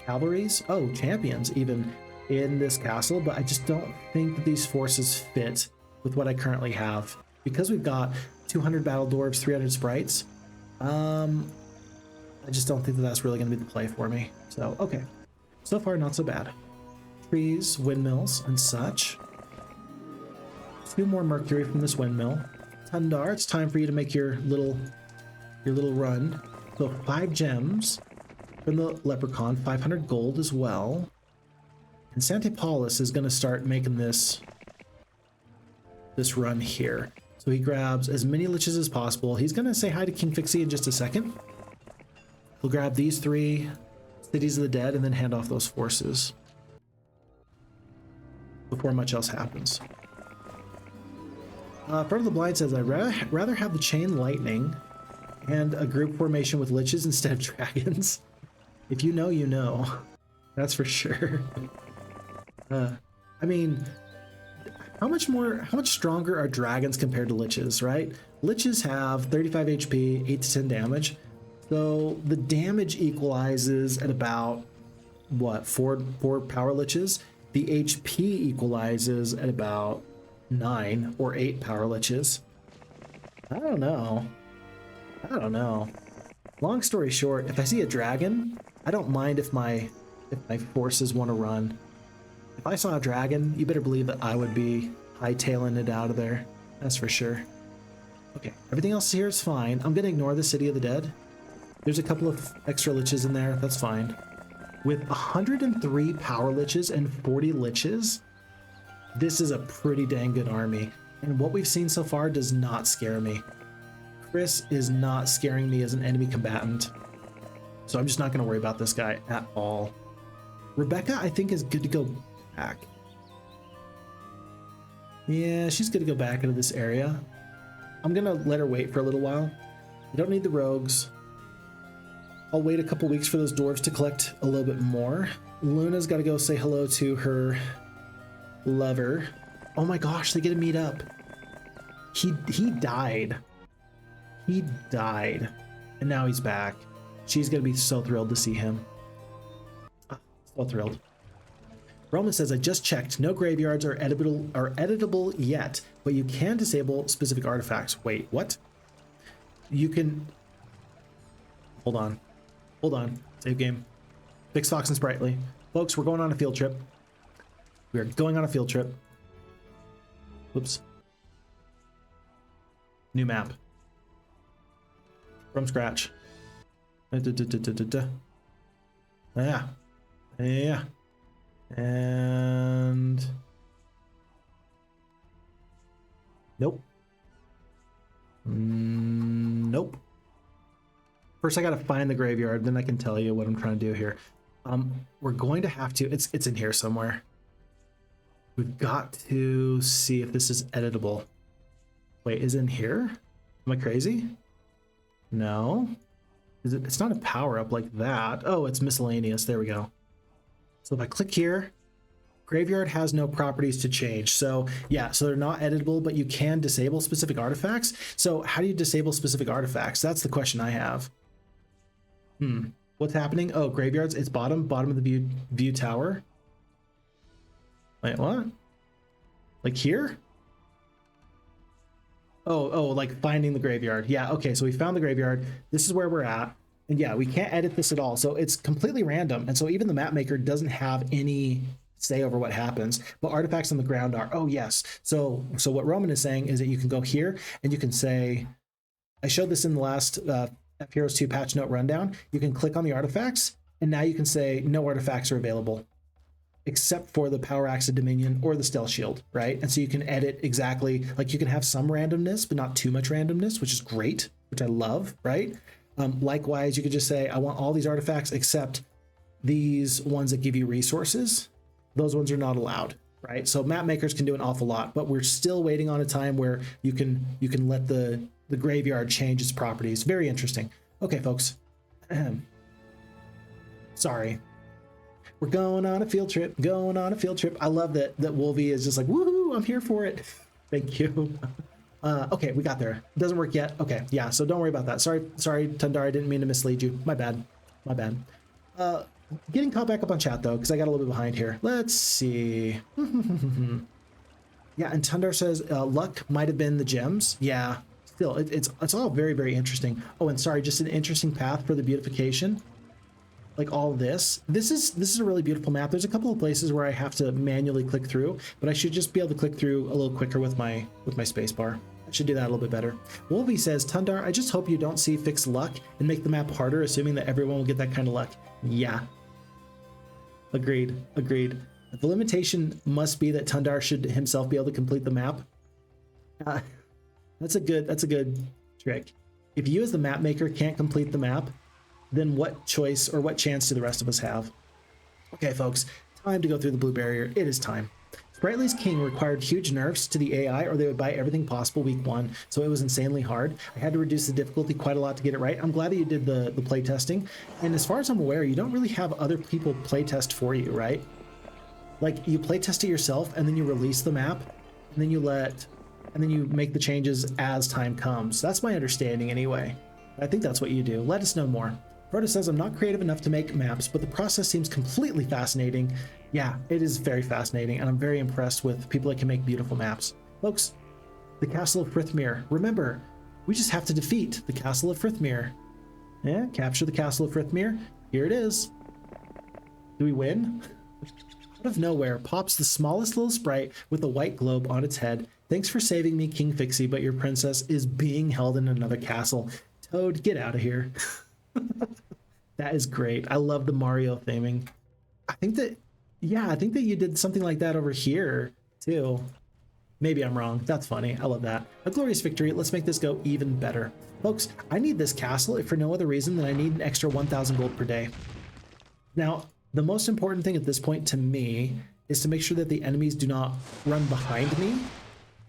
Cavalries, oh, Champions even, in this castle, but I just don't think that these forces fit with what I currently have. Because we've got 200 battle dwarves, 300 sprites, I just don't think that that's really going to be the play for me. So, okay. So far, not so bad. Trees, windmills, and such. 2 more mercury from this windmill. Tundar, it's time for you to make your little run. So 5 gems from the leprechaun, 500 gold as well. And Sante Paulus is going to start making this run here. So he grabs as many Liches as possible. He's going to say hi to King Fixie in just a second. He'll grab these 3 cities of the dead and then hand off those forces before much else happens. Front of the Blind says, I'd rather have the chain lightning and a group formation with Liches instead of dragons. If you know, you know. That's for sure. I mean, how much stronger are dragons compared to liches, right? Liches have 35 HP, 8 to 10 damage. So the damage equalizes at about, what, four power liches? The HP equalizes at about 9 or 8 power liches. I don't know. Long story short, if I see a dragon, I don't mind if my forces want to run. If I saw a dragon, you better believe that I would be hightailing it out of there. That's for sure. Okay, everything else here is fine. I'm gonna ignore the City of the Dead. There's a couple of extra liches in there, that's fine. With 103 power liches and 40 liches, this is a pretty dang good army. And what we've seen so far does not scare me. Chris is not scaring me as an enemy combatant. So I'm just not gonna worry about this guy at all. Rebecca, I think, is good to go back. Yeah, she's good to go back into this area. I'm gonna let her wait for a little while. I don't need the rogues. I'll wait a couple weeks for those dwarves to collect a little bit more. Luna's got to go say hello to her lover. Oh my gosh, they get to meet up. He died. He died. And now he's back. She's going to be so thrilled to see him. So thrilled. Roman says, I just checked. No graveyards are editable yet, but you can disable specific artifacts. Wait, what? You can... Hold on. Hold on. Save game. Fix Fox and Spritely. Folks, we're going on a field trip. We are going on a field trip. Whoops. New map. From scratch. Yeah. Yeah. And... Nope. Nope. First, I gotta find the graveyard, then I can tell you what I'm trying to do here. We're going to have to... It's in here somewhere. We've got to see if this is editable. Wait, is it in here? Am I crazy? No. Is it? It's not a power-up like that. Oh, it's miscellaneous. There we go. So if I click here, graveyard has no properties to change. So yeah, so they're not editable, but you can disable specific artifacts. So how do you disable specific artifacts? That's the question I have. What's happening? Oh, graveyards. It's bottom of the view tower. Wait, what? Like here? Oh, like finding the graveyard. Yeah, okay, so we found the graveyard. This is where we're at. And yeah, we can't edit this at all. So it's completely random. And so even the map maker doesn't have any say over what happens. But artifacts on the ground are. Oh, yes. So what Roman is saying is that you can go here and you can say, I showed this in the last FHeroes2 patch note rundown. You can click on the artifacts, and now you can say no artifacts are available, except for the Power Axe of Dominion or the Stealth Shield, right? And so you can edit exactly, like you can have some randomness, but not too much randomness, which is great, which I love, right? Likewise, you could just say, I want all these artifacts except these ones that give you resources. Those ones are not allowed, right? So map makers can do an awful lot, but we're still waiting on a time where you can let the graveyard change its properties. Very interesting. Okay, folks. Sorry. We're going on a field trip, I love that Wolvie is just like, woohoo, I'm here for it. Thank you. Okay, we got there. It doesn't work yet. Okay, yeah, so don't worry about that. Sorry, Tundar, I didn't mean to mislead you. My bad. Getting caught back up on chat, though, because I got a little bit behind here. Let's see. Yeah, and Tundar says, luck might have been the gems. Yeah, still, it's all very, very interesting. Oh, and sorry, just an interesting path for the beautification. Like all this is a really beautiful map. There's a couple of places where I have to manually click through, but I should just be able to click through a little quicker with my space bar. I should do that a little bit better. Wolvie says, Tundar, I just hope you don't see fixed luck and make the map harder, assuming that everyone will get that kind of luck. Yeah. Agreed. The limitation must be that Tundar should himself be able to complete the map. That's a good trick. If you as the map maker can't complete the map, then what choice or what chance do the rest of us have? Okay, folks, time to go through the blue barrier. It is time. Spritely's King required huge nerfs to the AI or they would buy everything possible week 1, so it was insanely hard. I had to reduce the difficulty quite a lot to get it right. I'm glad that you did the play testing. And as far as I'm aware, you don't really have other people play test for you, right? Like, you play test it yourself, and then you release the map, and then you make the changes as time comes. That's my understanding anyway. I think that's what you do. Let us know more. Proto says, I'm not creative enough to make maps, but the process seems completely fascinating. Yeah, it is very fascinating, and I'm very impressed with people that can make beautiful maps. Folks, the Castle of Frithmere. Remember, we just have to defeat the Castle of Frithmere. Yeah, capture the Castle of Frithmere. Here it is. Do we win? Out of nowhere pops the smallest little sprite with a white globe on its head. Thanks for saving me, King Fixie, but your princess is being held in another castle. Toad, get out of here. That is great. I love the Mario theming. I think that you did something like that over here too. Maybe I'm wrong. That's funny. I love that. A glorious victory. Let's make this go even better. Folks, I need this castle if for no other reason than I need an extra 1,000 gold per day. Now, the most important thing at this point to me is to make sure that the enemies do not run behind me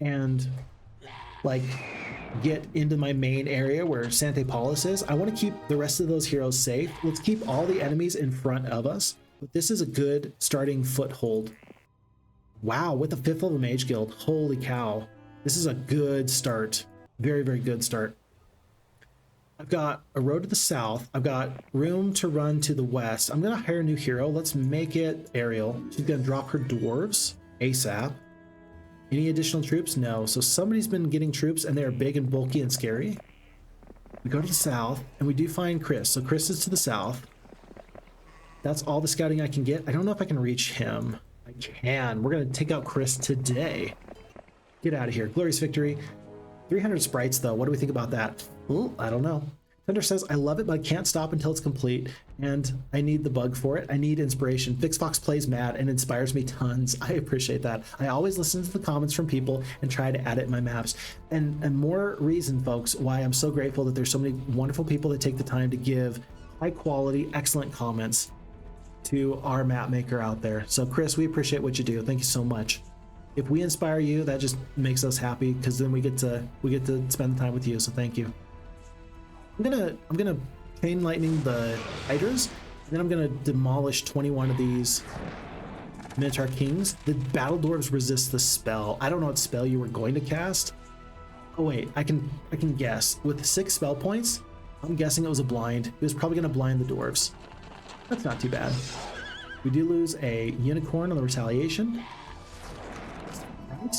and like get into my main area where Sante Paulus is. I want to keep the rest of those heroes safe. Let's keep all the enemies in front of us. But this is a good starting foothold. Wow, with the 5th level Mage Guild. Holy cow. This is a good start. Very, very good start. I've got a road to the south. I've got room to run to the west. I'm going to hire a new hero. Let's make it Ariel. She's going to drop her dwarves ASAP. Any additional troops? No. So somebody's been getting troops and they're big and bulky and scary. We go to the south and we do find Chris. So Chris is to the south. That's all the scouting I can get. I don't know if I can reach him. I can. We're going to take out Chris today. Get out of here. Glorious victory. 300 sprites though. What do we think about that? Ooh, I don't know. Tundar says, I love it, but I can't stop until it's complete, and I need the bug for it. I need inspiration. FixFox plays mad and inspires me tons. I appreciate that. I always listen to the comments from people and try to add it in my maps. And more reason, folks, why I'm so grateful that there's so many wonderful people that take the time to give high quality, excellent comments to our map maker out there. So Chris, we appreciate what you do. Thank you so much. If we inspire you, that just makes us happy because then we get to spend the time with you. So thank you. I'm gonna chain lightning the hydras, and then I'm gonna demolish 21 of these Minotaur Kings. The battle dwarves resist the spell. I don't know what spell you were going to cast. Oh wait, I can guess. With 6 spell points, I'm guessing it was a blind. It was probably gonna blind the dwarves. That's not too bad. We do lose a unicorn on the retaliation.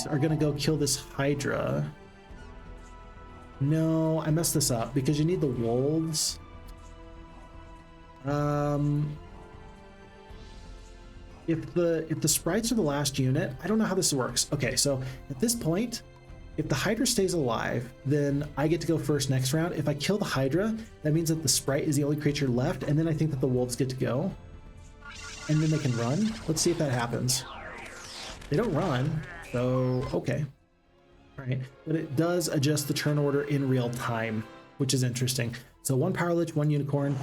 Are gonna go kill this Hydra. No, I messed this up because you need the wolves. If the sprites are the last unit, I don't know how this works. Okay, so at this point, if the Hydra stays alive, then I get to go first next round. If I kill the Hydra, that means that the sprite is the only creature left, and then I think that the wolves get to go. And then they can run. Let's see if that happens. They don't run, so okay. All right, but it does adjust the turn order in real time, which is interesting. So 1 Power Lich, 1 Unicorn,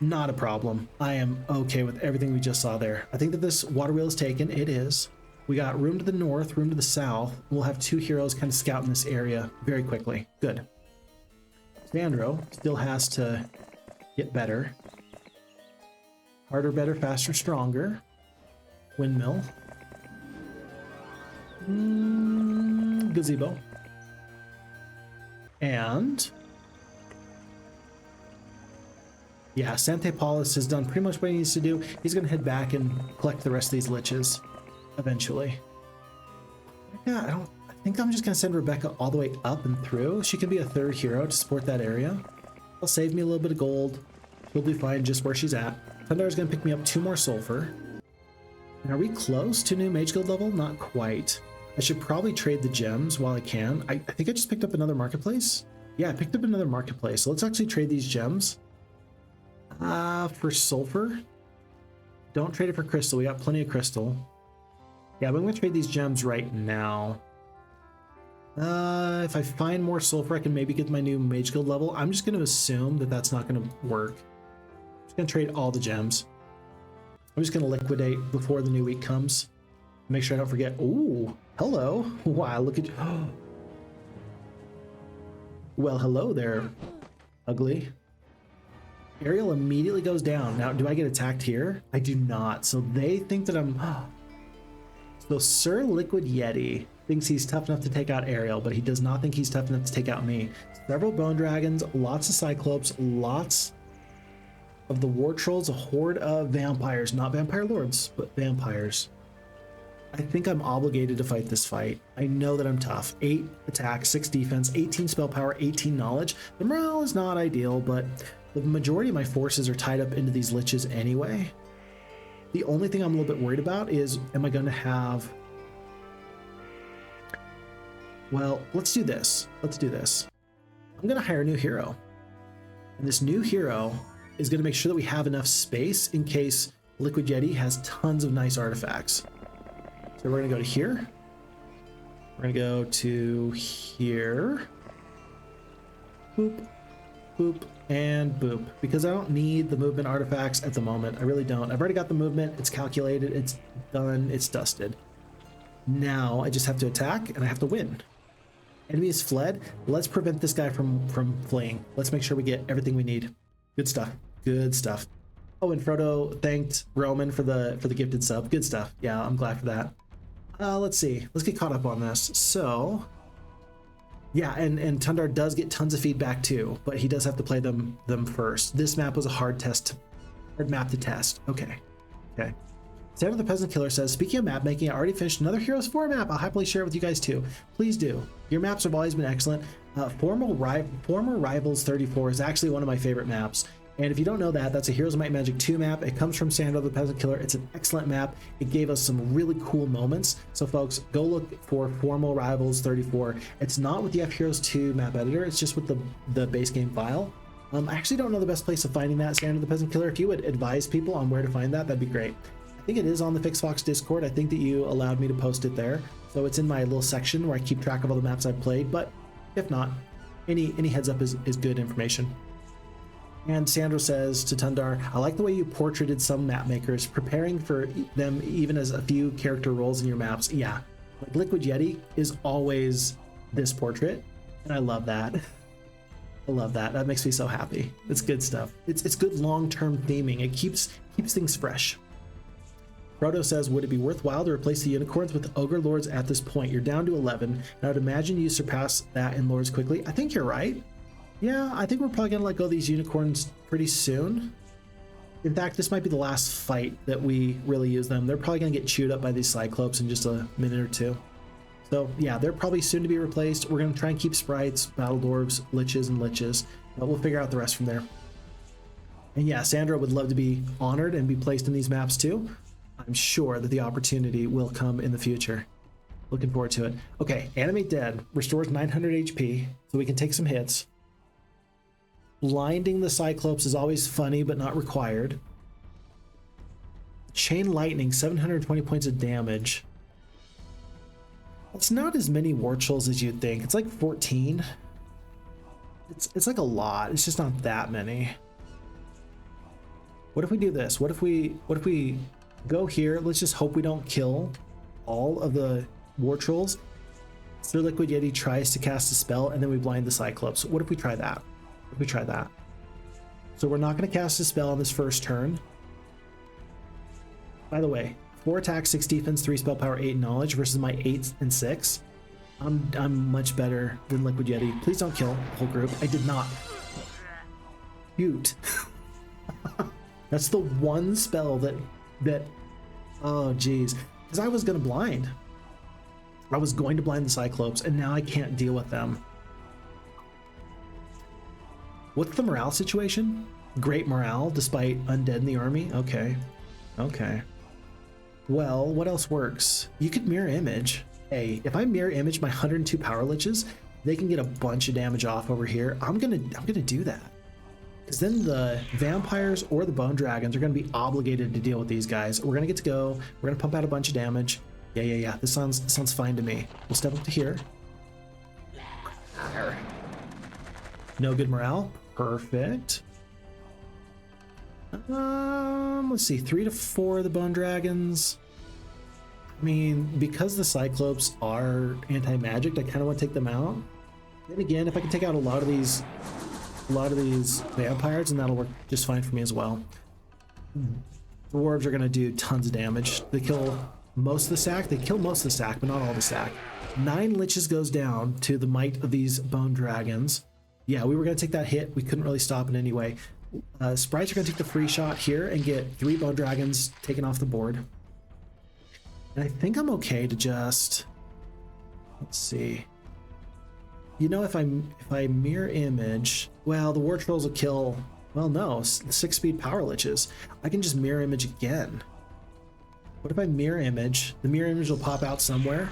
not a problem. I am okay with everything we just saw there. I think that this water wheel is taken. It is. We got room to the north, room to the south. We'll have 2 heroes kind of scouting this area very quickly. Good. Sandro still has to get better. Harder, better, faster, stronger. Windmill. Gazebo. And yeah, Sante Paulus has done pretty much what he needs to do. He's going to head back and collect the rest of these liches eventually. Yeah, I think I'm just going to send Rebecca all the way up and through. She can be a 3rd hero to support that area. It'll save me a little bit of gold. She'll be fine just where she's at. Tundar is going to pick me up 2 more sulfur. And are we close to new Mage Guild level? Not quite. I should probably trade the gems while I can. I think I just picked up another marketplace. Yeah, I picked up another marketplace. So let's actually trade these gems. For sulfur. Don't trade it for crystal. We got plenty of crystal. Yeah, but I'm going to trade these gems right now. If I find more sulfur, I can maybe get my new Mage Guild level. I'm just going to assume that that's not going to work. I'm just going to trade all the gems. I'm just going to liquidate before the new week comes. Make sure I don't forget. Ooh, hello. Wow, look at you. Well, hello there, ugly. Aerial immediately goes down. Now, do I get attacked here? I do not. So they think that I'm... So Sir LiquidYeti thinks he's tough enough to take out Aerial, but he does not think he's tough enough to take out me. Several Bone Dragons, lots of Cyclopes, lots of the War Trolls, a horde of vampires. Not Vampire Lords, but vampires. I think I'm obligated to fight this fight. I know that I'm tough. 8 attack, 6 defense, 18 spell power, 18 knowledge. The morale is not ideal, but the majority of my forces are tied up into these Liches anyway. The only thing I'm a little bit worried about is, am I going to have... Well, let's do this. Let's do this. I'm going to hire a new hero. And this new hero is going to make sure that we have enough space in case LiquidYeti has tons of nice artifacts. So we're going to go to here. We're going to go to here. Boop, boop, and boop. Because I don't need the movement artifacts at the moment. I really don't. I've already got the movement. It's calculated. It's done. It's dusted. Now I just have to attack and I have to win. Enemy is fled. Let's prevent this guy from fleeing. Let's make sure we get everything we need. Good stuff. Good stuff. Oh, and Frodo thanked Roman for the gifted sub. Good stuff. Yeah, I'm glad for that. Let's see. Let's get caught up on this. So, yeah, and Tundar does get tons of feedback too, but he does have to play them first. This map was a hard map to test. Okay. Okay. Sandro the Peasant Killer says, speaking of map making, I already finished another Heroes 4 map. I'll happily share it with you guys too. Please do. Your maps have always been excellent. Former Rivals 34 is actually one of my favorite maps. And if you don't know that, that's a Heroes of Might and Magic 2 map. It comes from Sandro the Peasant Killer. It's an excellent map. It gave us some really cool moments. So folks, go look for Formal Rivals 34. It's not with the FHeroes2 map editor. It's just with the base game file. I actually don't know the best place of finding that, Sandro the Peasant Killer. If you would advise people on where to find that, that'd be great. I think it is on the FixFox Discord. I think that you allowed me to post it there. So it's in my little section where I keep track of all the maps I've played, but if not, any heads up is good information. And Sandro says to Tundar, I like the way you portraited some map makers, preparing for them even as a few character roles in your maps. Yeah, like LiquidYeti is always this portrait, and I love that. I love that. That makes me so happy. It's good stuff. It's good long-term theming. It keeps things fresh. Frodo says, would it be worthwhile to replace the unicorns with ogre lords at this point? You're down to 11, and I would imagine you surpass that in lords quickly. I think you're right. Yeah, I think we're probably going to let go of these unicorns pretty soon. In fact, this might be the last fight that we really use them. They're probably going to get chewed up by these Cyclopes in just a minute or two. So yeah, they're probably soon to be replaced. We're going to try and keep sprites, battle dwarves, liches, and liches, but we'll figure out the rest from there. And yeah, Sandro would love to be honored and be placed in these maps too. I'm sure that the opportunity will come in the future. Looking forward to it. Okay, Animate Dead restores 900 HP, so we can take some hits. Blinding the Cyclopes is always funny, but not required. Chain Lightning, 720 points of damage. It's not as many War Trolls as you'd think. It's like 14. It's like a lot. It's just not that many. What if we do this? What if we go here? Let's just hope we don't kill all of the War Trolls. Sir LiquidYeti tries to cast a spell, and then we blind the Cyclops. What if we try that? What if we try that? So we're not going to cast a spell on this first turn. By the way, 4 attack, 6 defense, 3 spell power, 8 knowledge versus my 8 and 6. I'm much better than LiquidYeti. Please don't kill the whole group. I did not. Shoot. That's the one spell that oh geez, because I was going to blind. I was going to blind the Cyclopes, and now I can't deal with them. What's the morale situation? Great morale despite undead in the army? Okay. Okay. Well, what else works? You could mirror image. Hey, if I mirror image my 102 power liches, they can get a bunch of damage off over here. I'm gonna do that. Because then the vampires or the bone dragons are gonna be obligated to deal with these guys. We're gonna get to go. We're gonna pump out a bunch of damage. Yeah. This sounds fine to me. We'll step up to here. No good morale. Perfect. Let's see, 3 to 4 of the bone dragons. I mean, because the Cyclopes are anti-magic, I kind of want to take them out. Then again, if I can take out a lot of these a lot of these vampires, and that'll work just fine for me as well. Dwarves are going to do tons of damage. They kill most of the stack. They kill most of the stack, but not all the stack. 9 Liches goes down to the might of these bone dragons. Yeah, we were going to take that hit. We couldn't really stop it anyway. Sprites are going to take the free shot here and get 3 bone dragons taken off the board. And I think I'm okay to just... Let's see. You know, if I mirror image... Well, the war trolls will kill... Well, no, 6-speed power liches. I can just mirror image again. What if I mirror image? The mirror image will pop out somewhere.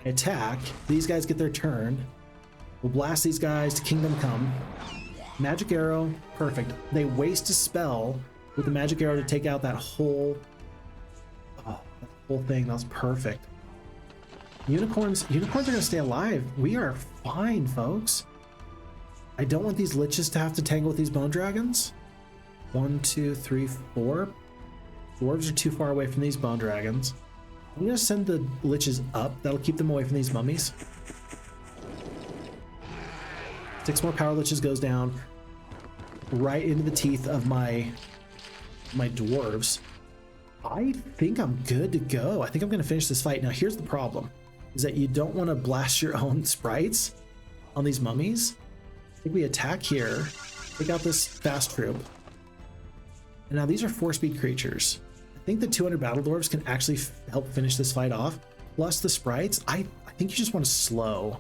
I attack. These guys get their turn. We'll blast these guys to Kingdom Come. Magic arrow, perfect. They waste a spell with the magic arrow to take out that whole... Oh, that whole thing. That was perfect. Unicorns are going to stay alive. We are fine, folks. I don't want these liches to have to tangle with these bone dragons. 1, 2, 3, 4. Dwarves are too far away from these bone dragons. I'm going to send the liches up. That'll keep them away from these mummies. 6 more power liches goes down right into the teeth of my dwarves. I think I'm good to go. I think I'm going to finish this fight. Now, here's the problem, is that you don't want to blast your own sprites on these mummies. I think we attack here, take out this fast troop. And now these are 4-speed creatures. I think the 200 battle dwarves can actually help finish this fight off. Plus the sprites, I think you just want to slow.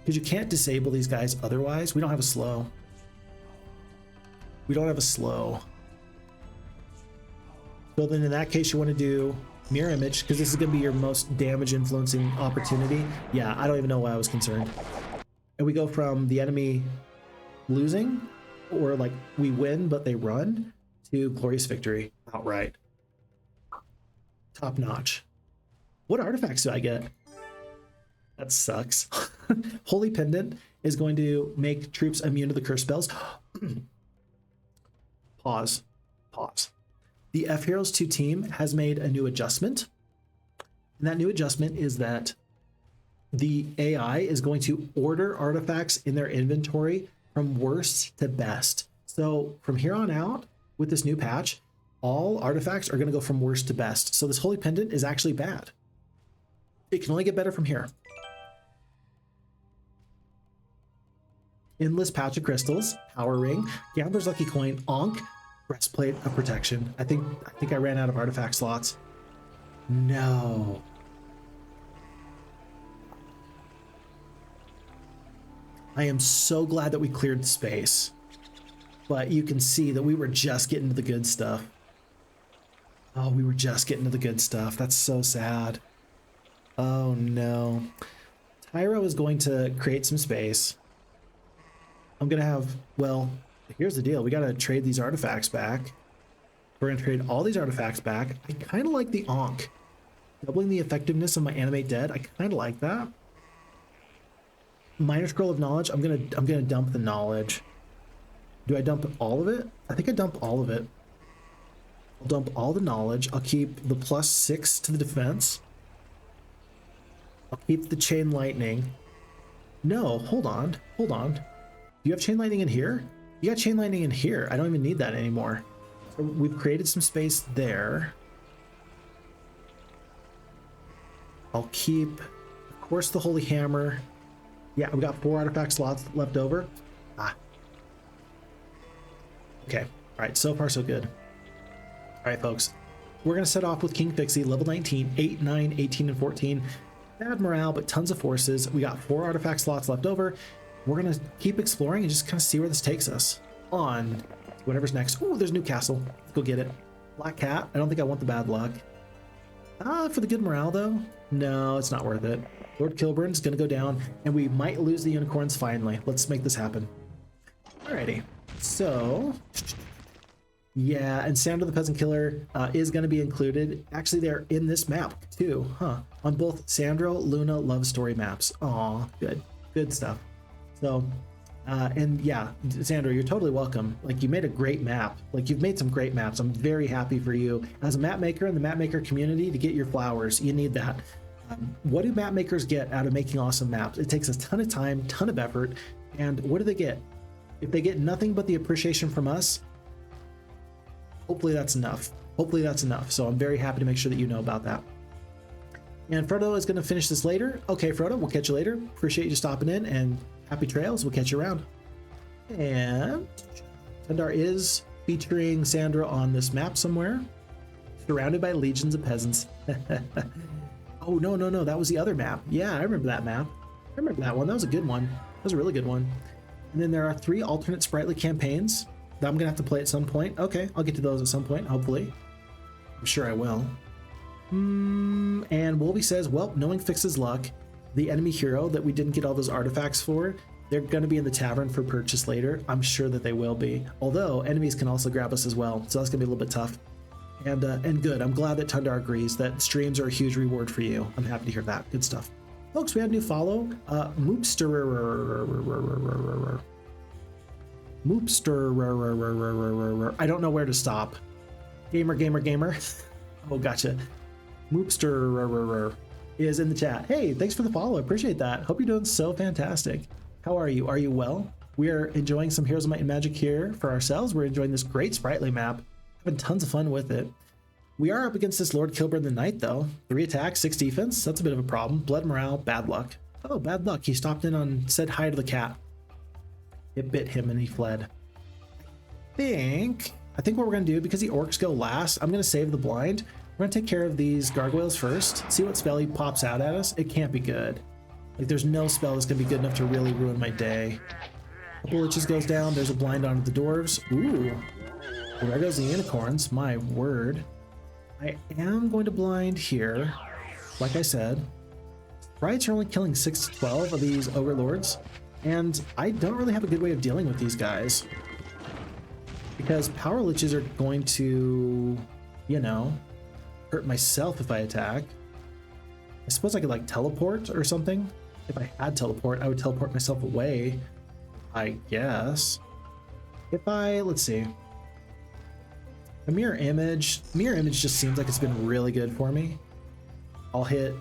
Because you can't disable these guys otherwise. We don't have a slow. We don't have a slow. So then in that case, you want to do mirror image, because this is going to be your most damage influencing opportunity. Yeah, I don't even know why I was concerned. And we go from the enemy losing, or like we win but they run, to glorious victory outright. Top notch. What artifacts do I get? That sucks. Holy Pendant is going to make troops immune to the curse spells. Pause. The FHeroes2 team has made a new adjustment. And that new adjustment is that the AI is going to order artifacts in their inventory from worst to best. So from here on out, with this new patch, all artifacts are going to go from worst to best. So this Holy Pendant is actually bad. It can only get better from here. Endless Pouch of Crystals, Power Ring, Gambler's Lucky Coin, Ankh, Breastplate of Protection. I think I ran out of artifact slots. No. I am so glad that we cleared the space. But you can see that we were just getting to the good stuff. Oh, we were just getting to the good stuff. That's so sad. Oh no. Tyro is going to create some space. I'm going to have, well, here's the deal. We got to trade these artifacts back. We're going to trade all these artifacts back. I kind of like the Ankh. Doubling the effectiveness of my Animate Dead. I kind of like that. Minor Scroll of Knowledge. I'm gonna dump the knowledge. Do I dump all of it? I think I dump all of it. I'll dump all the knowledge. I'll keep the +6 to the defense. I'll keep the Chain Lightning. No, hold on. Do you have Chain Lightning in here? You got Chain Lightning in here. I don't even need that anymore. So we've created some space there. I'll keep, of course, the Holy Hammer. Yeah, we got 4 artifact slots left over. Okay. All right, so far so good. All right, folks. We're going to set off with King Fixie, level 19, 8, 9, 18, and 14. Bad morale, but tons of forces. We got 4 artifact slots left over. We're going to keep exploring and just kind of see where this takes us. On whatever's next. Oh, there's a new castle. Let's go get it. Black Cat. I don't think I want the bad luck. For the good morale, though? No, it's not worth it. Lord Kilburn's going to go down, and we might lose the unicorns finally. Let's make this happen. Alrighty. So, yeah, and Sandro the Peasant Killer is going to be included. Actually, they're in this map, too, huh? On both Sandro, Luna, Love Story maps. Aw, good. Good stuff. So, and yeah, Sandro, you're totally welcome. Like, you made a great map. Like, you've made some great maps. I'm very happy for you. As a map maker in the map maker community, to get your flowers, you need that. What do map makers get out of making awesome maps? It takes a ton of time, ton of effort, and what do they get? If they get nothing but the appreciation from us, hopefully that's enough. Hopefully that's enough. So I'm very happy to make sure that you know about that. And Frodo is going to finish this later. Okay, Frodo, we'll catch you later. Appreciate you stopping in, and happy trails. We'll catch you around. And Tundar is featuring Sandro on this map somewhere, surrounded by legions of peasants. Oh, no. That was the other map. Yeah, I remember that map. I remember that one. That was a good one. That was a really good one. And then there are 3 alternate Spritely campaigns that I'm going to have to play at some point. Okay, I'll get to those at some point, hopefully. I'm sure I will. And Wolvie says, well, knowing fixes luck. The enemy hero that we didn't get all those artifacts for, they're going to be in the tavern for purchase later. I'm sure that they will be. Although enemies can also grab us as well, so that's going to be a little bit tough. And good. I'm glad that Tundar agrees that streams are a huge reward for you. I'm happy to hear that. Good stuff. Folks, we had a new follow. Moopster. I don't know where to stop. Gamer. Oh, gotcha. Moopster is in the chat. Hey, thanks for the follow. I appreciate that. Hope you're doing so fantastic. How are you? Are you well? We are enjoying some Heroes of Might and Magic here for ourselves. We're enjoying this great Spritely map. Having tons of fun with it. We are up against this Lord Kilburn the Knight, though. 3 attacks, 6 defense. That's a bit of a problem. Blood morale, bad luck. Oh, bad luck. He stopped in on, said hi to the cat. It bit him and he fled. I think what we're going to do, because the orcs go last, I'm going to save the blind. We're going to take care of these gargoyles first. See what spell he pops out at us. It can't be good. Like, there's no spell that's going to be good enough to really ruin my day. Couple Liches goes down. There's a blind onto the dwarves. Ooh. Well, there goes the unicorns. My word. I am going to blind here. Like I said, sprites are only killing 6 to 12 of these ogre lords, and I don't really have a good way of dealing with these guys. Because power liches are going to, you know, hurt myself if I attack. I suppose I could like teleport or something. If I had teleport, I would teleport myself away, I guess. If I, let's see. A mirror image just seems like it's been really good for me. I'll hit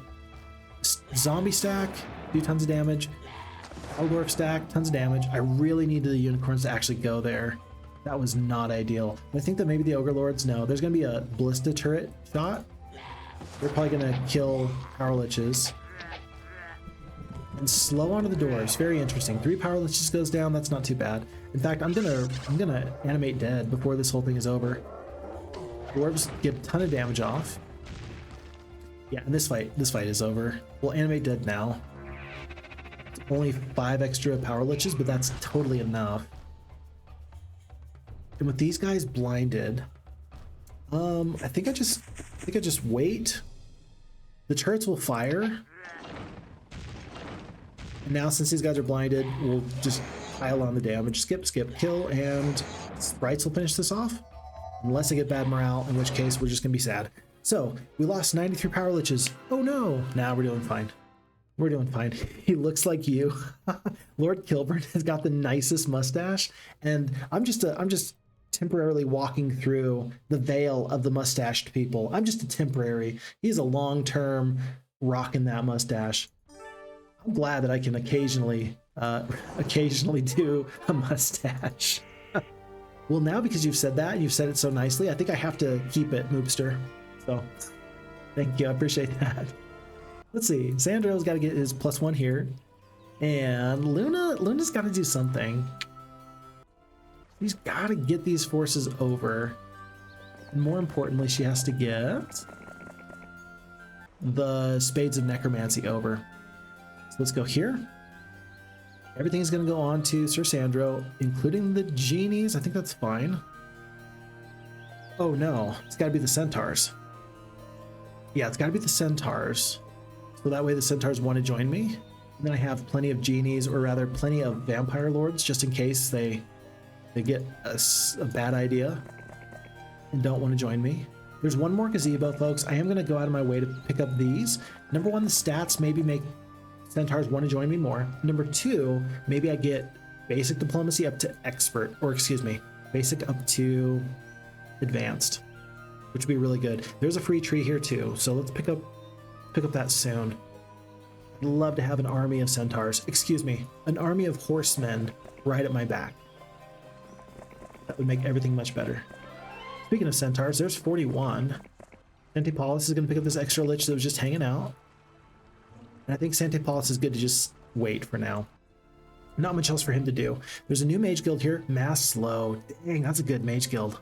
zombie stack, do tons of damage. Eldorf stack, tons of damage. I really needed the unicorns to actually go there. That was not ideal. I think that maybe the ogre lords, no, there's gonna be a ballista turret shot. They're probably gonna kill power liches. And slow onto the doors. Very interesting. 3 power liches goes down. That's not too bad. In fact, I'm gonna animate dead before this whole thing is over. Dwarves get a ton of damage off. Yeah, and this fight is over. We'll animate dead now. It's only 5 extra power liches, but that's totally enough. And with these guys blinded, I think I just wait. The turrets will fire. And now since these guys are blinded, we'll just pile on the damage. Skip, kill, and sprites will finish this off. Unless I get bad morale, in which case we're just gonna be sad. So we lost 93 power liches. Oh no! Nah, we're doing fine. We're doing fine. He looks like you. Lord Kilburn has got the nicest mustache, and I'm just temporarily walking through the veil of the mustached people. I'm just a temporary. He's a long-term rocking that mustache. I'm glad that I can occasionally do a mustache. Well, now because you've said that, and you've said it so nicely, I think I have to keep it, Moopster. So, thank you, I appreciate that. Let's see, Sandro's got to get his +1 here. And Luna's got to do something. She's got to get these forces over. And more importantly, she has to get the Spades of Necromancy over. So let's go here. Everything's going to go on to Sir Sandro, including the genies. I think that's fine. Oh no, it's got to be the centaurs. Yeah, it's got to be the centaurs. So that way the centaurs want to join me. And then I have plenty of genies, or rather plenty of vampire lords, just in case they get a bad idea and don't want to join me. There's one more gazebo, folks. I am going to go out of my way to pick up these. Number 1, the stats maybe make centaurs want to join me more. Number 2, maybe I get basic diplomacy up to expert, or excuse me, basic up to advanced, which would be really good. There's a free tree here too, so let's pick up that soon. I'd love to have an army of centaurs, excuse me, an army of horsemen right at my back. That would make everything much better. Speaking of centaurs, there's 41. Sante Paulus is going to pick up this extra lich that was just hanging out. And I think Sante Paulus is good to just wait for now. Not much else for him to do. There's a new mage guild here, Mass Slow. Dang, that's a good mage guild.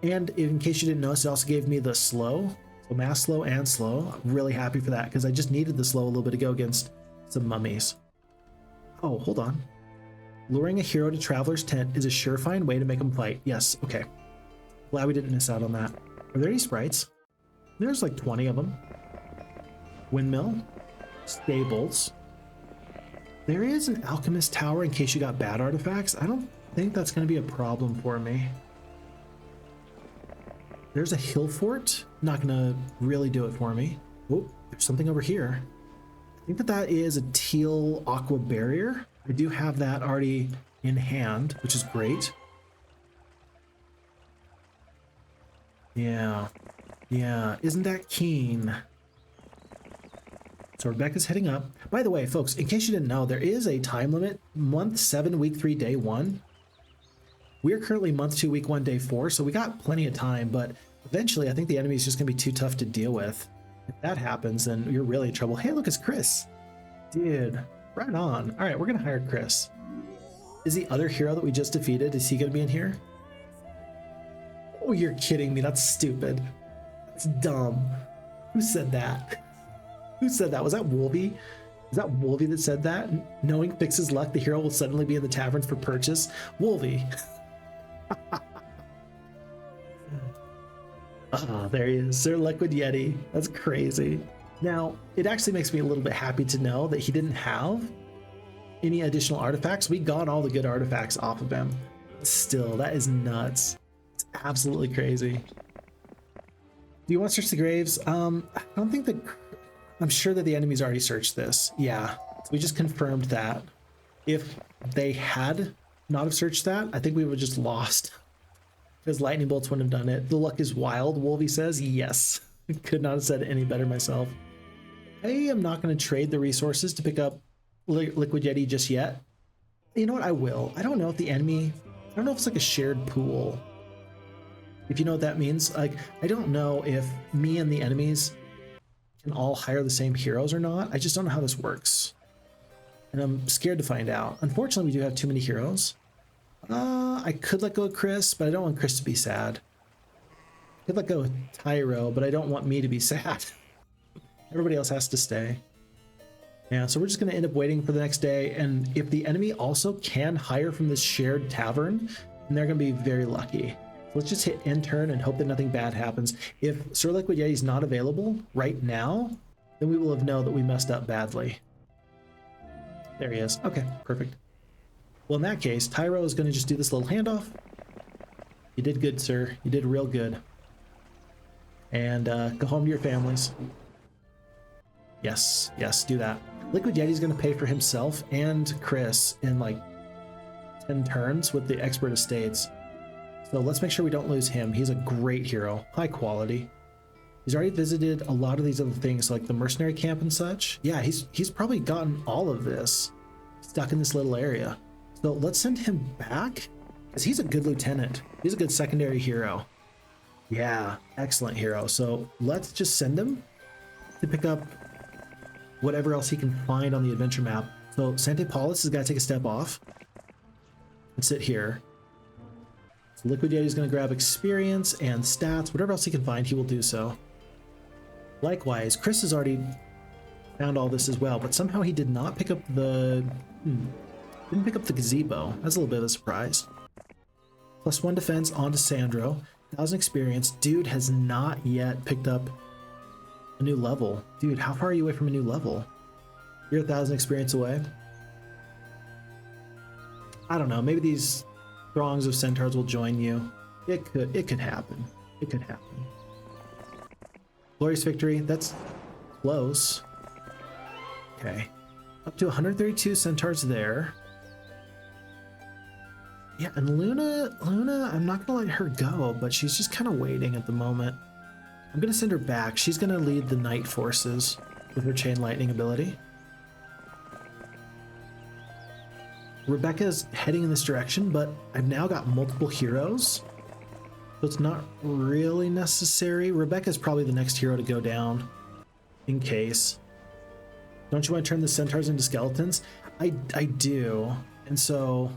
And in case you didn't notice, it also gave me the slow. So Mass Slow and slow. I'm really happy for that because I just needed the slow a little bit to go against some mummies. Oh, hold on. Luring a hero to Traveler's Tent is a surefire way to make them fight. Yes, okay. Glad we didn't miss out on that. Are there any sprites? There's like 20 of them. Windmill. Stables. There is an alchemist tower in case you got bad artifacts. I don't think that's going to be a problem for me. There's a hill fort. Not going to really do it for me. Oh, there's something over here. I think that is a teal aqua barrier. I do have that already in hand, which is great. Yeah. Isn't that keen? So Rebecca's heading up. By the way, folks, in case you didn't know, there is a time limit. Month 7, week 3, day 1. We are currently month 2, week 1, day 4, so we got plenty of time, but eventually I think the enemy is just going to be too tough to deal with. If that happens, then you're really in trouble. Hey, look, it's Chris. Dude, right on. All right, we're going to hire Chris. Is the other hero that we just defeated, is he going to be in here? Oh, you're kidding me. That's stupid. That's dumb. Who said that? Who said that? Was that Wolvie? Is that Wolvie that said that? Knowing fixes luck, the hero will suddenly be in the taverns for purchase. Wolvie. Ah, there he is, Sir LiquidYeti. That's crazy. Now, it actually makes me a little bit happy to know that he didn't have any additional artifacts. We got all the good artifacts off of him. Still, that is nuts. It's absolutely crazy. Do you want to search the graves? I don't think that... I'm sure that the enemy's already searched this. Yeah, so we just confirmed that. If they had not have searched that, I think we would have just lost. Because lightning bolts wouldn't have done it. The luck is wild, Wolvie says. Yes. Could not have said it any better myself. I am not going to trade the resources to pick up LiquidYeti just yet. You know what? I will. I don't know if the enemy... I don't know if it's like a shared pool. If you know what that means. Like, I don't know if me and the enemies can all hire the same heroes or not. I just don't know how this works. And I'm scared to find out. Unfortunately, we do have too many heroes. I could let go of Chris, but I don't want Chris to be sad. I could let go of Tyro, but I don't want me to be sad. Everybody else has to stay. Yeah, so we're just going to end up waiting for the next day. And if the enemy also can hire from this shared tavern, then they're going to be very lucky. Let's just hit end turn and hope that nothing bad happens. If Sir LiquidYeti is not available right now, then we will have known that we messed up badly. There he is. Okay, perfect. Well, in that case, Tyro is going to just do this little handoff. You did good, sir. You did real good. And go home to your families. Yes, do that. LiquidYeti is going to pay for himself and Chris in like 10 turns with the expert estates. So let's make sure we don't lose him. He's a great hero, high quality. He's already visited a lot of these other things like the mercenary camp and such. Yeah, he's probably gotten all of this stuck in this little area. So let's send him back because he's a good lieutenant. He's a good secondary hero. Yeah, excellent hero. So let's just send him to pick up whatever else he can find on the adventure map. So Sante Paulus has got to take a step off and sit here. So LiquidYeti is going to grab experience and stats. Whatever else he can find, he will do so. Likewise, Chris has already found all this as well, but somehow he did not pick up the... didn't pick up the gazebo. That's a little bit of a surprise. +1 defense onto Sandro. 1,000 experience. Dude has not yet picked up a new level. Dude, how far are you away from a new level? You're 1,000 experience away. I don't know. Maybe these throngs of centaurs will join you. It could happen. It could happen. Glorious victory. That's close. Okay. Up to 132 centaurs there. Yeah, and Luna, I'm not gonna let her go, but she's just kind of waiting at the moment. I'm gonna send her back. She's gonna lead the night forces with her chain lightning ability. Rebecca's heading in this direction, but I've now got multiple heroes, so it's not really necessary. Rebecca's probably the next hero to go down, in case. Don't you want to turn the centaurs into skeletons? I do, and so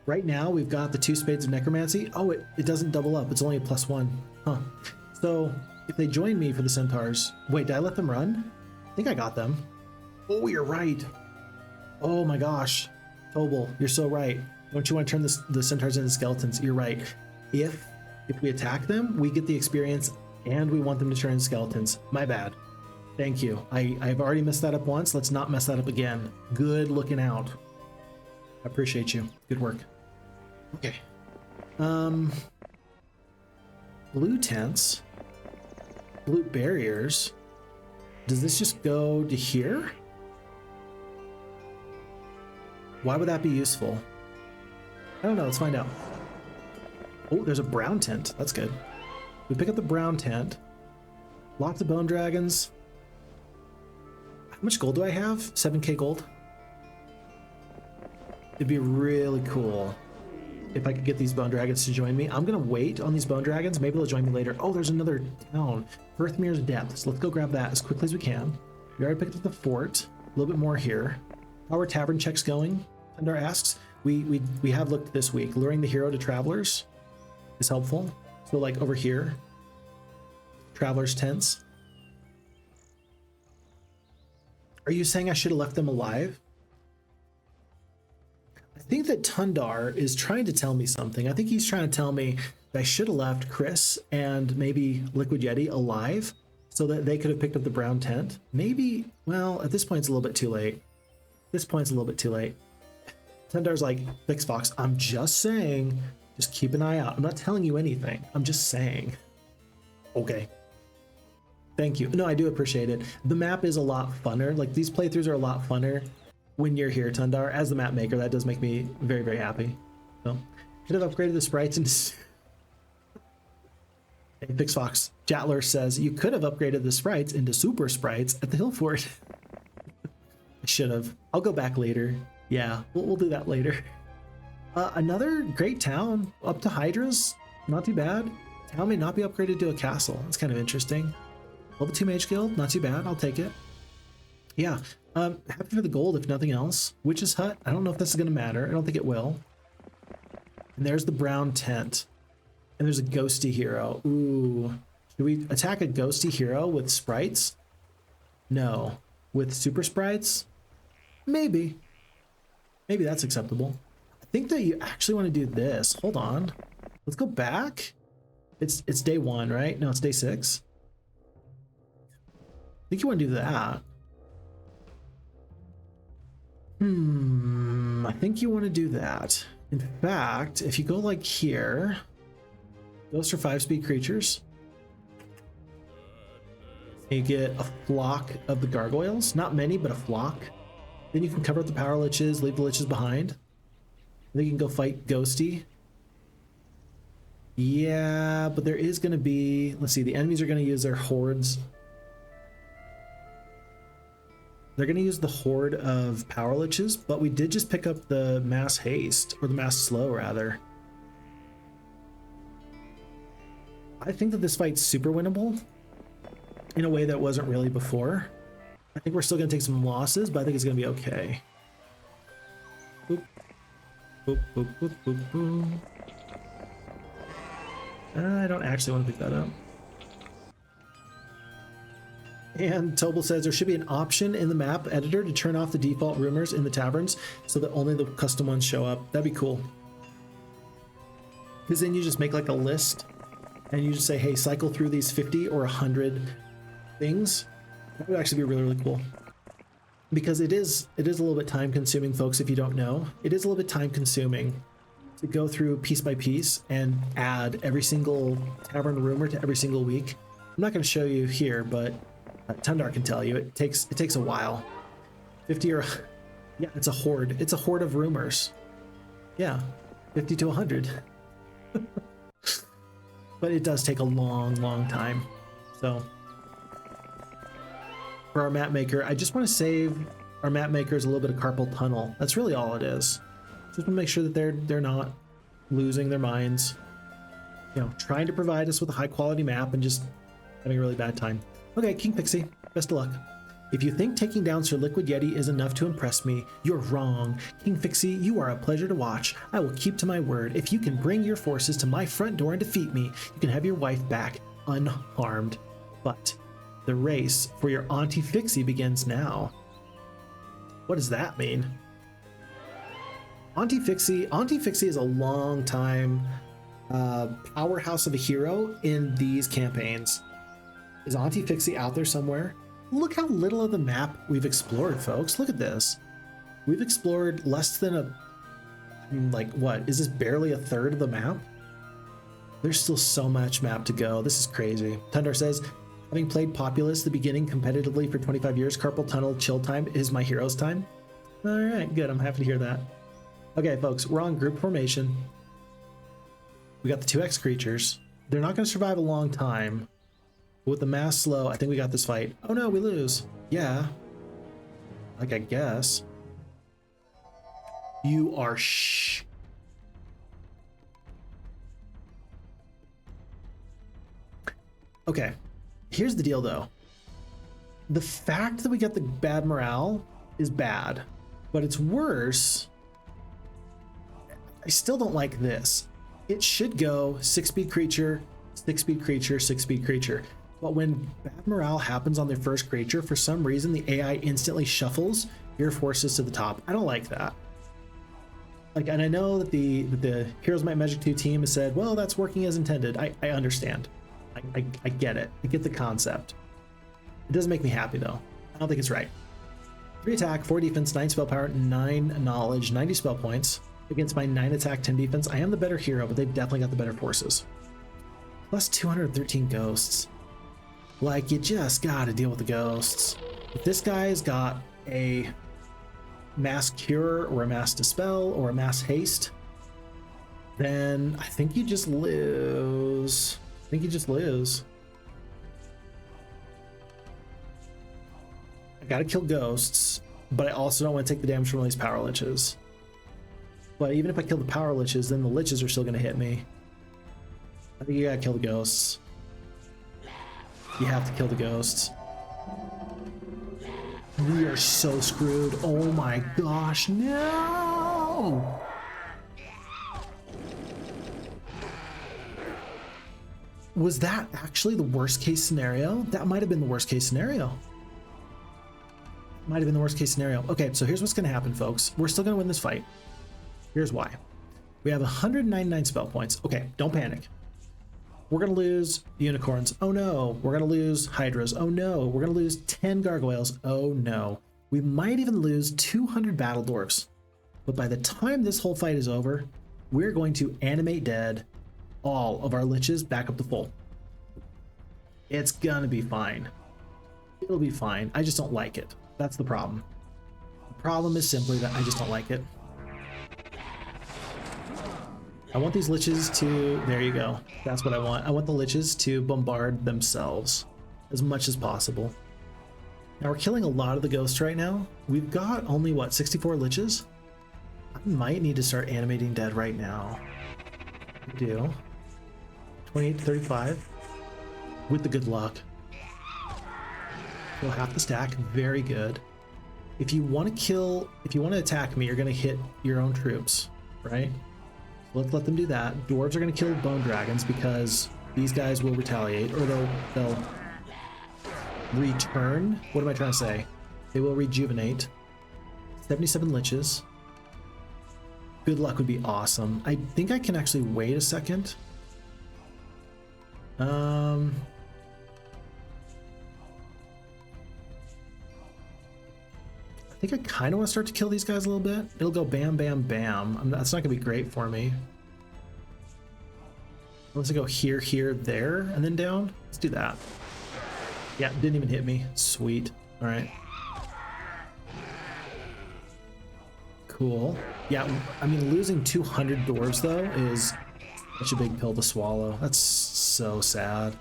right now we've got the 2 spades of necromancy. Oh, it doesn't double up. It's only a +1. Huh. So if they join me for the centaurs, wait, did I let them run? I think I got them. Oh, you're right. Oh my gosh. Tobal, you're so right. Don't you want to turn the centaurs into skeletons? You're right. If we attack them, we get the experience and we want them to turn into skeletons. My bad. Thank you. I've already messed that up once. Let's not mess that up again. Good looking out. I appreciate you. Good work. Okay. Blue tents. Blue barriers. Does this just go to here? Why would that be useful? I don't know. Let's find out. Oh, there's a brown tent. That's good. We pick up the brown tent. Lots of bone dragons. How much gold do I have? 7k gold. It'd be really cool if I could get these bone dragons to join me. I'm gonna wait on these bone dragons. Maybe they'll join me later. Oh, there's another town. Earthmere's Depths. Let's go grab that as quickly as we can. We already picked up the fort. A little bit more here. How are tavern checks going? Tundar asks. We have looked this week. Luring the hero to travelers is helpful. So like over here, travelers tents. Are you saying I should have left them alive? I think that Tundar is trying to tell me something. I think he's trying to tell me that I should have left Chris and maybe LiquidYeti alive so that they could have picked up the brown tent. Maybe, well, at this point it's a little bit too late. This point's a little bit too late. Tundar's like, Fix Fox, I'm just saying, just keep an eye out. I'm not telling you anything. I'm just saying. Okay. Thank you. No, I do appreciate it. The map is a lot funner. Like, these playthroughs are a lot funner when you're here, Tundar. As the map maker, that does make me very, very happy. So, should have upgraded the sprites into... Hey, Fix Fox. Jatler says, you could have upgraded the sprites into super sprites at the hill fort. I should have. I'll go back later. Yeah, we'll do that later. Another great town up to Hydras. Not too bad. Town may not be upgraded to a castle. That's kind of interesting. Level 2 Mage Guild. Not too bad. I'll take it. Yeah. Happy for the gold if nothing else. Witch's Hut. I don't know if this is going to matter. I don't think it will. And there's the brown tent. And there's a ghosty hero. Ooh. Should we attack a ghosty hero with sprites? No. With super sprites? Maybe. Maybe that's acceptable. I think that you actually want to do this. Hold on. Let's go back. It's day 1, right? No, it's day 6. I think you want to do that. I think you want to do that. In fact, if you go like here, those are 5-speed creatures. You get a flock of the gargoyles. Not many, but a flock. Then you can cover up the power liches, leave the liches behind. Then you can go fight Ghosty. Yeah, but there is going to be... Let's see, the enemies are going to use their hordes. They're going to use the horde of power liches, but we did just pick up the mass haste, or the mass slow, rather. I think that this fight's super winnable in a way that wasn't really before. I think we're still going to take some losses, but I think it's going to be okay. Boop. Boop, boop, boop, boop, boop. I don't actually want to pick that up. And Tobal says there should be an option in the map editor to turn off the default rumors in the taverns so that only the custom ones show up. That'd be cool. Because then you just make like a list and you just say, hey, cycle through these 50 or 100 things. That would actually be really, really cool. Because it is a little bit time consuming, folks, if you don't know. It is a little bit time consuming to go through piece by piece and add every single tavern rumor to every single week. I'm not going to show you here, but Tundar can tell you it takes a while. 50 or yeah, it's a horde. It's a horde of rumors. Yeah, 50 to 100. But it does take a long, long time. So for our map maker, I just want to save our map makers a little bit of carpal tunnel. That's really all it is. Just want to make sure that they're not losing their minds. You know, trying to provide us with a high quality map and just having a really bad time. Okay, King Pixie, best of luck. If you think taking down Sir LiquidYeti is enough to impress me, you're wrong. King Pixie, you are a pleasure to watch. I will keep to my word. If you can bring your forces to my front door and defeat me, you can have your wife back unharmed. But the race for your Auntie Fixie begins now. What does that mean? Auntie Fixie is a long time powerhouse of a hero in these campaigns. Is Auntie Fixie out there somewhere? Look how little of the map we've explored, folks. Look at this. We've explored less than a, like, what? Is this barely a third of the map? There's still so much map to go. This is crazy. Tundar says, having played Populous the beginning competitively for 25 years, carpal tunnel chill time is my hero's time. All right, good. I'm happy to hear that. Okay, folks, we're on group formation. We got the 2x creatures. They're not going to survive a long time. But with the mass slow, I think we got this fight. Oh no, we lose. Yeah. Like, I guess. You are Okay. Here's the deal, though. The fact that we get the bad morale is bad, but it's worse. I still don't like this. It should go 6-speed creature, 6-speed creature, 6-speed creature. But when bad morale happens on their first creature, for some reason the AI instantly shuffles your forces to the top. I don't like that. Like, and I know that the Heroes Might Magic 2 team has said, well, that's working as intended. I understand. I get it. I get the concept. It doesn't make me happy though. I don't think it's right. 3 attack, 4 defense, 9 spell power, 9 knowledge, 90 spell points. Against my 9 attack, 10 defense. I am the better hero, but they've definitely got the better forces. Plus 213 ghosts. Like, you just gotta deal with the ghosts. If this guy's got a mass cure or a mass dispel or a mass haste, then I think you just lose. I think you just lose. I gotta kill ghosts, but I also don't want to take the damage from all these power liches. But even if I kill the power liches, then the liches are still gonna hit me. I think you gotta kill the ghosts. You have to kill the ghosts. We are so screwed. Oh my gosh, no! Was that actually the worst case scenario? That might have been the worst case scenario. Might have been the worst case scenario. Okay, so here's what's gonna happen, folks. We're still gonna win this fight. Here's why. We have 199 spell points. Okay, don't panic. We're gonna lose unicorns. Oh no. We're gonna lose hydras. Oh no. We're gonna lose 10 gargoyles. Oh no. We might even lose 200 battle dwarfs. But by the time this whole fight is over, we're going to animate dead all of our liches back up to full. It's gonna be fine. It'll be fine. I just don't like it. That's the problem. The problem is simply that I just don't like it. I want these liches to, there you go. That's what I want. I want the liches to bombard themselves as much as possible. Now we're killing a lot of the ghosts right now. We've got only, what, 64 liches? I might need to start animating dead right now. I do. 28 to 35. With the good luck. Kill half the stack. Very good. If you want to attack me, you're going to hit your own troops, right? Let's let them do that. Dwarves are going to kill bone dragons because these guys will retaliate, or they'll return. What am I trying to say? They will rejuvenate. 77 liches. Good luck would be awesome. I think I can actually wait a second. I think I kind of want to start to kill these guys a little bit. It'll go bam, bam, bam. That's not going to be great for me. Let's go here, here, there, and then down. Let's do that. Yeah, didn't even hit me. Sweet. All right. Cool. Yeah, I mean, losing 200 dwarves, though, is such a big pill to swallow. That's so sad.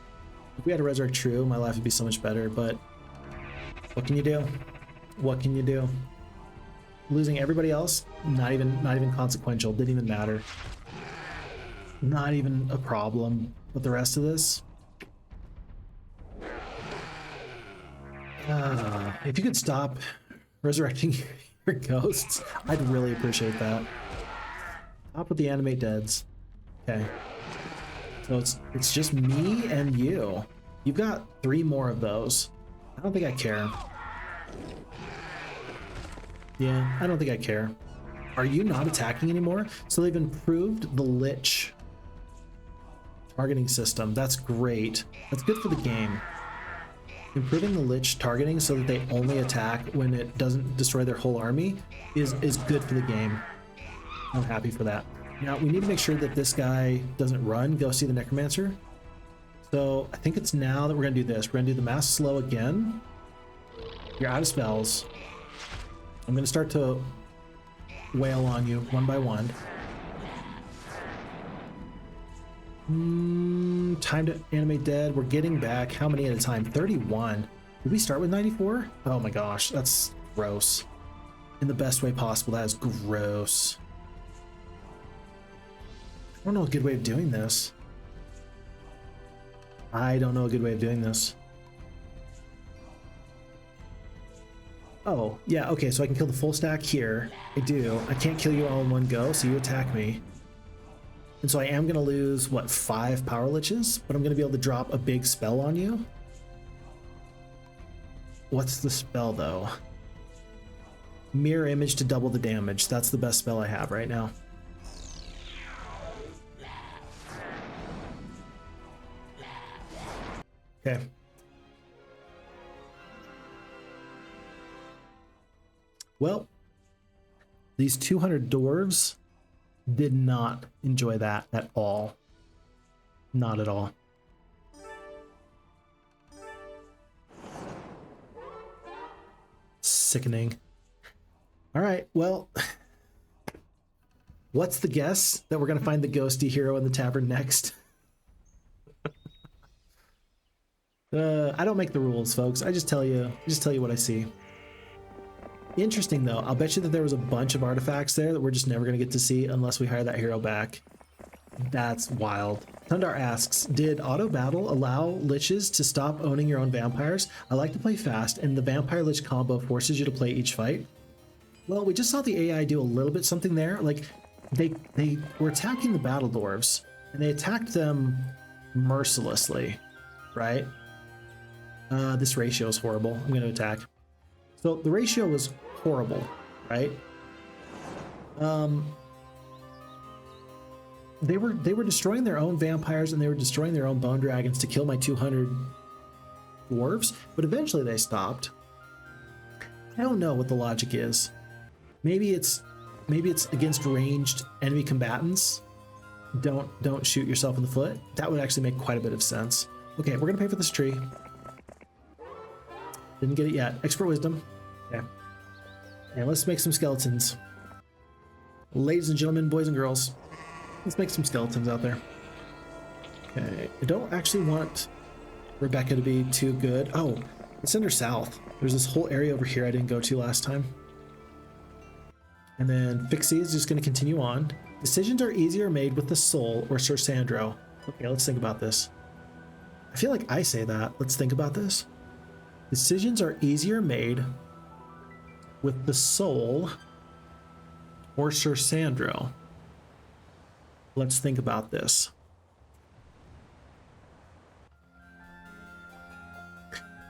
If we had a Resurrect True, my life would be so much better, but what can you do? What can you do? Losing everybody else, not even consequential. Didn't even matter. Not even a problem with the rest of this. If you could stop resurrecting your ghosts, I'd really appreciate that. Stop with the animate deads. Okay. So it's just me and you. You've got 3 more of those. I don't think I care. Yeah, I don't think I care. Are you not attacking anymore? So they've improved the Lich targeting system. That's great. That's good for the game. Improving the Lich targeting so that they only attack when it doesn't destroy their whole army is good for the game. I'm happy for that. Now we need to make sure that this guy doesn't run. Ghosty the Necromancer. So I think it's now that we're gonna do this. We're gonna do the mass slow again. You're out of spells. I'm gonna start to wail on you one by one. Time to animate dead. We're getting back how many at a time? 31. Did we start with 94? Oh my gosh, that's gross. In the best way possible, that is gross. I don't know a good way of doing this. I don't know a good way of doing this. Oh, yeah, okay, so I can kill the full stack here. I do. I can't kill you all in one go, so you attack me. And so I am going to lose, what, 5 power liches? But I'm going to be able to drop a big spell on you. What's the spell, though? Mirror image to double the damage. That's the best spell I have right now. Okay. Well, these 200 dwarves did not enjoy that at all. Not at all. Sickening. All right, well, what's the guess that we're going to find the ghosty hero in the tavern next? I don't make the rules, folks. I just tell you what I see. Interesting though, I'll bet you that there was a bunch of artifacts there that we're just never going to get to see unless we hire that hero back. That's wild. Tundar asks, did auto battle allow liches to stop owning your own vampires? I like to play fast and the vampire lich combo forces you to play each fight. Well, we just saw the AI do a little bit something there. Like they were attacking the battle dwarves and they attacked them mercilessly, right? This ratio is horrible. I'm going to attack. So the ratio was horrible, right? They were destroying their own vampires and they were destroying their own bone dragons to kill my 200 dwarves, but eventually they stopped. I don't know what the logic is. Maybe it's against ranged enemy combatants. Don't shoot yourself in the foot. That would actually make quite a bit of sense. Okay, we're gonna pay for this tree. Didn't get it yet. Expert wisdom. Okay. And let's make some skeletons. Ladies and gentlemen, boys and girls, let's make some skeletons out there. Okay. I don't actually want Rebecca to be too good. Oh, let's send her south. There's this whole area over here I didn't go to last time. And then Fixie is just going to continue on. Decisions are easier made with the soul or Sir Sandro. Okay, let's think about this. I feel like I say that. Let's think about this. Decisions are easier made with the soul or Sir Sandro. Let's think about this.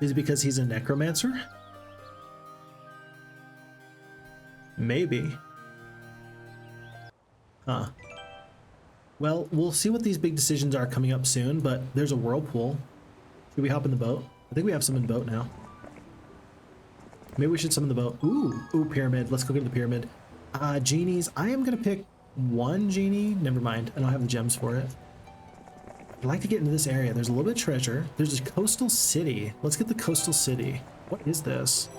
Is it because he's a necromancer? Maybe. Huh. Well, we'll see what these big decisions are coming up soon, but there's a whirlpool. Should we hop in the boat? I think we have some in the boat now. Maybe we should summon the boat. Ooh, pyramid. Let's go get the pyramid. Genies. I am going to pick one genie. Never mind. I don't have the gems for it. I'd like to get into this area. There's a little bit of treasure. There's a coastal city. Let's get the coastal city. What is this?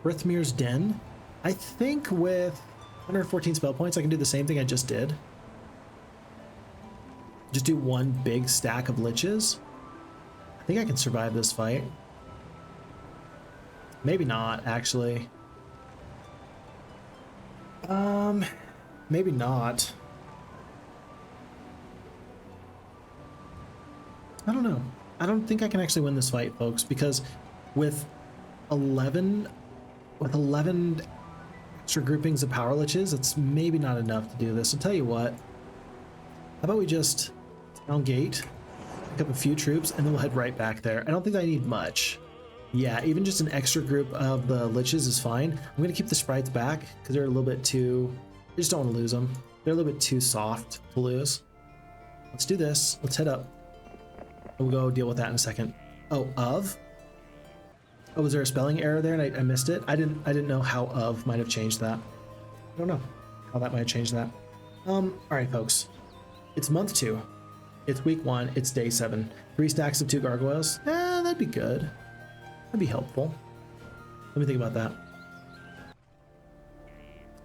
Rithmir's Den. I think with 114 spell points, I can do the same thing I just did. Just do one big stack of liches. I think I can survive this fight. Maybe not, actually. Maybe not. I don't know. I don't think I can actually win this fight, folks, because with 11 extra groupings of power liches, it's maybe not enough to do this. I'll tell you what. How about we just town gate, pick up a few troops, and then we'll head right back there. I don't think I need much. Yeah, even just an extra group of the liches is fine. I'm gonna keep the sprites back because they're a little bit too, I just don't want to lose them. They're a little bit too soft to lose. Let's do this. Let's head up. We'll go deal with that in a second. Oh, of? Oh, was there a spelling error there and I missed it? I didn't know how of might have changed that. I don't know how that might have changed that. All right, folks. It's month 2. It's week 1. It's day 7. 3 stacks of 2 gargoyles. That'd be good. That'd be helpful. Let me think about that.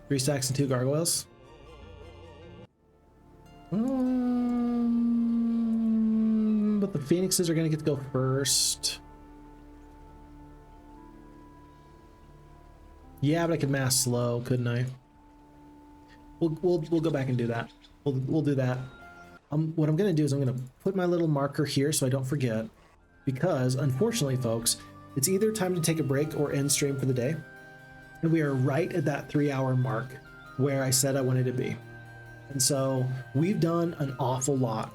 3 stacks and 2 gargoyles. But the phoenixes are gonna get to go first. Yeah, but I could mass slow, couldn't I? We'll go back and do that. We'll do that. What I'm gonna do is I'm gonna put my little marker here so I don't forget, because unfortunately, folks, it's either time to take a break or end stream for the day, and we are right at that 3-hour mark where I said I wanted to be. And so we've done an awful lot.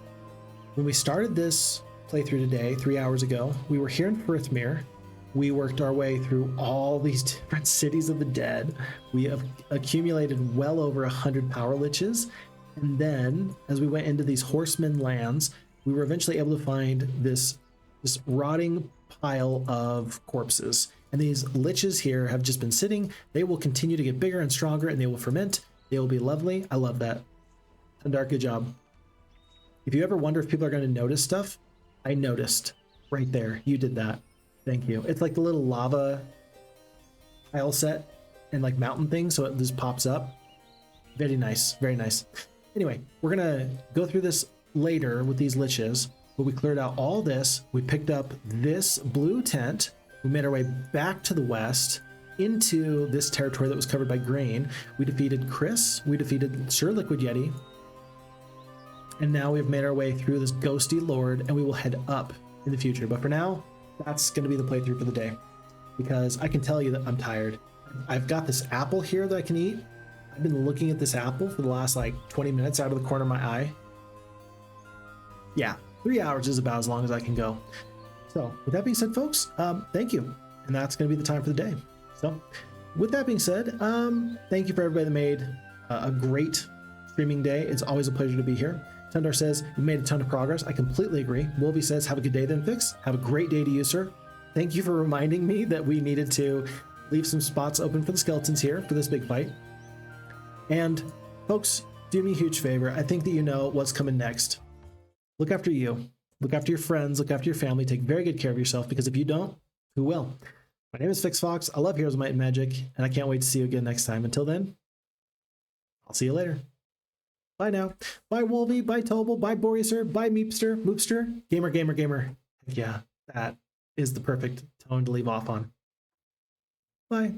When we started this playthrough today, 3 hours ago, we were here in Frithmere. We worked our way through all these different cities of the dead. We have accumulated well over 100 power liches. And then as we went into these horseman lands, we were eventually able to find this rotting pile of corpses. And these liches here have just been sitting. They will continue to get bigger and stronger, and they will ferment. They will be lovely. I love that. Tundar, good job. If you ever wonder if people are going to notice stuff, I noticed right there. You did that. Thank you. It's like the little lava tile set and like mountain thing, so it just pops up. Very nice. Very nice. Anyway, we're going to go through this later with these liches, but we cleared out all this. We picked up this blue tent. We made our way back to the west into this territory that was covered by grain. We defeated Chris. We defeated Sir LiquidYeti. And now we've made our way through this ghosty lord, and we will head up in the future. But for now, that's going to be the playthrough for the day, because I can tell you that I'm tired. I've got this apple here that I can eat. I've been looking at this apple for the last like 20 minutes out of the corner of my eye. Yeah, 3 hours is about as long as I can go. So with that being said, folks, thank you. And that's going to be the time for the day. So with that being said, thank you for everybody that made a great streaming day. It's always a pleasure to be here. Tundar says, we made a ton of progress. I completely agree. Wolvie says, have a good day then, Fix. Have a great day to you, sir. Thank you for reminding me that we needed to leave some spots open for the skeletons here for this big fight. And folks, do me a huge favor. I think that you know what's coming next. Look after you. Look after your friends. Look after your family. Take very good care of yourself, because if you don't, who will? My name is Fix Fox. I love Heroes of Might and Magic, and I can't wait to see you again next time. Until then, I'll see you later. Bye now. Bye Wolvie, bye Tobel, bye Boreaser, bye Moopster, gamer. Yeah, that is the perfect tone to leave off on. Bye.